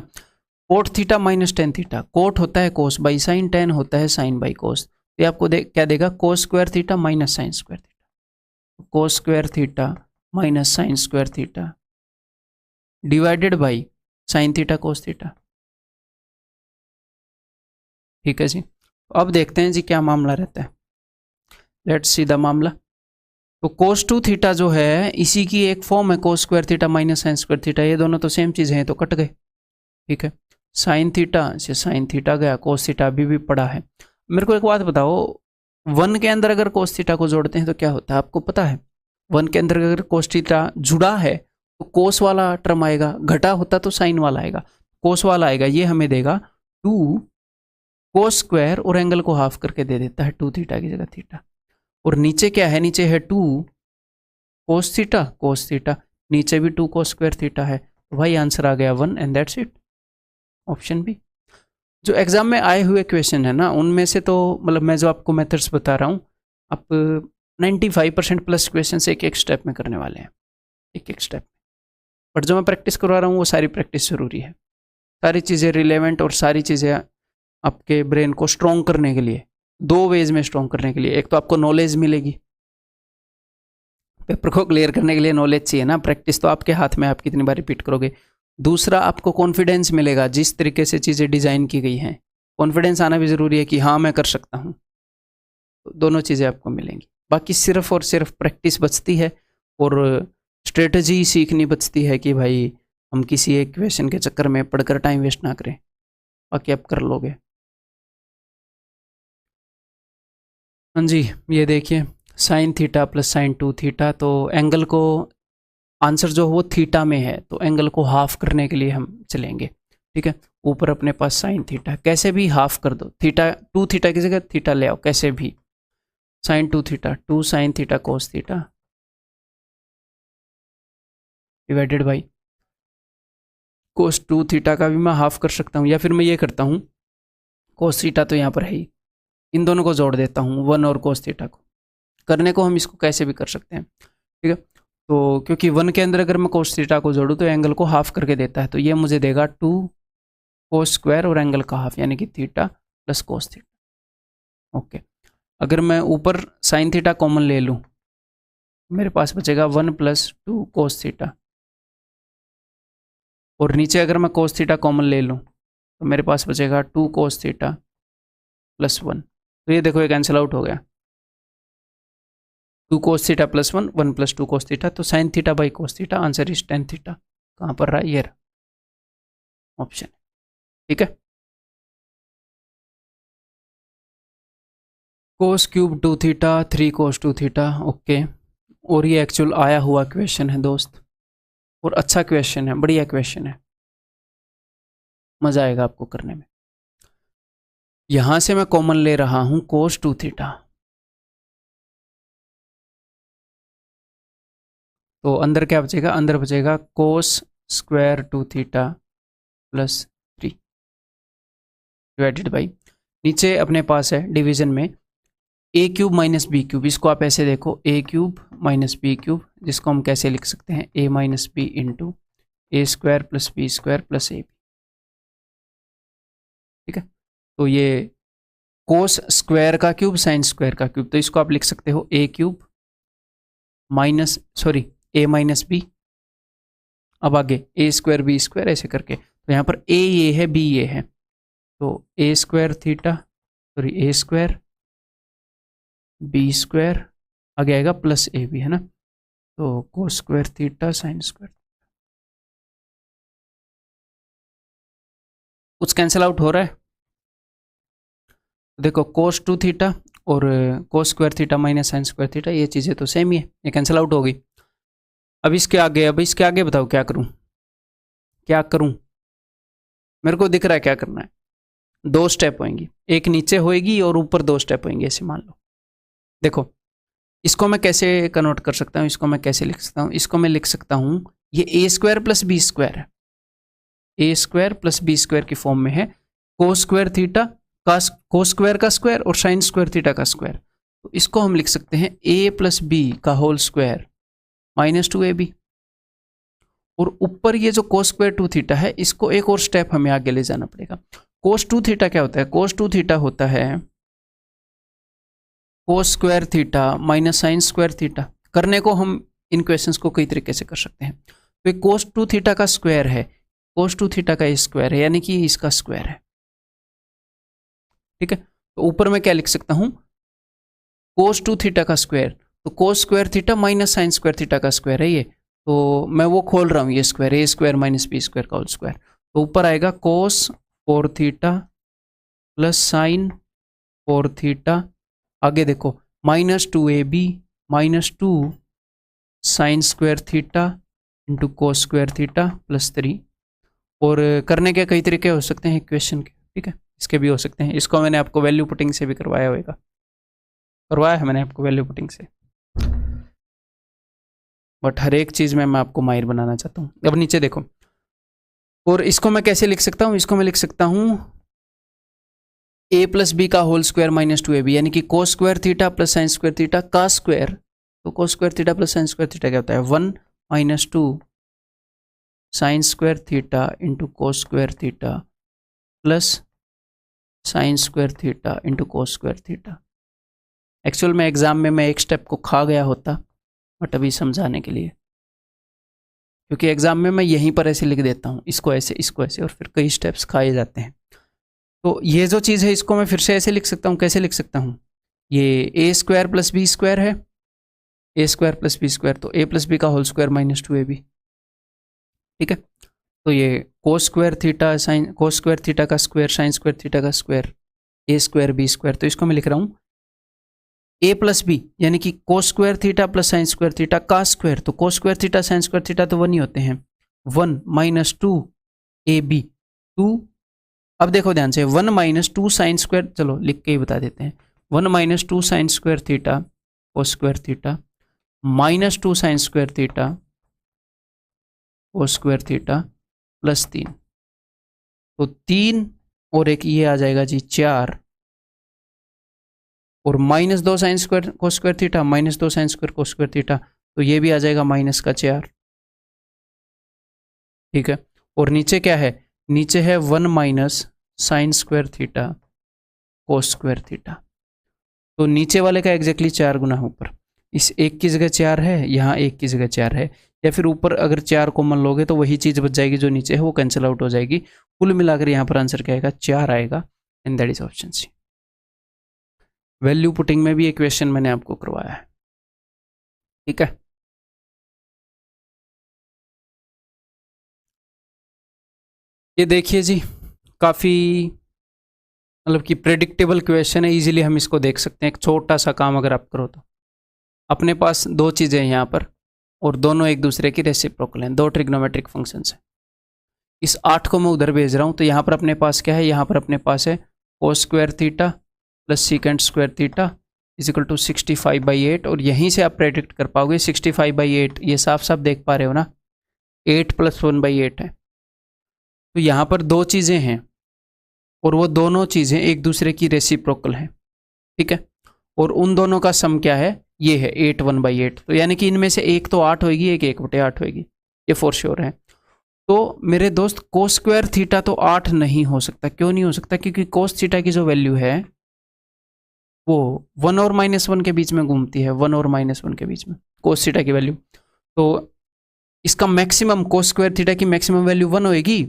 Cot theta minus tan theta, cot होता है cos बाई साइन, tan होता है sin बाई cos। तो ये आपको क्या देगा, cos square theta minus sin square theta, cos square theta minus sin square theta divided by sin theta cos theta, ठीक है जी। अब देखते हैं जी क्या मामला रहता है। लेट्स सी द मामला। तो cos 2 थीटा जो है इसी की एक फॉर्म है, cos square theta minus sin square theta, ये दोनों तो सेम चीज़ हैं, तो कट गए, ठीक है। sin थीटा से sin थीटा गया, cos थीटा अभी भी पड़ा है। मेरे को एक बात बताओ, 1 के अंदर अगर cos थीटा को जोड़ते हैं तो क्या होता है आपको पता है? 1 के अंदर अगर cos थीटा जुड़ा है तो cos वाला टर्म आएगा, घटा होता तो sin वाला आएगा, cos वाला आएगा, ये हमें देगा 2 cos स्क्वायर और एंगल को हाफ करके दे देता है 2 थीटा की जगह थीटा। और नीचे क्या है, नीचे है 2 cos थीटा, नीचे भी 2 cos स्क्वायर थीटा है। तो भाई आंसर आ गया 1 and that's it, option B. जो एग्जाम में आए हुए क्वेश्चन है ना, उनमें से तो मतलब मैं जो आपको मेथड्स बता रहा हूँ, आप 95% प्लस क्वेश्चन एक एक स्टेप में करने वाले हैं, एक एक स्टेप। बट जो मैं प्रैक्टिस करवा रहा हूँ वो सारी प्रैक्टिस ज़रूरी है, सारी चीज़ें रिलेवेंट, और सारी चीज़ें आपके ब्रेन को स्ट्रॉन्ग करने के लिए 2 वेज में स्ट्रॉन्ग करने के लिए। एक तो आपको नॉलेज मिलेगी, पेपर को क्लियर करने के लिए नॉलेज चाहिए ना, प्रैक्टिस तो आपके हाथ में, आप कितनी बार रिपीट करोगे। दूसरा आपको कॉन्फिडेंस मिलेगा, जिस तरीके से चीज़ें डिज़ाइन की गई हैं, कॉन्फिडेंस आना भी ज़रूरी है कि हाँ मैं कर सकता हूँ। तो दोनों चीज़ें आपको मिलेंगी। बाकी सिर्फ और सिर्फ प्रैक्टिस बचती है और स्ट्रेटजी सीखनी बचती है कि भाई हम किसी एक क्वेश्चन के चक्कर में पढ़कर टाइम वेस्ट ना करें, बाकी आप कर लोगे। हाँ जी, ये देखिए sine theta plus sign 2 theta, तो एंगल को आंसर जो वो थीटा में है, तो एंगल को हाफ करने के लिए हम चलेंगे, ठीक है। ऊपर अपने पास साइन थीटा, कैसे भी हाफ कर दो, थीटा 2 थीटा की जगह थीटा ले आओ, कैसे भी sine 2 theta 2 sine theta cos theta divided by cos 2 theta का भी मैं हाफ कर सकता हूँ, या फिर मैं ये करता हूँ, कोस थीटा तो यहाँ पर है ही, इन दोनों को जोड़ देता हूँ 1 और कोस थीटा को। करने को हम इसको कैसे भी कर सकते हैं, ठीक है। तो क्योंकि 1 के अंदर अगर मैं कोस थीटा को जोड़ूँ तो एंगल को हाफ करके देता है, तो ये मुझे देगा 2 कोस स्क्वायर और एंगल का हाफ, यानी कि theta plus cos theta, okay. अगर मैं ऊपर साइन थीटा कॉमन ले लूँ, मेरे पास बचेगा 1 + 2 कोस थीटा, और नीचे अगर मैं कोस थीटा कॉमन ले लूँ तो मेरे पास बचेगा 2 कोस थीटा +1। तो ये देखो ये कैंसिल आउट हो गया, 2 कोस थीटा +1, 1 + 2 कोस थीटा, तो sine theta by cos theta, answer is tan theta. कहाँ पर रहा, ये रहा ऑप्शन, ठीक है। कोस क्यूब 2 थीटा 3 कोस 2 थीटा, ओके। और ये एक्चुअल आया हुआ क्वेश्चन है दोस्त, और अच्छा क्वेश्चन है, बढ़िया क्वेश्चन है, मज़ा आएगा आपको करने में। यहाँ से मैं कॉमन ले रहा हूँ कोस 2 थीटा, तो अंदर क्या बचेगा, अंदर बचेगा cos square 2 theta +3 divided by, नीचे अपने पास है डिवीजन में a cube minus B cube, इसको आप ऐसे देखो a cube minus B cube, जिसको हम कैसे लिख सकते हैं a minus B into A square plus B square plus A B, ठीक है। तो ये कोस स्क्वायर का क्यूब साइन स्क्वायर का क्यूब, तो इसको आप लिख सकते हो a cube minus sorry a minus B, अब आगे ए स्क्वायर बी स्क्वायर ऐसे करके, तो यहाँ पर a ये है b ये है, तो ए स्क्वायर थीटा सॉरी ए स्क्वायर बी स्क्वायर आगे आएगा प्लस ए बी, है ना। तो cos square theta sine square, कुछ कैंसिल आउट हो रहा है, देखो कोस 2 थीटा और कोस square theta minus sine square theta, ये चीज़ें तो सेम ही है, ये कैंसिल आउट हो गई। अब इसके आगे बताओ क्या करूं, क्या करूं, मेरे को दिख रहा है क्या करना है। 2 स्टेप होंगी, एक नीचे होएगी और ऊपर 2 स्टेप होंगे, ऐसे मान लो। देखो इसको मैं कैसे कन्वर्ट कर सकता हूँ, इसको मैं कैसे लिख सकता हूँ, इसको मैं लिख सकता हूँ ये ए स्क्वायर प्लस बी स्क्वायर है, A square plus B square की फॉर्म में है, कोस स्क्वायर थीटा का कोस स्क्वायर का स्क्वायर और साइन स्क्वायर थीटा का स्क्वायर, तो इसको हम लिख सकते हैं a प्लस बी का होल स्क्वायर -2ab, और ऊपर ये जो कोस स्क्वायर 2 थीटा है, इसको एक और स्टेप हमें आगे ले जाना पड़ेगा। कोस 2 थीटा क्या होता है, कोस 2 थीटा होता है cos square theta minus sine square theta. करने को हम इन क्वेश्चंस को कई तरीके से कर सकते हैं। तो ये कोस 2 थीटा का स्क्वायर है, कोस 2 थीटा का ये स्क्वायर है, यानी कि इसका स्क्वायर है, ठीक है। तो ऊपर मैं क्या लिख सकता हूं, कोस 2 थीटा का स्क्वायर, तो cos square theta minus sine square theta का स्क्वायर है ये, तो मैं वो खोल रहा हूँ, ये स्क्वायर ए स्क्वायर माइनस बी स्क्वायर का होल स्क्वायर, तो ऊपर आएगा कोस 4 थीटा प्लस साइन 4 थीटा, आगे देखो -2ab -2 sine square theta into कोस स्क्वायर थीटा +3। और करने के कई तरीके हो सकते हैं इक्वेशन के, ठीक है, इसके भी हो सकते हैं। इसको मैंने आपको वैल्यू पुटिंग से भी करवाया होगा, करवाया है मैंने आपको वैल्यू पुटिंग से, बट हर एक चीज़ में मैं आपको माहिर बनाना चाहता हूँ। अब नीचे देखो, और इसको मैं कैसे लिख सकता हूँ, इसको मैं लिख सकता हूँ a प्लस बी का होल स्क्वायर -2ab, यानी कि cos square theta plus sine square theta का स्क्वायर, तो cos square theta plus sine square theta क्या होता है 1 - 2 साइन स्क्वायर थीटा इंटू कोस square theta plus sine square theta into कोस square theta. Actual में exam में मैं एक स्टेप को खा गया होता, बट अभी समझाने के लिए, क्योंकि एग्जाम में मैं यहीं पर ऐसे लिख देता हूँ, इसको ऐसे और फिर कई स्टेप्स खाए जाते हैं। तो ये जो चीज़ है इसको मैं फिर से ऐसे लिख सकता हूँ, कैसे लिख सकता हूँ, ये ए स्क्वायर प्लस बी स्क्वायर है, A square plus B square, तो ए प्लस बी का होल स्क्वायर -2ab, ठीक है। तो ये cos square theta sine cos square theta का स्क्वायर साइन स्क्वायर थीटा का स्क्वायर ए स्क्वायर बी स्क्वायर, तो इसको मैं लिख रहा हूँ ए प्लस बी, यानी कि cos square theta plus sine square theta का स्क्वायर, तो cos square theta sine square theta तो 1 ही होते हैं, 1 - 2ab 2। अब देखो ध्यान से 1 - 2 साइन स्क्वायर, चलो लिख के ही बता देते हैं, 1 - 2 sine square theta cos square theta -2 sine square theta cos square theta +3, तो 3 और एक ये आ जाएगा जी 4, और -2 साइन स्क्वायर कोस स्क्वायर थीटा -2 साइन स्क्वायर कोस स्क्वायर थीटा, तो ये भी आ जाएगा -4, ठीक है। और नीचे क्या है, नीचे है 1 - sign square theta cos square theta, तो नीचे वाले का एग्जैक्टली 4 गुना है ऊपर। इस 1 की जगह 4 है, यहाँ 1 की जगह 4 है, या फिर ऊपर अगर 4 कॉमन लोगे तो वही चीज़ बच जाएगी जो नीचे है वो कैंसिल आउट हो जाएगी। कुल मिलाकर यहाँ पर आंसर क्या आएगा, 4 आएगा, and that is option C. Value putting में भी एक क्वेश्चन मैंने आपको करवाया है, ठीक है। ये देखिए जी, काफ़ी मतलब कि प्रेडिक्टेबल क्वेश्चन है, इजीली हम इसको देख सकते हैं। एक छोटा सा काम अगर आप करो तो अपने पास दो चीज़ें हैं यहाँ पर, और दोनों एक दूसरे की रेसिप्रोकल हैं, दो ट्रिग्नोमेट्रिक फंक्शंस हैं। इस 8 को मैं उधर भेज रहा हूँ, तो यहाँ पर अपने पास क्या है, यहाँ पर अपने पास है cos square theta plus secant square theta is equal to 65/8, और यहीं से आप प्रेडिक्ट कर पाओगे 65/8, ये साफ साफ देख पा रहे हो ना, 8 + 1/8 है। तो यहाँ पर दो चीज़ें हैं और वो दोनों चीज़ें एक दूसरे की रेसिप्रोकल हैं, ठीक है। और उन दोनों का सम क्या है, ये है 8 1/8, तो यानी कि इनमें से एक तो 8 होगी, एक 1/8 होगी, ये फॉर श्योर है। तो मेरे दोस्त कोस स्क्वायर थीटा तो 8 नहीं हो सकता। क्यों नहीं हो सकता, क्योंकि कोस थीटा की जो वैल्यू है वो 1 और -1 के बीच में घूमती है, 1 और -1 के बीच में कोस थीटा की वैल्यू। तो इसका मैक्सिमम, कोस स्क्वायर थीटा की मैक्सिमम वैल्यू 1 होएगी,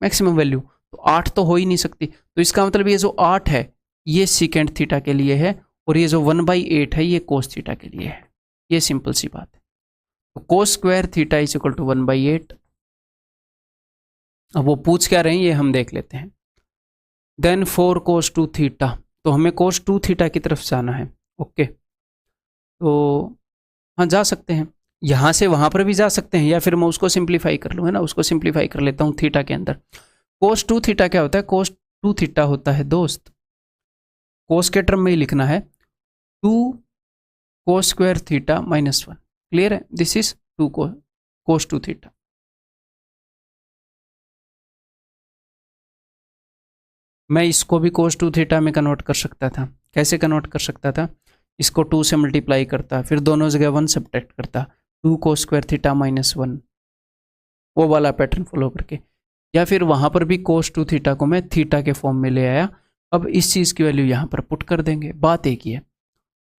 मैक्सिमम वैल्यू, तो 8 तो हो ही नहीं सकती। तो इसका मतलब ये जो 8 है ये सीकेंट थीटा के लिए है, और ये जो 1/8 है ये कोस थीटा के लिए है। ये सिंपल सी बात है। तो cos square theta is equal to 1/8। अब वो पूछ क्या रहे हैं ये हम देख लेते हैं। देन 4 cos 2 थीटा, तो हमें cos 2 थीटा की तरफ जाना है, ओके। तो हाँ, जा सकते हैं, यहाँ से वहाँ पर भी जा सकते हैं, या फिर मैं उसको सिंप्लीफाई कर लूँ, है ना, उसको सिंप्लीफाई कर लेता हूँ थीटा के अंदर। cos 2 थीटा क्या होता है, cos 2 थीटा होता है दोस्त, cos के टर्म में ही लिखना है 2 cos स्क्वायर थीटा -1, क्लियर है, दिस इज 2 cos 2 थीटा। मैं इसको भी cos 2 थीटा में कन्वर्ट कर सकता था। कैसे कन्वर्ट कर सकता था, इसको 2 से मल्टीप्लाई करता, फिर दोनों जगह 1 सब्ट्रैक्ट करता, 2 cos स्क्वायर थीटा -1, वो वाला पैटर्न फॉलो करके, या फिर वहाँ पर भी cos 2 थीटा को मैं थीटा के फॉर्म में ले आया। अब इस चीज़ की वैल्यू यहाँ पर पुट कर देंगे, बात एक ही है।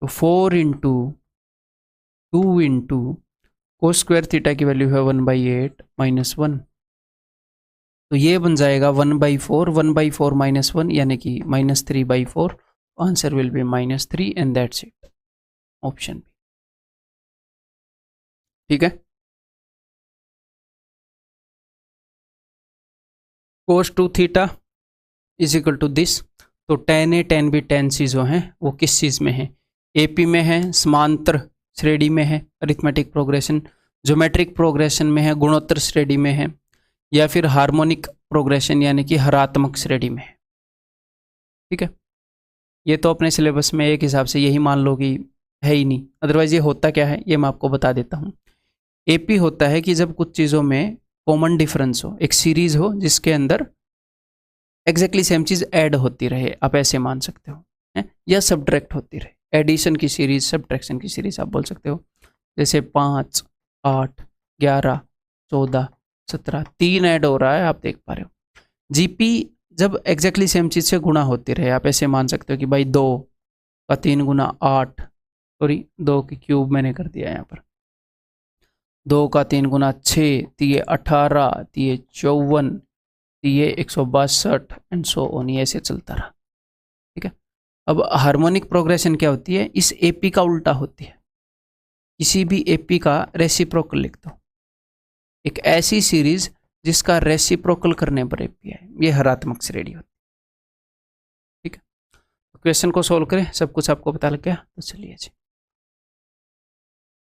तो 4 × 2 × cos स्क्वायर थीटा की वैल्यू है 1/8 -1, तो ये बन जाएगा 1/4, 1/4 -1 यानी कि -3/4, answer will be -3, and that's it, option B, ठीक है। cos 2 theta is equal to this, तो tan A tan B tan C जो हैं वो किस चीज़ में है, AP में है, समांतर श्रेणी में है, अरिथमेटिक प्रोग्रेशन, ज्योमेट्रिक प्रोग्रेशन में है, गुणोत्तर श्रेणी में है, या फिर हार्मोनिक प्रोग्रेशन यानी कि हरात्मक श्रेणी में है, ठीक है। ये तो अपने सिलेबस में एक हिसाब से यही मान लो कि है ही नहीं, अदरवाइज ये होता क्या है ये मैं आपको बता देता हूँ। AP होता है कि जब कुछ चीज़ों में कॉमन डिफरेंस हो, एक सीरीज हो जिसके अंदर एग्जैक्टली सेम चीज़ ऐड होती रहे, आप ऐसे मान सकते हो, है? या सब्ट्रैक्ट होती रहे, एडिशन की सीरीज, सब्ट्रैक्शन की सीरीज आप बोल सकते हो। जैसे 5 8 11 14 17, 3 ऐड हो रहा है, आप देख पा रहे हो। जीपी जब एग्जैक्टली सेम चीज़ से गुणा होती रहे, आप ऐसे मान सकते हो कि भाई 2 का 3 गुना 8, सॉरी 2 की क्यूब मैंने कर दिया यहाँ पर, 2 का 3 गुना 6, तो ये 18, तो ये 54, तो ये 162, एंड सो ऑन, ये ऐसे चलता रहा, ठीक है। अब हार्मोनिक प्रोग्रेशन क्या होती है, इस एपी का उल्टा होती है। किसी भी एपी का रेसिप्रोकल लिख दो, एक ऐसी सीरीज जिसका रेसिप्रोकल करने पर एपी है, ये हरात्मक श्रेणी होती है, ठीक है। क्वेश्चन को सोल्व करें, सब कुछ आपको पता लग गया, तो चलिए जी।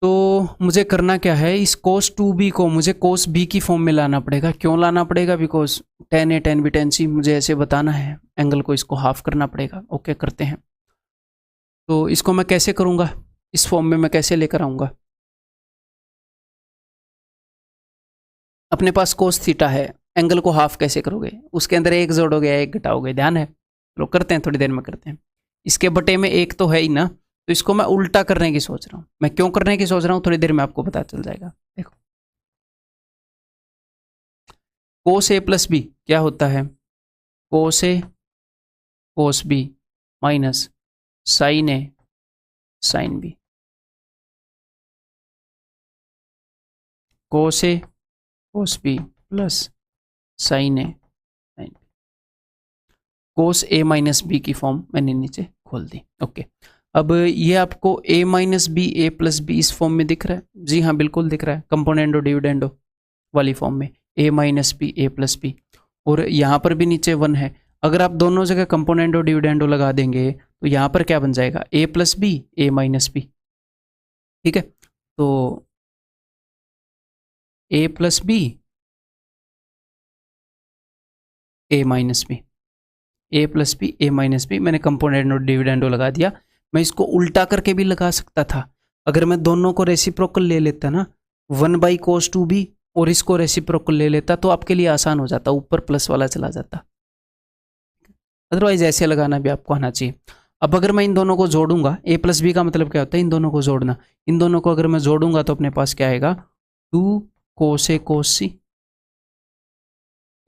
तो मुझे करना क्या है, इस cos 2b को मुझे cos b की फॉर्म में लाना पड़ेगा। क्यों लाना पड़ेगा, because tan A tan B tan C मुझे ऐसे बताना है, एंगल को इसको हाफ करना पड़ेगा। ओके, करते हैं। तो इसको मैं कैसे करूँगा, इस फॉर्म में मैं कैसे लेकर आऊँगा, अपने पास cos थीटा है, एंगल को हाफ कैसे करोगे, उसके अंदर एक जोड़ोगे एक घटाओगे, ध्यान है। चलो करते हैं, थोड़ी देर में करते हैं। इसके बटे में एक तो है ही ना, तो इसको मैं उल्टा करने की सोच रहा हूँ। मैं क्यों करने की सोच रहा हूँ थोड़ी देर में आपको पता चल जाएगा। देखो cos A + B क्या होता है, cos A cos B minus sine A sine B, cos A cos B plus sine A sine B. Cos A minus B की फॉर्म मैंने नीचे खोल दी। ओके, अब ये आपको A minus B A plus B इस फॉर्म में दिख रहा है? जी हाँ, बिल्कुल दिख रहा है, कंपोनेंडो डिविडेंडो वाली फॉर्म में, ए minus B A plus B, और यहाँ पर भी नीचे 1 है। अगर आप दोनों जगह कंपोनेंडो डिविडेंडो लगा देंगे तो यहाँ पर क्या बन जाएगा? ए प्लस बी ए माइनस बी। ठीक है, तो ए plus B A minus B, A plus B A minus B, मैंने कंपोनेंडो डिविडेंडो लगा दिया। मैं इसको उल्टा करके भी लगा सकता था, अगर मैं दोनों को रेसिप्रोकल ले लेता ना, 1/cos2b और इसको रेसिप्रोकल ले लेता तो आपके लिए आसान हो जाता, ऊपर प्लस वाला चला जाता। अदरवाइज ऐसे लगाना भी आपको आना चाहिए। अब अगर मैं इन दोनों को जोड़ूंगा, ए प्लस बी का मतलब क्या होता है? इन दोनों को जोड़ना। इन दोनों को अगर मैं जोड़ूंगा तो अपने पास क्या आएगा? 2 कोस A cos C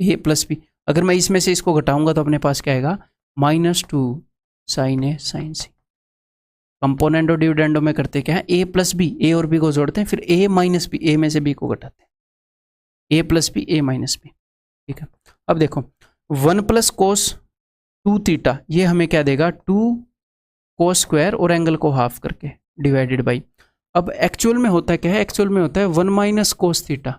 A plus B. अगर मैं इसमें से इसको घटाऊंगा तो अपने पास क्या आएगा? -2 sine A sign C. Componendo dividendo में करते क्या है? ए प्लस बी, ए और बी को जोड़ते हैं, फिर ए माइनस बी, ए में से बी को घटाते हैं, ए प्लस बी ए माइनस बी। ठीक है, अब देखो 1 + cos 2 थीटा, ये हमें क्या देगा? 2 cos स्क्वायर और एंगल को हाफ करके डिवाइडेड बाई। अब एक्चुअल में होता है क्या है? एक्चुअल में होता है 1 - cos थीटा,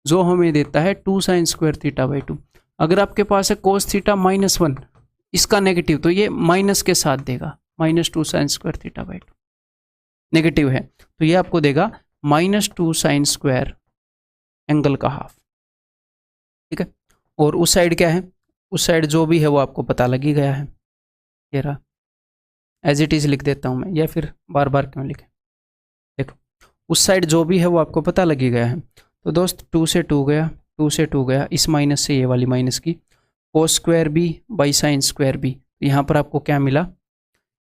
जो हमें देता है 2 sin स्क्वायर थीटा बाई 2। अगर आपके पास है cos थीटा -1, इसका नेगेटिव, तो ये माइनस के साथ देगा, -2 sin square theta by 2। Negative है तो ये आपको देगा -2 sin स्क्वायर एंगल का हाफ। ठीक है, और उस साइड क्या है? उस साइड जो भी है वो आपको पता लग ही गया है, ये रहा। एज इट इज लिख देता हूं मैं, या फिर बार बार क्यों लिखे? देखो, उस साइड जो भी है वो आपको पता लग ही गया है। तो दोस्त 2 से 2 गया, 2 से 2 गया, इस माइनस से ये वाली माइनस की, cos square B by sine square B. यहाँ पर आपको क्या मिला?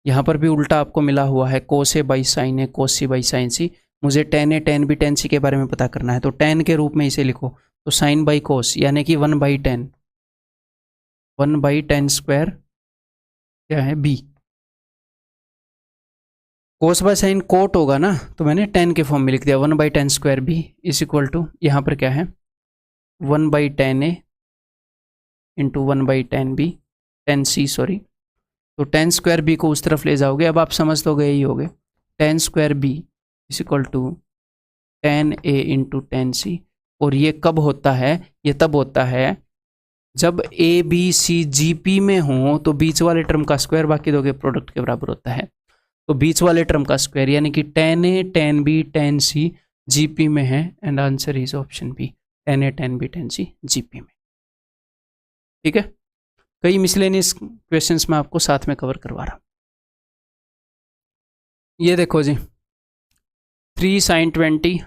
यहाँ पर भी उल्टा आपको मिला हुआ है, cos A by sine A cos C by sine C. मुझे tan A tan B tan C के बारे में पता करना है, तो tan के रूप में इसे लिखो, तो साइन बाई कोस यानी कि 1/tan, 1/tan स्क्वायर क्या है? B. Cos by sine cot होगा ना, तो मैंने tan के फॉर्म में लिख दिया, 1/tan square B is equal to, यहाँ पर क्या है? 1/tan A into 1/tan B, tan C sorry. तो tan स्क्वायर बी को उस तरफ ले जाओगे, अब आप समझ तो गए ही होगे, tan square B is equal to tan A into tan C. और ये कब होता है? ये तब होता है जब A B C G P में हो, तो बीच वाले टर्म का स्क्वायर बाकी दो के प्रोडक्ट के बराबर होता है। तो बीच वाले टर्म का स्क्वायर यानी कि tan A tan B tan C G P में है, and answer is option B, tan A tan B tan C G P में। ठीक है, कई मिसलेनियस क्वेश्चंस मैं आपको साथ में कवर करवा रहा हूं। ये देखो जी, 3 sin 20,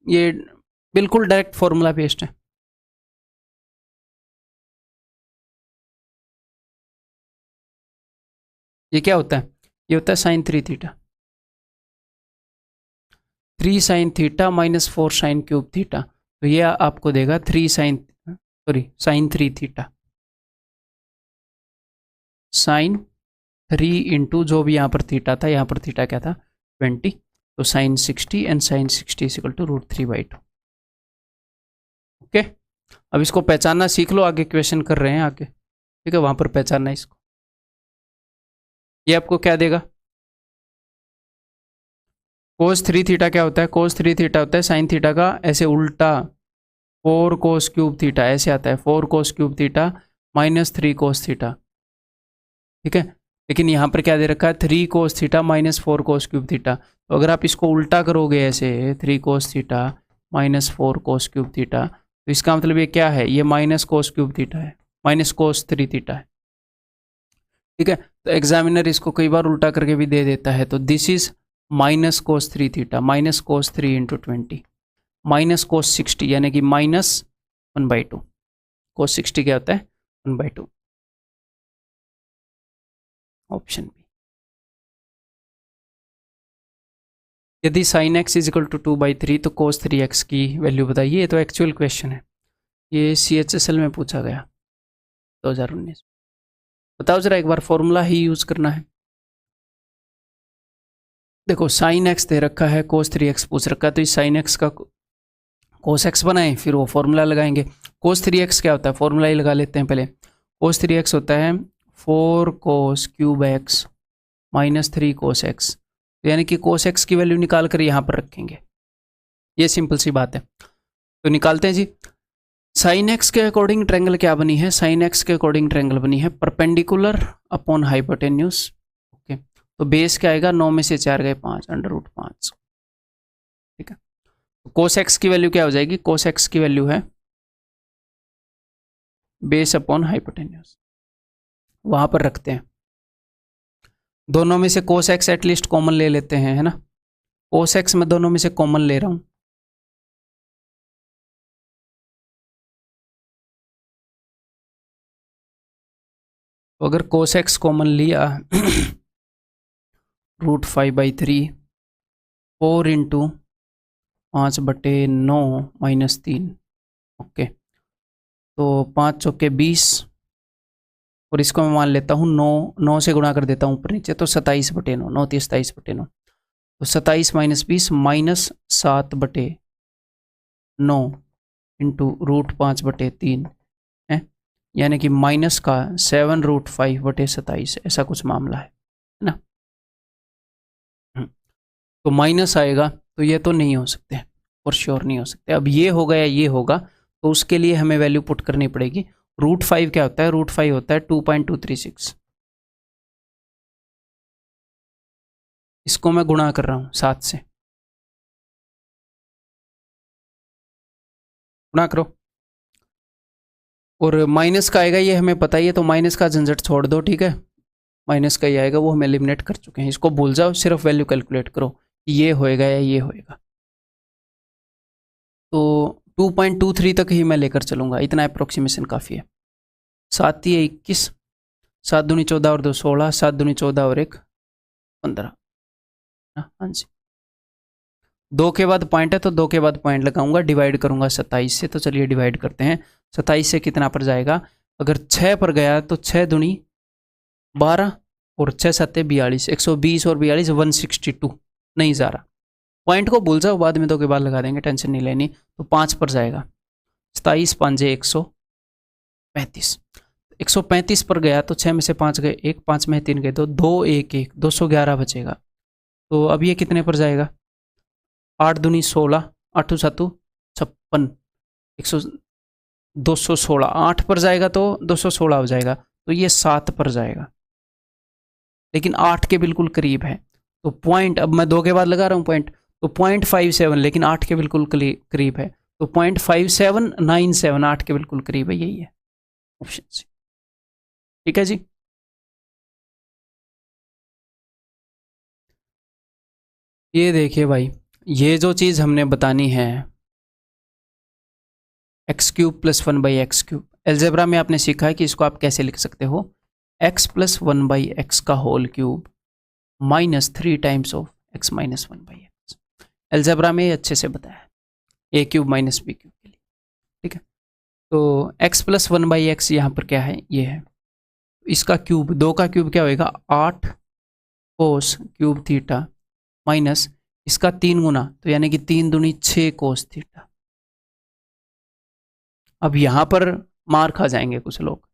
ये बिल्कुल डायरेक्ट फॉर्मूला बेस्ड है। ये क्या होता है? ये होता है sin 3 theta, 3 sin theta minus 4 sin cube theta, तो ये आपको देगा 3 sin 3 थीटा, sin 3 इंटू जो भी यहाँ पर थीटा था, यहाँ पर थीटा क्या था? 20, तो sin 60 and sin 60 is equal to √3/2। Okay, अब इसको पहचानना सीख लो, आगे क्वेश्चन कर रहे हैं आगे। ठीक है, वहां पर पहचानना इसको। ये आपको क्या देगा? cos 3 थीटा क्या होता है? cos 3 थीटा होता है साइन थीटा का ऐसे उल्टा 4 cos क्यूब थीटा, ऐसे आता है 4 cos cube theta minus 3 cos theta. ठीक है, लेकिन यहाँ पर क्या दे रखा है? 3 cos theta minus 4 cos cube theta. तो अगर आप इसको उल्टा करोगे ऐसे 3 cos theta minus 4 cos cube theta, तो इसका मतलब ये क्या है? ये माइनस cos क्यूब थीटा है, माइनस cos 3 थीटा है। ठीक है, तो एग्जामिनर इसको कई बार उल्टा करके भी दे देता है, तो this is minus cos 3 theta, minus cos 3 into 20, minus cos 60 यानी कि माइनस 1/2। cos 60 क्या होता है? 1/2, ऑप्शन बी। यदि sin x is equal to 2/3 तो cos 3x की वैल्यू बताइए। ये तो एक्चुअल क्वेश्चन है, ये CHSL में पूछा गया 2019। बताओ जरा एक बार, फॉर्मूला ही यूज करना है। देखो साइन एक्स दे रखा है, कोस 3x पूछ रखा है, तो इस साइन एक्स का कोस एक्स बनाएं, फिर वो फॉर्मूला लगाएंगे। कोस 3x क्या होता है, फॉर्मूला ही लगा लेते हैं पहले। कोस 3x होता है 4 cos cube x minus 3 cos x, तो यानी कि कोस एक्स की वैल्यू निकाल कर यहाँ पर रखेंगे। ये सिंपल सी बात है, तो निकालते हैं जी। साइन एक्स के अकॉर्डिंग ट्रायंगल क्या बनी है, साइन एक्स के अकॉर्डिंग ट्रायंगल बनी है परपेंडिकुलर अपॉन हाइपोटेन्यूज। ओके, तो बेस क्या आएगा, 9 में से 4 गए 5, √5। ठीक है, तो कोस एक्स की वैल्यू क्या हो जाएगी, कोस एक्स की वैल्यू है बेस अपॉन हाइपोटेन्यूज, वहां पर रखते हैं। दोनों में से कोस एक्स एटलीस्ट कॉमन ले लेते हैं, है ना। कोस एक्स में दोनों में से कॉमन ले रहा हूं, तो अगर कोस एक्स कॉमन लिया √5/3 4 इंटू 5/9 -3। ओके, तो 5 चौके 20, और इसको मैं मान लेता हूँ 9 से गुणा कर देता हूँ ऊपर नीचे, तो 27/9, 9 × 30 = 27/9, तो 27 - 20 -7/9 इंटू √5/3 है, यानी कि माइनस का 7√5/27, ऐसा कुछ मामला है ना। तो माइनस आएगा, तो ये तो नहीं हो सकते, और श्योर नहीं हो सकते। अब ये होगा या ये होगा, तो उसके लिए हमें वैल्यू पुट करनी पड़ेगी। √5 क्या होता है, √5 होता है 2.236। इसको मैं गुणा कर रहा हूं 7 से, गुणा करो, और माइनस का आएगा, ये हमें पता ही है, तो माइनस का झंझट छोड़ दो। ठीक है, माइनस का ही आएगा, वो हम एलिमिनेट कर चुके हैं, इसको भूल जाओ, सिर्फ वैल्यू कैलकुलेट करो कि ये होएगा या ये होएगा। तो 2.23 तक ही मैं लेकर चलूंगा, इतना अप्रोक्सीमेशन काफ़ी है। 7 × 21, 7 दूनी 14 और 2 16, 7 दूनी 14 और 1 15। हाँ जी, 2 के बाद पॉइंट है, तो 2 के बाद पॉइंट लगाऊंगा, डिवाइड करूंगा 27 से। तो चलिए डिवाइड करते हैं, 27 से कितना पर जाएगा, अगर 6 पर गया तो 6 दूनी 12 और 6 7 42, 120 और 42 162, नहीं जा रहा। पॉइंट को भूल जाओ, बाद में 2 के बाद लगा देंगे, टेंशन नहीं लेनी। तो 5 पर जाएगा, 27 × 5 = 135, 135 पर गया तो 6 में से 5 गए 1, 5 में 3 गए 2, 2 1 1, 211 बचेगा। तो अब ये कितने पर जाएगा, 8 दूनी 16, 8 7 56, 216, 8 पर जाएगा तो 216 हो जाएगा, तो ये 7 पर जाएगा, लेकिन 8 के बिल्कुल करीब है। तो पॉइंट, अब मैं 2 के बाद लगा रहा हूँ पॉइंट, तो 0.57, लेकिन 8 के बिल्कुल करीब है, तो 0.5797, 8 के बिल्कुल करीब है, यही है ऑप्शन सी। ठीक है जी, ये देखिए भाई, ये जो चीज़ हमने बतानी है x³ + 1/x³, एल्जेब्रा में आपने सीखा है कि इसको आप कैसे लिख सकते हो, x + 1/x का whole cube -3 times of x - 1/x। Algebra में अच्छे से बताया है, a³ - b³ के लिए। ठीक है, तो x + 1/x यहाँ पर क्या है, ये है, इसका क्यूब, 2 का क्यूब क्या होएगा, 8 कोस क्यूब थीटा माइनस इसका 3 गुना, तो यानी कि 3 दूनी 6 कोस थीटा। अब यहाँ पर मार खा जाएंगे कुछ लोग,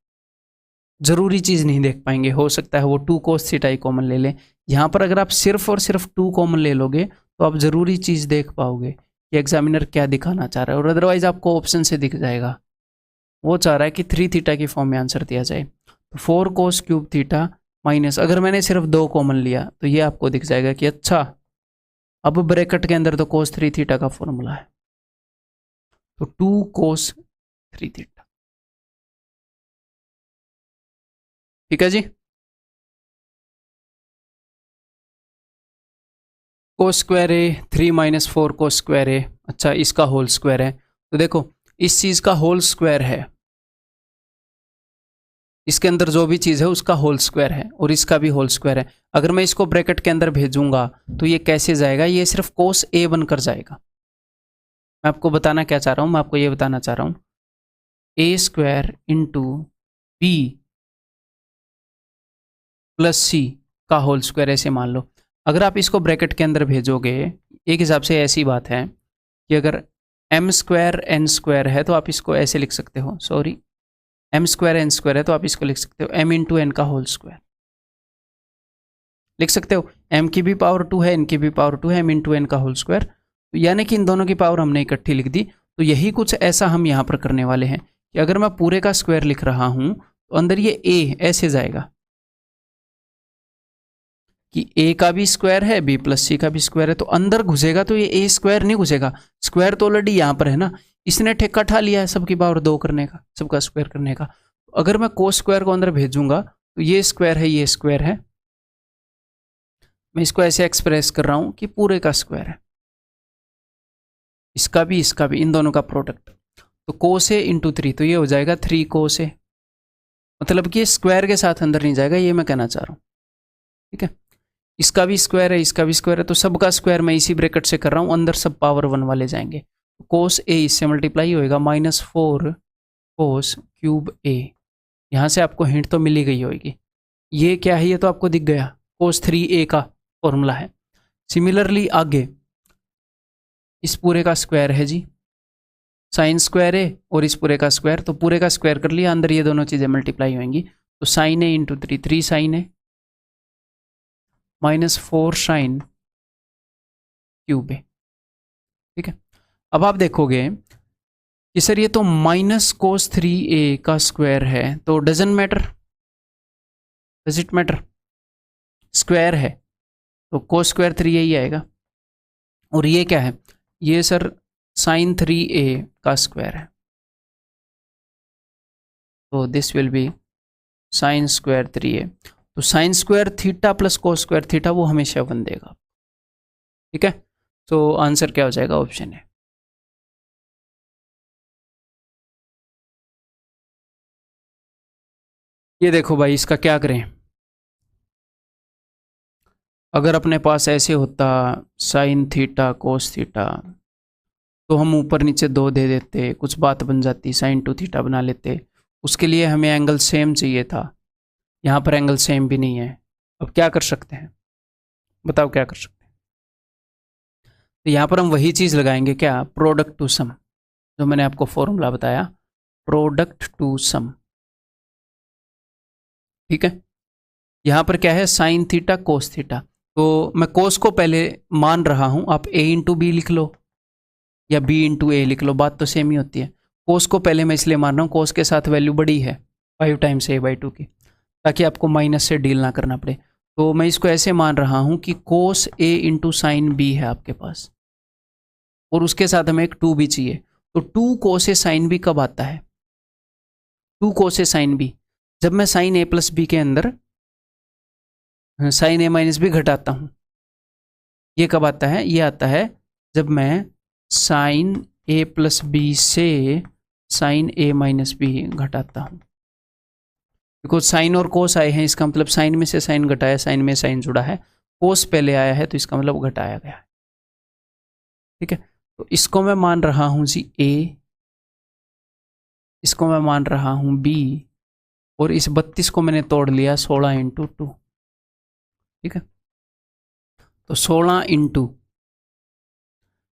जरूरी चीज़ नहीं देख पाएंगे, हो सकता है वो 2 कोस थीटा ही कॉमन ले लें। यहाँ पर अगर आप सिर्फ और सिर्फ 2 कॉमन ले लोगे तो आप जरूरी चीज़ देख पाओगे कि एग्जामिनर क्या दिखाना चाह रहा है, और अदरवाइज आपको ऑप्शन से दिख जाएगा। वो चाह रहा है कि 3 थीटा की फॉर्म में आंसर दिया जाए, तो 4 कोस क्यूब थीटा माइनस, अगर मैंने सिर्फ 2 कॉमन लिया तो ये आपको दिख जाएगा कि अच्छा, अब ब्रैकेट के अंदर तो कोस 3 थीटा का फॉर्मूला है, तो 2 कोस 3 थीटा। ठीक है जी, कोस स्क्वायर ए 3 - 4 कोस स्क्वायर ए, अच्छा इसका होल स्क्वायर है, तो देखो इस चीज़ का होल स्क्वायर है, इसके अंदर जो भी चीज़ है उसका होल स्क्वायर है, और इसका भी होल स्क्वायर है। अगर मैं इसको ब्रैकेट के अंदर भेजूंगा तो ये कैसे जाएगा, ये सिर्फ कोस ए बनकर जाएगा। मैं आपको बताना क्या चाह रहा हूँ, मैं आपको ये बताना चाह रहा हूँ, a² इंटू b + c का होल स्क्वायर, ऐसे मान लो। अगर आप इसको ब्रैकेट के अंदर भेजोगे, एक हिसाब से ऐसी बात है कि अगर एम स्क्वायर एन स्क्वायर है तो आप इसको ऐसे लिख सकते हो, sorry M square N square है तो आप इसको लिख सकते हो एम इंटू एन का होल स्क्वायर लिख सकते हो। एम की भी पावर 2 है, एन की भी पावर 2 है, एम इंटू एन का होल स्क्वायर, तो यानी कि इन दोनों की पावर हमने इकट्ठी लिख दी। तो यही कुछ ऐसा हम यहाँ पर करने वाले हैं कि अगर मैं पूरे का स्क्वायर लिख रहा हूँ तो अंदर ये ए ऐसे जाएगा कि ए का भी स्क्वायर है, बी प्लस सी का भी स्क्वायर है, तो अंदर घुसेगा तो ये ए स्क्वायर नहीं घुसेगा, स्क्वायर तो ऑलरेडी यहाँ पर है ना, इसने ठेका ठा लिया है सबकी पावर 2 करने का, सबका स्क्वायर करने का। अगर मैं कोस स्क्वायर को अंदर भेजूंगा तो ये स्क्वायर है, ये स्क्वायर है, मैं इसको ऐसे एक्सप्रेस कर रहा हूं कि पूरे का स्क्वायर है, इसका भी, इन दोनों का प्रोडक्ट, तो कोस ए इंटू 3, तो ये हो जाएगा 3 कोस ए, मतलब कि स्क्वायर के साथ अंदर नहीं जाएगा, ये मैं कहना चाह रहा हूँ। ठीक है, इसका भी स्क्वायर है, इसका भी स्क्वायर है, तो सबका स्क्वायर मैं इसी ब्रैकेट से कर रहा हूँ, अंदर सब पावर 1 वाले जाएंगे। कोस ए इससे मल्टीप्लाई होएगा -4 कोस क्यूब ए, यहाँ से आपको हिंट तो मिली गई होगी। ये क्या है, ये तो आपको दिख गया, कोस 3a का फॉर्मूला है। सिमिलरली आगे इस पूरे का स्क्वायर है जी, साइन स्क्वायर है, और इस पूरे का स्क्वायर, तो पूरे का स्क्वायर कर लिया, अंदर ये दोनों चीज़ें मल्टीप्लाई होंगी, तो साइन ए इंटू 3, 3 साइन ए -4 साइन क्यूब ए। ठीक है, अब आप देखोगे कि सर ये तो माइनस कोस 3a का स्क्वायर है, तो doesn't matter, does it matter, square है तो कोस स्क्वायर 3a ही आएगा। और ये क्या है, ये सर साइन 3a का स्क्वायर है, तो this will be sine square 3a, तो sine square theta plus cos square theta वो हमेशा 1 देगा। ठीक है, तो आंसर क्या हो जाएगा, ऑप्शन है। ये देखो भाई, इसका क्या करें, अगर अपने पास ऐसे होता साइन थीटा कोस थीटा, तो हम ऊपर नीचे 2 दे देते, कुछ बात बन जाती, साइन 2 थीटा बना लेते। उसके लिए हमें एंगल सेम चाहिए था, यहाँ पर एंगल सेम भी नहीं है। अब क्या कर सकते हैं, बताओ क्या कर सकते हैं। तो यहाँ पर हम वही चीज़ लगाएंगे, क्या, प्रोडक्ट टू सम, जो मैंने आपको फॉर्मूला बताया, प्रोडक्ट टू सम। ठीक है, यहाँ पर क्या है, साइन थीटा कोस थीटा, तो मैं कोस को पहले मान रहा हूँ, आप a इंटू बी लिख लो या b इंटू ए लिख लो, बात तो सेम ही होती है। कोस को पहले मैं इसलिए मान रहा हूँ, कोस के साथ वैल्यू बड़ी है 5 टाइम्स a/2 की, ताकि आपको माइनस से डील ना करना पड़े। तो मैं इसको ऐसे मान रहा हूँ कि कोस a इंटू साइन बी है आपके पास, और उसके साथ हमें एक 2b चाहिए, तो 2 कोस ए साइन बी कब आता है, 2 कोस ए साइन बी, जब मैं साइन a प्लस बी के अंदर साइन a माइनस बी घटाता हूँ। ये कब आता है, ये आता है जब मैं साइन a प्लस बी से साइन a माइनस बी घटाता हूँ, बिकॉज साइन और कोस आए हैं, इसका मतलब साइन में से साइन घटाया, साइन में साइन जुड़ा है, कोस पहले आया है तो इसका मतलब घटाया गया है। ठीक है, तो इसको मैं मान रहा हूँ जी a, इसको मैं मान रहा हूँ b, और इस 32 को मैंने तोड़ लिया 16 इंटू 2। ठीक है, तो 16 इंटू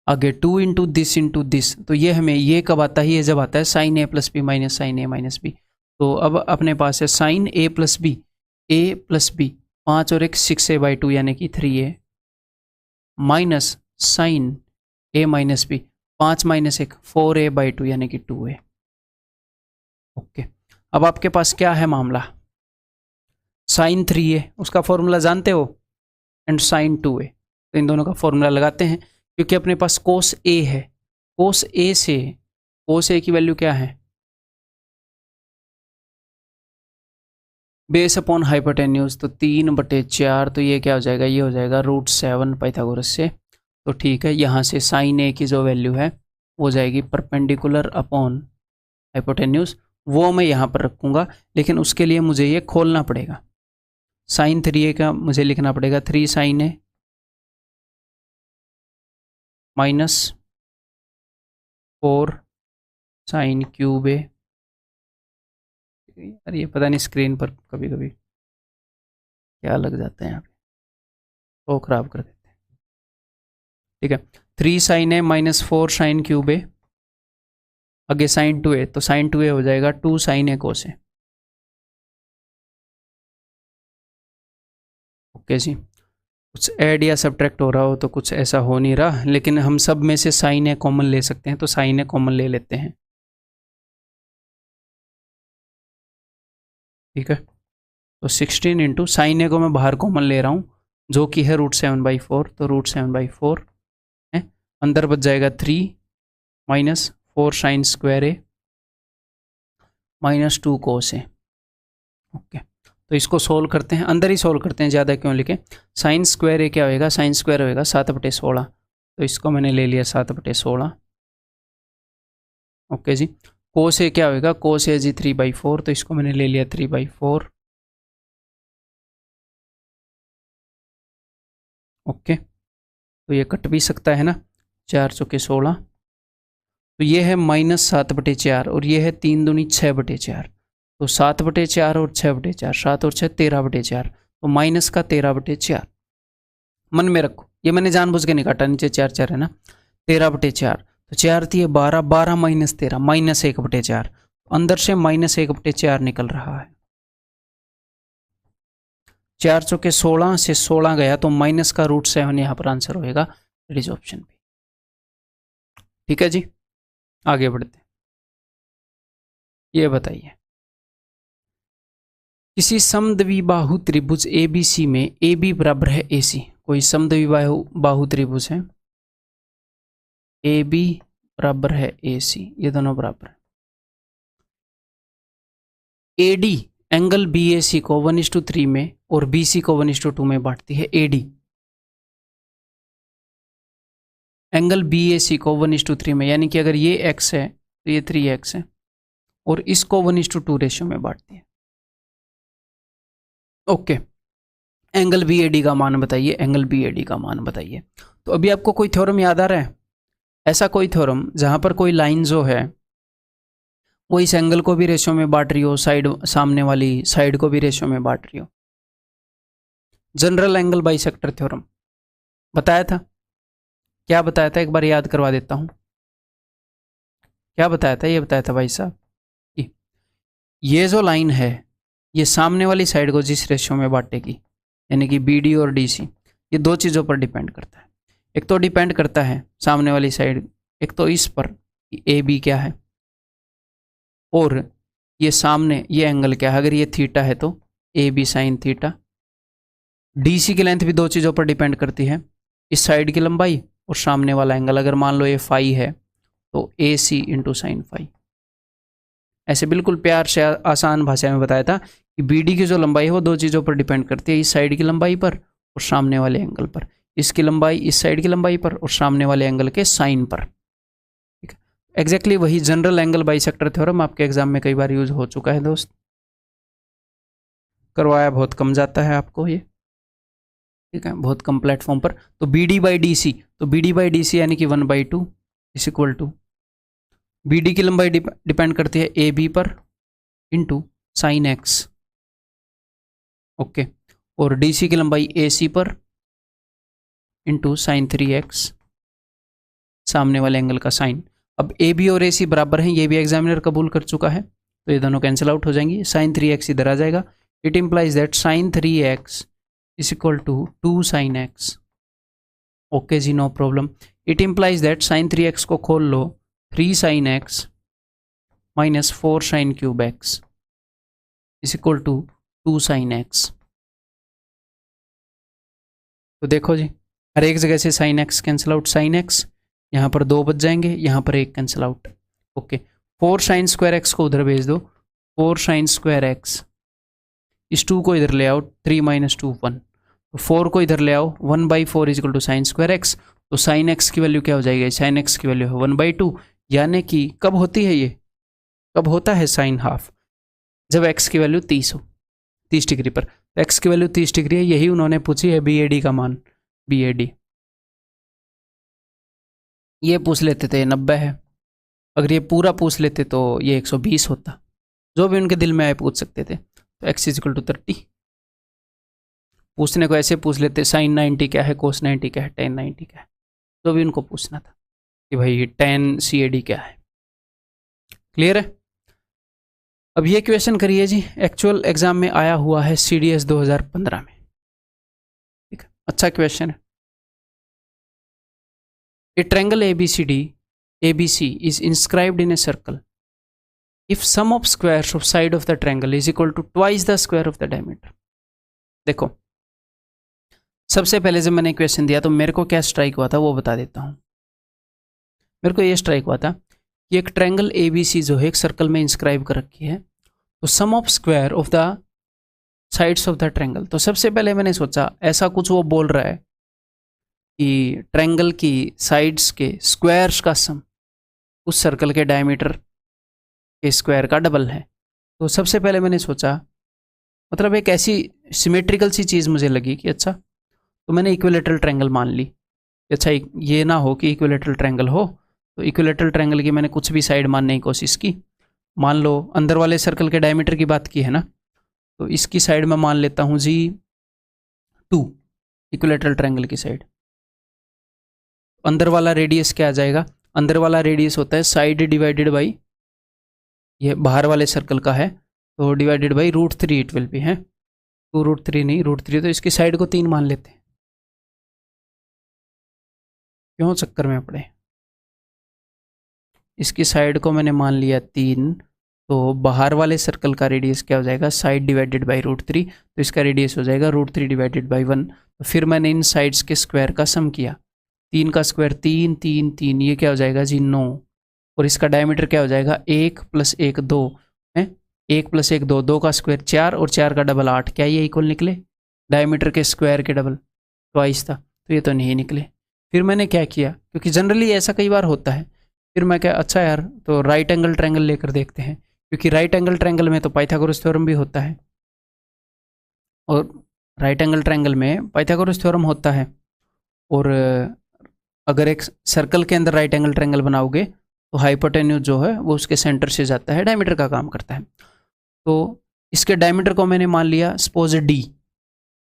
आगे 2 इंटू दिस, तो ये हमें ये कब आता है, ये जब आता है sine a plus B minus sine a minus B. तो अब अपने पास है sine a plus B, a plus B, 5 और 1 6a/2 यानी कि 3a, minus sine a minus B, 5 minus 1 4a/2 यानी कि 2a। ओके, अब आपके पास क्या है मामला, साइन 3a, उसका फॉर्मूला जानते हो, एंड साइन 2a, तो इन दोनों का फॉर्मूला लगाते हैं, क्योंकि अपने पास कोस ए है, कोस ए से कोस ए की वैल्यू क्या है, बेस अपॉन हाइपोटेन्यूज, तो 3/4, तो ये क्या हो जाएगा, ये हो जाएगा √7 पाइथागोरस से। तो ठीक है, यहाँ से साइन ए की जो वैल्यू है वो जाएगी परपेंडिकुलर अपॉन हाइपोटेन्यूज, वो मैं यहाँ पर रखूँगा, लेकिन उसके लिए मुझे ये खोलना पड़ेगा। साइन 3a का मुझे लिखना पड़ेगा 3 साइन ए माइनस 4 साइन क्यूब ए। यार ये पता नहीं स्क्रीन पर कभी कभी क्या लग जाता है यहाँ पे। वो खराब कर देते हैं। ठीक है, 3 साइन ए माइनस 4 साइन क्यूब ए, आगे साइन 2a, तो साइन 2a हो जाएगा 2 sine A cos A. Okay जी, कुछ ऐड या सब्ट्रैक्ट हो रहा हो तो कुछ ऐसा हो नहीं रहा, लेकिन हम सब में से साइन ए कॉमन ले सकते हैं, तो साइन ए कॉमन ले लेते हैं। ठीक है, तो 16 इंटू साइन ए को मैं बाहर कॉमन ले रहा हूँ, जो कि है √7/4, तो √7/4 है, अंदर बच जाएगा 3 माइनस 4 साइन स्क्वायर ए माइनस 2 कोस ए। ओके, तो इसको सोल्व करते हैं, अंदर ही सोल्व करते हैं, ज़्यादा क्यों लिखें। साइन स्क्वायर ए क्या होएगा, साइन स्क्वायर होएगा 7/16, तो इसको मैंने ले लिया 7/16। ओके जी, कोस ए क्या होएगा, कोस ए जी 3/4, तो इसको मैंने ले लिया 3/4। ओके, तो ये कट भी सकता है ना, 4 चौके 16, तो ये है -7/4 और ये है 3 दूनी 6/4, तो 7/4 और 6/4, 7 और 6 13/4, तो माइनस का 13/4 मन में रखो, ये मैंने जानबूझ के नहीं काटा, नीचे 4 है ना, 13/4, तो 4 थी 12, 12 माइनस 13 -1/4, अंदर से -1/4 निकल रहा है। 4 चौके 16 से 16 गया, तो माइनस का √7 यहाँ पर आंसर होएगा, दैट इज ऑप्शन बी। ठीक है जी, आगे बढ़ते हैं। ये बताइए, किसी समद्विबाहु त्रिभुज ABC में AB बराबर है AC, कोई समद्विबाहु त्रिभुज है, AB बराबर है AC, ये दोनों बराबर है। AD एंगल BAC को 1:3 में और BC को 1:2 में बांटती है। AD एंगल BAC को 1:3 में, यानी कि अगर ये x है तो ये 3x है, और इसको 1:2 रेशियो में बांटती है। ओके, एंगल BAD का मान बताइए, एंगल BAD का मान बताइए। तो अभी आपको कोई थ्योरम याद आ रहा है, ऐसा कोई थ्योरम जहां पर कोई लाइन जो है वो इस एंगल को भी रेशियो में बांट रही हो, साइड सामने वाली साइड को भी रेशियो में बांट रही हो। जनरल एंगल बाइसेक्टर थ्योरम बताया था, क्या बताया था, एक बार याद करवा देता हूं। क्या बताया था, ये बताया था भाई साहब, ये जो लाइन है ये सामने वाली साइड को जिस रेशियो में बांटेगी, यानी कि BD और DC, ये दो चीज़ों पर डिपेंड करता है। एक तो डिपेंड करता है सामने वाली साइड, एक तो इस पर कि AB क्या है, और ये सामने ये एंगल क्या है, अगर ये थीटा है तो AB साइन थीटा। DC की लेंथ भी दो चीज़ों पर डिपेंड करती है, इस साइड की लंबाई और सामने वाला एंगल। अगर मान लो ये फाई है तो AC इंटू साइन फाई। ऐसे बिल्कुल प्यार से आसान भाषा में बताया था कि BD की जो लंबाई है वो दो चीज़ों पर डिपेंड करती है, इस साइड की लंबाई पर और सामने वाले एंगल पर। इसकी लंबाई इस साइड की लंबाई पर और सामने वाले एंगल के साइन पर। ठीक है, एग्जैक्टली वही जनरल एंगल बाइसेक्टर थ्योरम आपके एग्जाम में कई बार यूज हो चुका है दोस्त, करवाया बहुत कम जाता है आपको ये। ठीक है, बहुत कम प्लेटफॉर्म पर। तो BD/DC, तो BD/DC यानी कि 1/2 इज इक्वल टू, BD की लंबाई डिपेंड करती है AB पर इंटू साइन एक्स। ओके, और DC की लंबाई AC पर इंटू साइन 3x, सामने वाले एंगल का साइन। अब AB और AC बराबर हैं, ये भी एग्जामिनर कबूल कर चुका है, तो ये दोनों कैंसिल आउट हो जाएंगी, साइन 3x इधर आ जाएगा। It implies that sine 3x is equal to 2 sine x. Okay जी, no problem. It implies that sine 3x को खोल लो, 3 sine x minus 4 sine cube x is equal to 2 sine x. तो देखो जी, हर एक जगह से sine x cancel out, sine x यहाँ पर 2 बच जाएंगे, यहाँ पर 1 cancel out. Okay, 4 sine square x को उधर भेज दो, 4 साइन स्क्वायर एक्स, इस 2 को इधर ले आओ, 3 माइनस 2 1, तो 4 को इधर ले आओ, 1/4 is equal to sine square x. तो साइन एक्स की वैल्यू क्या हो जाएगी, साइन एक्स की वैल्यू है 1/2, यानी कि कब होती है ये, कब होता है साइन हाफ, जब एक्स की वैल्यू 30 हो, 30 डिग्री पर। तो एक्स की वैल्यू 30 डिग्री है, यही उन्होंने पूछी है BAD का मान, BAD। ये पूछ लेते थे 90 है, अगर ये पूरा पूछ लेते तो ये 120 होता, जो भी उनके दिल में आए पूछ सकते थे। तो x इज इक्वल टू 30। पूछने को ऐसे पूछ लेते साइन 90 क्या है, कोस 90 क्या है, टेन 90 क्या है, तो भी उनको पूछना था कि भाई टेन CAD क्या है। क्लियर है। अब ये क्वेश्चन करिए जी, एक्चुअल एग्जाम में आया हुआ है CDS 2015 में। ठीक है, अच्छा क्वेश्चन है। ए triangle ABC is inscribed in a circle if sum of squares of side of the triangle is equal to twice the square of the diameter। देखो, सबसे पहले जब मैंने क्वेश्चन दिया तो मेरे को क्या स्ट्राइक हुआ था वो बता देता हूं। मेरे को ये स्ट्राइक हुआ था कि एक ट्रायंगल ABC जो है एक सर्कल में इंस्क्राइब कर रखी है, तो sum of square of the sides of the triangle. तो सबसे पहले मैंने सोचा ऐसा कुछ वो बोल रहा है कि ट्रायंगल की साइड्स के स्क्वायर्स का सम उस सर्कल के डायमीटर के स्क्वायर का डबल है। तो सबसे पहले मैंने सोचा, मतलब एक ऐसी सिमेट्रिकल सी चीज़ मुझे लगी कि अच्छा, तो मैंने इक्विलेटरल ट्रायंगल मान ली। अच्छा, ये ना हो कि इक्विलेटरल ट्रायंगल हो, तो इक्विलेटरल ट्रायंगल की मैंने कुछ भी साइड मानने की कोशिश की। मान लो अंदर वाले सर्कल के डायमीटर की बात की है ना, तो इसकी साइड में मान लेता हूँ जी 2, इक्विलेटरल ट्रायंगल की साइड। अंदर वाला रेडियस क्या आ जाएगा, अंदर वाला रेडियस होता है साइड डिवाइडेड बाई, ये बाहर वाले सर्कल का है तो divided by √3 it will B है। 2√3 नहीं, √3, तो इसकी साइड को 3 मान लेते हैं। क्यों चक्कर में पड़े, इसकी साइड को मैंने मान लिया 3, तो बाहर वाले सर्कल का रेडियस क्या हो जाएगा, साइड डिवाइडेड बाई √3, तो इसका रेडियस हो जाएगा √3 डिवाइडेड बाई 1। तो फिर मैंने इन साइड्स के स्क्वायर का सम किया, 3 का स्क्वायर 3, 3, 3, ये क्या हो जाएगा जी 9, और इसका डायमीटर क्या हो जाएगा 1 + 1 2 है, 1 + 1 2, 2 का स्क्वायर 4 और 4 का डबल 8, क्या ये इक्वल निकले, डायमीटर के स्क्वायर के डबल ट्वाइस था, तो ये तो नहीं निकले। फिर मैंने क्या किया, क्योंकि जनरली ऐसा कई बार होता है, फिर मैं क्या, अच्छा यार तो राइट एंगल ट्रायंगल लेकर देखते हैं, क्योंकि राइट एंगल ट्रायंगल में तो पाइथागोरस थ्योरम भी होता है, और राइट एंगल ट्रायंगल में पाइथागोरस थ्योरम होता है। और अगर एक सर्कल के अंदर राइट एंगल ट्रायंगल बनाओगे तो हाइपोटेन्यूज जो है वो उसके सेंटर से जाता है, डायमीटर का काम करता है। तो इसके डायमीटर को मैंने मान लिया सपोज D,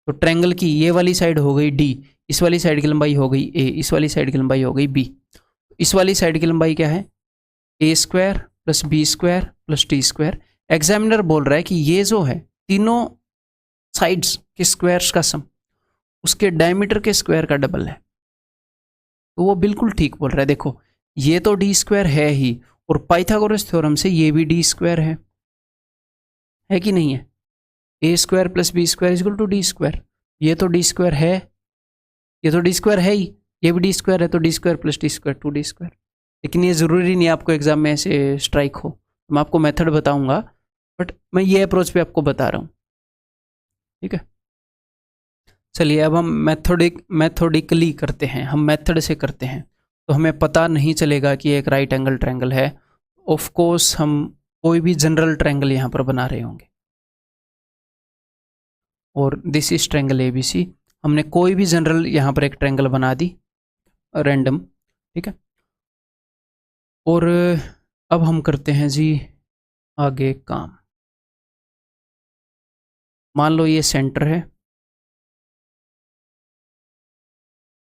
तो ट्रायंगल की ये वाली साइड हो गई D, इस वाली साइड की लंबाई हो गई A, इस वाली साइड की लंबाई हो गई B। इस वाली साइड की लंबाई क्या है, A² + B² + T²। एग्जामिनर बोल रहा है कि ये जो है तीनों साइड्स के स्क्वायर्स का सम उसके डायमीटर के स्क्वायर का डबल है। तो वो बिल्कुल ठीक बोल रहा है। देखो, ये तो D² है ही, और पाइथागोरस थ्योरम से ये भी D² है कि नहीं है, A² + B² = D²। ये तो D² है, ये तो D² है ही, ये भी D² है, तो D² + T² 2D²। लेकिन ये ज़रूरी नहीं आपको एग्जाम में ऐसे स्ट्राइक हो, मैं आपको मेथड बताऊंगा, बट मैं ये अप्रोच पे आपको बता रहा हूँ। ठीक है, चलिए अब हम मैथोडिकली करते हैं, हम मेथड से करते हैं, तो हमें पता नहीं चलेगा कि एक राइट एंगल ट्रायंगल है। ऑफ कोर्स हम कोई भी जनरल ट्रायंगल यहाँ पर बना रहे होंगे, और दिस इज ट्रायंगल ABC। हमने कोई भी जनरल यहाँ पर एक ट्रायंगल बना दी रैंडम, ठीक है। और अब हम करते हैं जी आगे काम। मान लो ये सेंटर है,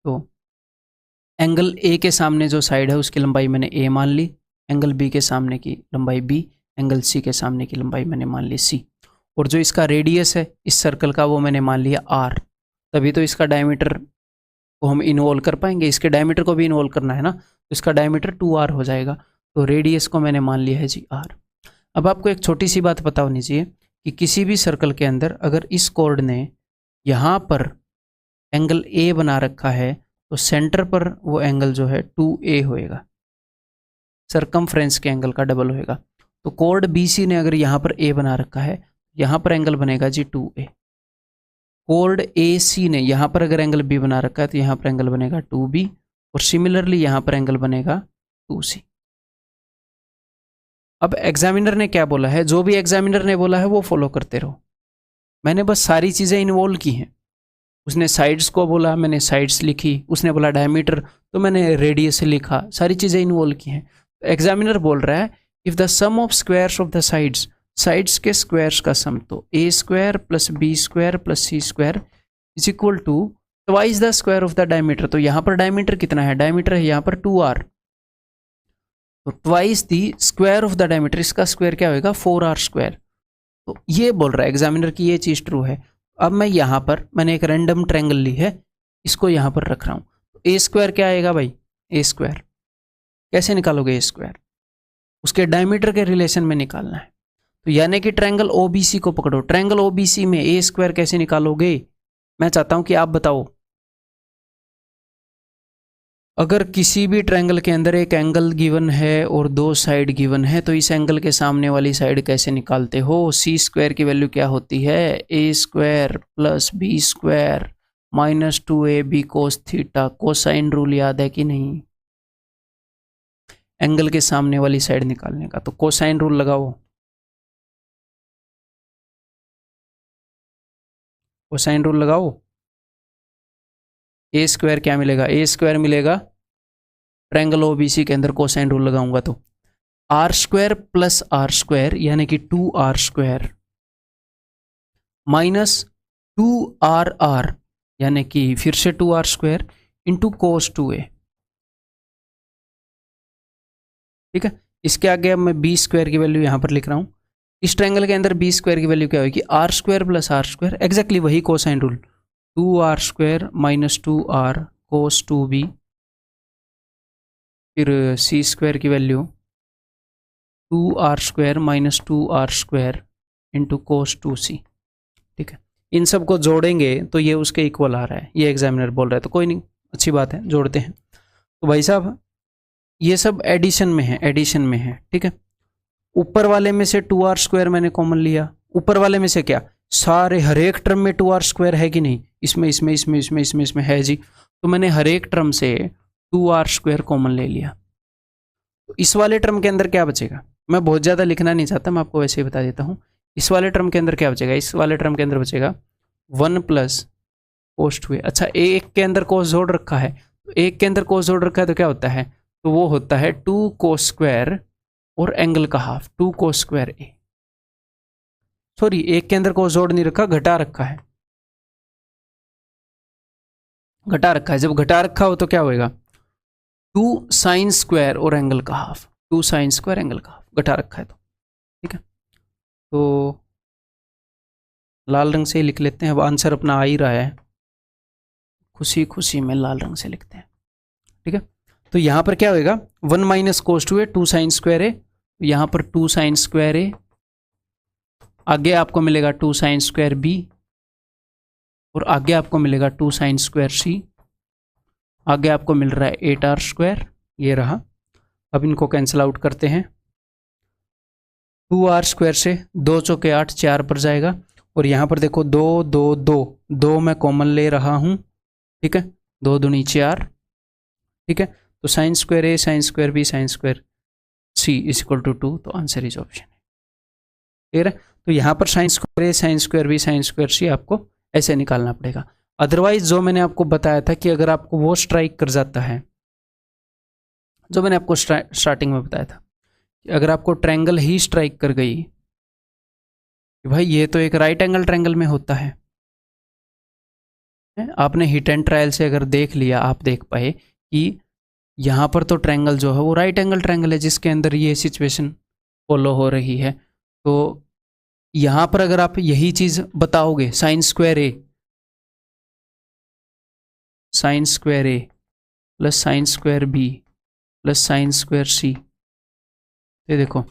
तो एंगल A के सामने जो साइड है उसकी लंबाई मैंने A मान ली, एंगल B के सामने की लंबाई B, एंगल C के सामने की लंबाई मैंने मान ली C, और जो इसका रेडियस है इस सर्कल का वो मैंने मान लिया R। तभी तो इसका डायमीटर को हम इन्वॉल्व कर पाएंगे, इसके डायमीटर को भी इन्वॉल्व करना है ना, तो इसका डायमीटर 2R हो जाएगा। तो रेडियस को मैंने मान लिया है जी R। अब आपको एक छोटी सी बात पता होनी चाहिए कि किसी भी सर्कल के अंदर अगर इस कॉर्ड ने यहाँ पर एंगल A बना रखा है, तो सेंटर पर वो एंगल जो है 2A होएगा, सरकमफ्रेंस के एंगल का डबल होएगा। तो कॉर्ड BC ने अगर यहाँ पर A बना रखा है, यहाँ पर एंगल बनेगा जी 2A। कॉर्ड AC ने यहाँ पर अगर एंगल B बना रखा है तो यहाँ पर एंगल बनेगा 2B, और सिमिलरली यहाँ पर एंगल बनेगा 2C। अब एग्जामिनर ने क्या बोला है, जो भी एग्जामिनर ने बोला है वो फॉलो करते रहो। मैंने बस सारी चीज़ें इन्वॉल्व की हैं। उसने साइड्स को बोला, मैंने साइड्स लिखी, उसने बोला डायमीटर, तो मैंने रेडियस लिखा, सारी चीज़ें इन्वॉल्व की हैं। एग्जामिनर बोल रहा है if the sum of squares of the sides, sides के स्क्वायर्स का सम, तो A² + B² + C² is equal to twice the square of the diameter. तो यहाँ पर डायमीटर कितना है, डायमीटर है यहाँ पर 2r, तो twice the square of the diameter, इसका स्क्वायर क्या होगा 4r स्क्वायर। तो ये बोल रहा है एग्जामिनर की ये चीज़ ट्रू है। अब मैं यहाँ पर मैंने एक रैंडम ट्रायंगल ली है, इसको यहाँ पर रख रहा हूँ। तो ए स्क्वायर क्या आएगा भाई, ए स्क्वायर कैसे निकालोगे, ए स्क्वायर उसके डायमीटर के रिलेशन में निकालना है। तो यानी कि ट्रायंगल ओबीसी को पकड़ो, ट्रायंगल ओबीसी में ए स्क्वायर कैसे निकालोगे, मैं चाहता हूं कि आप बताओ। अगर किसी भी ट्रायंगल के अंदर एक एंगल गिवन है और दो साइड गिवन है, तो इस एंगल के सामने वाली साइड कैसे निकालते हो। सी स्क्वायर की वैल्यू क्या होती है, A square plus B square minus 2ab cos theta. Cosine rule याद है कि नहीं, एंगल के सामने वाली साइड निकालने का। तो कोसाइन रूल लगाओ, कोसाइन रूल लगाओ। ए स्क्वायर क्या मिलेगा, ए स्क्वायर मिलेगा, ट्रायंगल ओबीसी के अंदर कोसाइन रूल लगाऊंगा तो R square plus R square यानी कि 2r स्क्वायर माइनस 2rr यानी कि फिर से 2r स्क्वायर इंटू कोस 2a। ठीक है, इसके आगे अब मैं बी स्क्वायर की वैल्यू यहां पर लिख रहा हूं। इस ट्रायंगल के अंदर बी स्क्वायर की वैल्यू क्या होगी, R square plus R square, exactly वही cosine rule, 2r square minus 2r cos 2b, फिर सी स्क्वायर की value 2r square minus 2r square into cos 2c। ठीक है, इन सब को जोड़ेंगे तो ये उसके इक्वल आ रहा है, ये एग्जामिनर बोल रहा है, तो कोई नहीं, अच्छी बात है, जोड़ते हैं। तो भाई साहब ये सब एडिशन में है, एडिशन में है। ठीक है, ऊपर वाले में से 2r स्क्वायर मैंने कॉमन लिया, ऊपर वाले में से क्या, सारे हर एक टर्म में 2r स्क्वायर है कि नहीं, इसमें इसमें इसमें इसमें इसमें इसमें है जी, तो मैंने हर एक टर्म से 2r स्क्वायर कॉमन ले लिया। तो इस वाले टर्म के अंदर क्या बचेगा, मैं बहुत ज़्यादा लिखना नहीं चाहता, मैं आपको वैसे ही बता देता हूँ। इस वाले टर्म के अंदर क्या बचेगा, इस वाले टर्म के अंदर बचेगा 1 प्लस कोस 2a। अच्छा, एक के अंदर कोस जोड़ रखा है, तो एक के अंदर कोस जोड़ रखा है तो क्या होता है, तो वो होता है 2 कोस स्क्वायर और एंगल का हाफ 2 कोस स्क्वायर ए। सॉरी, एक के अंदर कोस जोड़ नहीं रखा, घटा रखा है, घटा रखा है। जब घटा रखा हो तो क्या होएगा, 2 साइन स्क्वायर और एंगल का हाफ, 2 साइन स्क्वायर एंगल का हाफ, घटा रखा है तो। ठीक है, तो लाल रंग से ही लिख लेते हैं, अब आंसर अपना आ ही रहा है, खुशी खुशी में लाल रंग से लिखते हैं। ठीक है, तो यहां पर क्या होएगा, 1 minus cos 2a 2 sine square A, यहां पर 2 साइन स्क्वायर ए, आगे आपको मिलेगा 2 साइन स्क्वायर बी, और आगे आपको मिलेगा 2 साइन स्क्वायर सी, आगे आपको मिल रहा है 8r स्क्वायर, ये रहा। अब इनको कैंसिल आउट करते हैं, 2r स्क्वायर से 2 चौके 8 4 पर जाएगा, और यहाँ पर देखो 2 2 2 2 मैं कॉमन ले रहा हूँ। ठीक है, 2 दूनी 4। ठीक है, तो sine square A sine square B sine square C is equal to 2, तो आंसर इज ऑप्शन है। क्लियर है, तो यहाँ पर sine square A sine square B sine square C आपको ऐसे निकालना पड़ेगा। अदरवाइज जो मैंने आपको बताया था कि अगर आपको वो स्ट्राइक कर जाता है, जो मैंने आपको स्टार्टिंग में बताया था कि अगर आपको ट्रायंगल ही स्ट्राइक कर गई कि भाई ये तो एक राइट एंगल ट्रायंगल में होता है, आपने हिट एंड ट्रायल से अगर देख लिया, आप देख पाए कि यहाँ पर तो ट्रायंगल जो है वो राइट एंगल ट्रायंगल है जिसके अंदर ये सिचुएशन फॉलो हो रही है, तो यहाँ पर अगर आप यही चीज़ बताओगे sine square A plus sine square B plus sine square C, ये देखो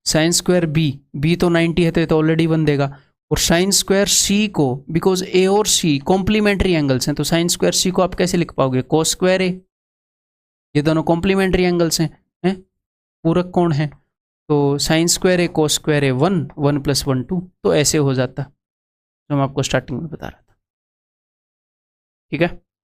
साइन स्क्वायर बी तो 90 है तो ये तो ऑलरेडी 1 देगा, और साइन स्क्वायर सी को, बिकॉज ए और सी कॉम्प्लीमेंट्री एंगल्स हैं, तो साइन स्क्वायर सी को आप कैसे लिख पाओगे, कोस स्क्वायर ए, ये दोनों कॉम्प्लीमेंट्री एंगल्स हैं, पूरक कोण है, तो साइन स्क्वायर ए कोस स्क्वायर ए 1 1 प्लस 1 2, तो ऐसे हो जाता जो मैं आपको स्टार्टिंग में बता रहा था। ठीक है।